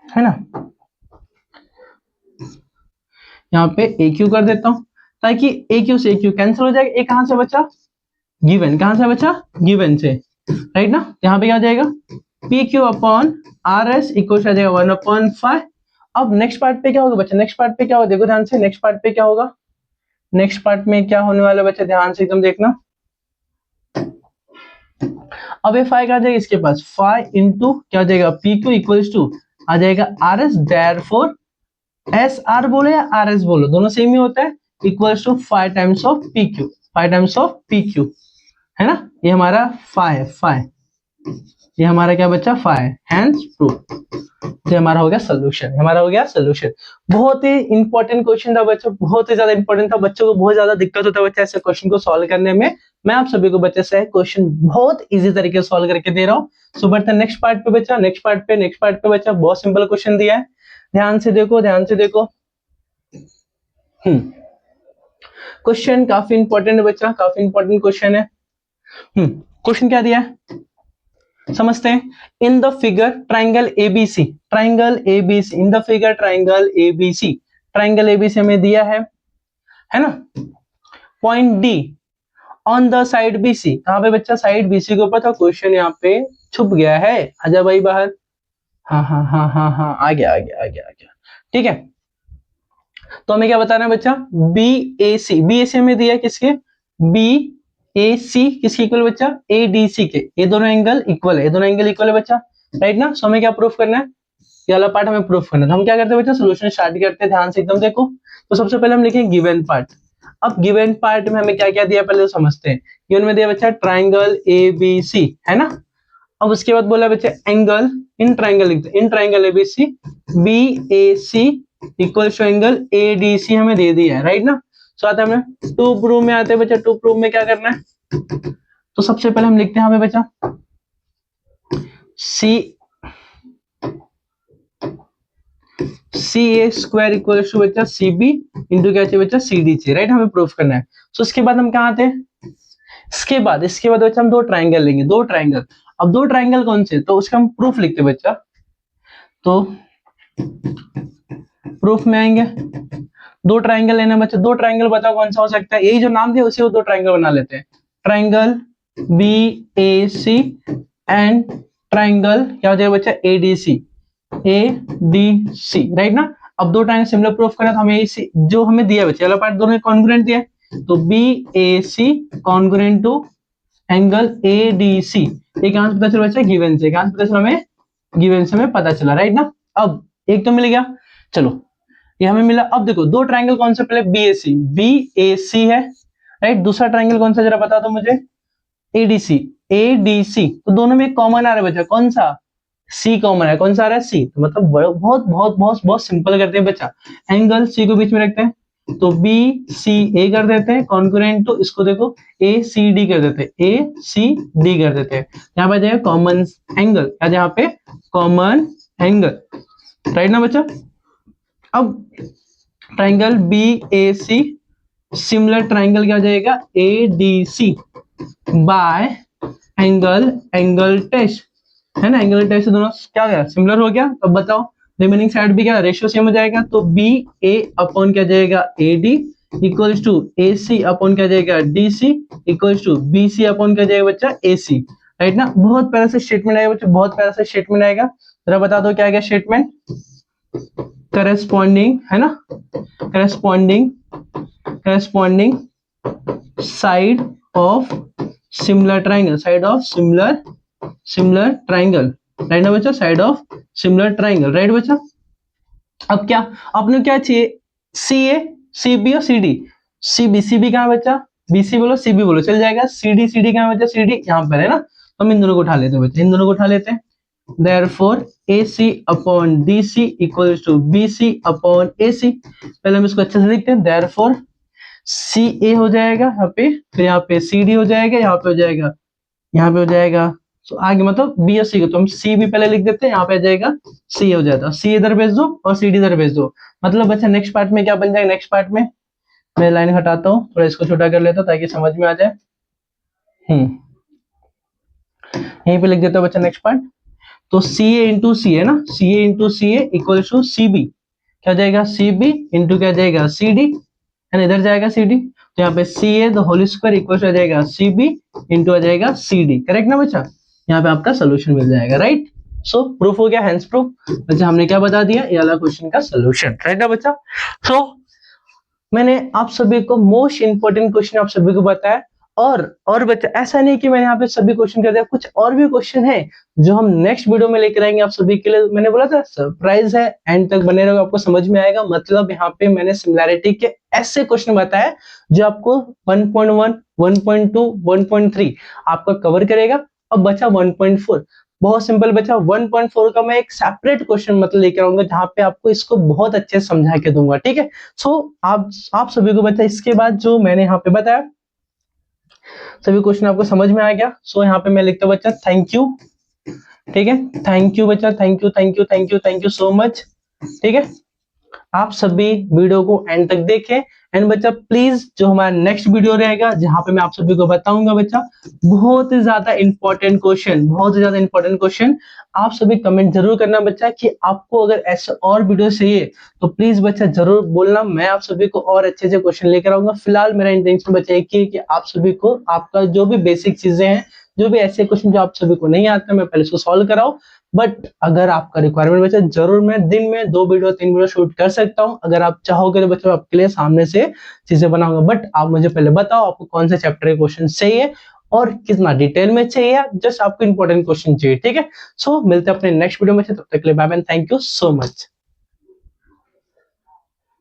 Speaker 1: है ना, यहाँ पे ए क्यू कर देता हूं ताकि ए क्यू से ए क्यू कैंसिल हो जाएगा, ए कहां से बचा गिवन, कहां से बचा गिवन से, राइट ना। यहाँ पे क्या आ जाएगा P Q upon R S equal आ जाएगा 1/5। अब नेक्स्ट पार्ट पे क्या होगा बच्चा, नेक्स्ट पार्ट पे क्या होगा, देखो ध्यान से, नेक्स्ट पार्ट पे क्या होगा, नेक्स्ट पार्ट में क्या होने वाला बच्चा, ध्यान से एकदम देखना। अब ये फाइव क्या आ जाएगा इसके पास, 5 इंटू क्या हो जाएगा पी क्यू इक्वल्स टू आ जाएगा R S, therefore S R बोलो या आर एस बोलो दोनों सेम ही होता है, equals to 5 times of P Q, 5 times of P Q, है ना। ये हमारा 5, ये हमारा क्या बच्चा 5, हेंस प्रूफ, ये हमारा हो गया सोल्यूशन, हमारा हो गया सोल्यूशन। बहुत ही इंपॉर्टेंट क्वेश्चन था बच्चों, बहुत ही ज्यादा इंपॉर्टेंट था, बच्चों को बहुत ज्यादा दिक्कत होता है बच्चा ऐसे क्वेश्चन को सॉल्व करने में। मैं आप सभी को बच्चे से क्वेश्चन बहुत इजी तरीके से सॉल्व करके दे रहा हूँ। सो बढ़ते हैं नेक्स्ट पार्ट पे बच्चा, नेक्स्ट पार्ट पे बच्चा बहुत सिंपल क्वेश्चन दिया है, ध्यान से देखो, ध्यान से देखो। क्वेश्चन काफी इंपॉर्टेंट है बच्चा, काफी इंपॉर्टेंट क्वेश्चन है। क्वेश्चन क्या दिया है समझते हैं। In the figure triangle ABC, triangle ABC, in the figure triangle ABC, triangle ABC हमें दिया है ना। Point D on the side BC, कहां पे बच्चा साइड बीसी के ऊपर, था क्वेश्चन यहाँ पे छुप गया है, आजा भाई बाहर, हाँ आ गया, ठीक है। तो हमें क्या बताना है बच्चा, बी ए सी हमें दिया किसके, बी ए सी किसके इक्वल बच्चा, ए डी सी के, ये दोनों एंगल इक्वल है, ये दोनों एंगल इक्वल है बच्चा, राइट ना। सो हमें क्या प्रूफ करना है, ये वाला पार्ट हमें प्रूफ करना है। तो हम क्या करते हैं बच्चा, सोल्यूशन स्टार्ट करते हैं, ध्यान से एकदम देखो। तो सबसे पहले हम लिखेंगे गिवन पार्ट। अब गिवन पार्ट में हमें क्या क्या दिया पहले तो समझते हैं। गिवन में दिया बच्चा ट्राइंगल ए बी सी, है ना। अब उसके बाद बोला बच्चा angle, in triangle A B C, B A C equal to angle A D C हमें दे दिया है, राइट ना। सो आता है हमें टू प्रूफ में आते हैं बच्चा, टू प्रूफ में क्या करना है, तो सबसे पहले हम लिखते हैं हमें बच्चा सी ए स्क्वायर इक्वल टू बच्चा सी बी इंटू क्या चाहिए बच्चा सी डी चाहिए, राइट, हमें प्रूफ करना है। सो इसके बाद हम कहाँ आते हैं, इसके बाद बच्चा हम दो ट्राइंगल लेंगे, दो ट्राइंगल। अब दो ट्राइंगल कौन से, तो उसका हम प्रूफ लिखते हैं बच्चा। तो प्रूफ में आएंगे, दो ट्राइंगल लेना बच्चा, दो ट्राइंगल बताओ कौन सा हो सकता है, यही जो नाम दिया उसी को दो ट्राइंगल बना लेते हैं। Triangle B A C and triangle क्या हो जाएगा बच्चा ए डी सी, राइट ना। अब दो ट्राइंगल सिमिलर प्रूफ करना, तो हमें जो हमें दिया बच्चा वाला पार्ट दोनों कॉन्ग्रुएंट दिया है, तो B A C congruent to angle A D C, ये कहां से पता चला बच्चा, गिवन से, कहां से पता चला हमें, गिवन से हमें पता चला, राइट ना। अब एक तो मिल गया, चलो ये हमें मिला। अब देखो दो ट्राइंगल कौन से, पहले बी ए सी है, राइट। दूसरा ट्राइंगल कौन सा जरा बता दो मुझे, एडीसी, तो दोनों में कॉमन आ रहा है बच्चा, कौन सा, सी कॉमन है, कौन सा आ रहा है सी, तो मतलब बहुत बहुत बहुत बहुत सिंपल करते हैं बच्चा, एंगल सी को बीच में रखते हैं, तो बी सी ए कर देते हैं कॉन्ग्रुएंट टू, इसको देखो ए सी डी कर देते हैं, ए सी डी कर देते हैं, यहाँ पे जाएगा कॉमन एंगल, यहाँ पे कॉमन एंगल, राइट ना बच्चा। अब ट्राइंगल BAC, सिमिलर ट्राइंगल क्या हो जाएगा ADC बाय एंगल टेस्ट, है ना। एंगल टेस्ट से दोनों क्या गया सिमिलर हो गया। अब बताओ रिमेनिंग साइड भी क्या रेशियो सेम हो जाएगा, तो BA अपॉन क्या जाएगा AD equals to AC upon क्या जाएगा DC equals to BC upon क्या जाएगा बच्चा AC, राइट ना। बहुत प्यारा सा स्टेटमेंट आएगा बच्चा, बहुत प्यारा सा स्टेटमेंट आएगा। जरा बता दो क्या आएगा स्टेटमेंट, करस्पॉन्डिंग, है ना, corresponding side of similar triangle, side of similar triangle, right ना बच्चा, side of similar triangle, right बच्चा। अब क्या अपने क्या चाहिए, CA CB और CD, CB कहाँ है बच्चा, BC बोलो CB बोलो चल जाएगा, CD कहाँ है बच्चा, CD यहाँ पर है ना। हम इन दोनों को उठा लेते हैं बच्चा, इन दोनों को उठा लेते हैं। Therefore AC upon DC equals to BC upon AC, पहले हम इसको अच्छे से लिखते हैं। Therefore CA हो जाएगा यहाँ पे, फिर यहाँ पे CD हो जाएगा, यहाँ पे हो जाएगा, यहाँ पे हो जाएगा, तो आगे मतलब B और C को तो हम C भी पहले लिख देते हैं, यहाँ पे आ जाएगा C हो जाता है। C इधर भेज दो और CD इधर भेज दो, मतलब बच्चा नेक्स्ट पार्ट में क्या बन जाएगा, नेक्स्ट पार्ट में मैं लाइन हटाता हूँ, थोड़ा इसको छोटा कर लेता हूँ ताकि समझ में आ जाए। यहीं पे लिख देता हूँ बच्चा नेक्स्ट पार्ट। तो CA इंटू सी है ना, CA into C equal to CB, क्या जाएगा CB इंटू क्या जाएगा CD, है ना, इधर जाएगा CD, तो यहाँ पे CA the whole square equal to आ जाएगा CB इंटू आ जाएगा CD, करेक्ट ना बच्चा। यहाँ पे आपका सोल्यूशन मिल जाएगा, राइट। सो प्रूफ हो गया, हैंड्स प्रूफ। बच्चा हमने क्या बता दिया, ये वाला क्वेश्चन का सोल्यूशन, राइट ना बच्चा। सो मैंने आप सभी को मोस्ट इंपोर्टेंट क्वेश्चन आप सभी को बताया, और बच्चा ऐसा नहीं कि मैंने यहाँ पे सभी क्वेश्चन कर दिया, कुछ और भी क्वेश्चन है जो हम नेक्स्ट वीडियो में लेकर आएंगे आप सभी के लिए। मैंने बोला था सरप्राइज है, एंड तक बने रहो, आपको समझ में आएगा। मतलब यहाँ पे मैंने सिमिलैरिटी के ऐसे क्वेश्चन बताया जो आपको 1.1, 1.2, 1.3 आपका कवर करेगा। अब बचा 1.4, बहुत सिंपल बचा। 1.4 का मैं एक सेपरेट क्वेश्चन मतलब लेकर आऊंगा जहां पे आपको इसको बहुत अच्छे से समझा के दूंगा, ठीक है। सो आप सभी को बच्चा इसके बाद जो मैंने यहाँ पे बताया सभी क्वेश्चन आपको समझ में आ गया। सो यहाँ पे मैं लिखता हूँ बच्चा थैंक यू, ठीक है, थैंक यू बच्चा, thank you thank you thank you thank you so much, ठीक है। आप सभी वीडियो को एंड तक देखें। एंड बच्चा प्लीज जो हमारा नेक्स्ट वीडियो रहेगा जहां पे मैं आप सभी को बताऊंगा बच्चा बहुत ही ज्यादा इंपॉर्टेंट क्वेश्चन, बहुत ही ज्यादा इंपॉर्टेंट क्वेश्चन, आप सभी कमेंट जरूर करना बच्चा कि आपको अगर ऐसे और वीडियो चाहिए तो प्लीज बच्चा जरूर बोलना, मैं आप सभी को और अच्छे से क्वेश्चन लेकर आऊंगा। फिलहाल मेरा इंटेंशन बच्चा एक ही है कि आप सभी को आपका जो भी बेसिक चीजें हैं, जो भी ऐसे क्वेश्चन जो आप सभी को नहीं आते मैं पहले उसको सॉल्व कराऊं। बट अगर आपका रिक्वायरमेंट बच्चा जरूर मैं दिन में 2 वीडियो 3 वीडियो शूट कर सकता हूं, अगर आप चाहोगे तो बच्चों आपके लिए सामने से चीजें बनाऊंगा। बट आप मुझे पहले बताओ आपको कौन से चैप्टर के क्वेश्चन चाहिए और कितना डिटेल में चाहिए, जस्ट आपको इंपॉर्टेंट क्वेश्चन चाहिए, ठीक है। सो मिलते हैं अपने नेक्स्ट वीडियो में, तब तक के लिए bye bye, thank you so much.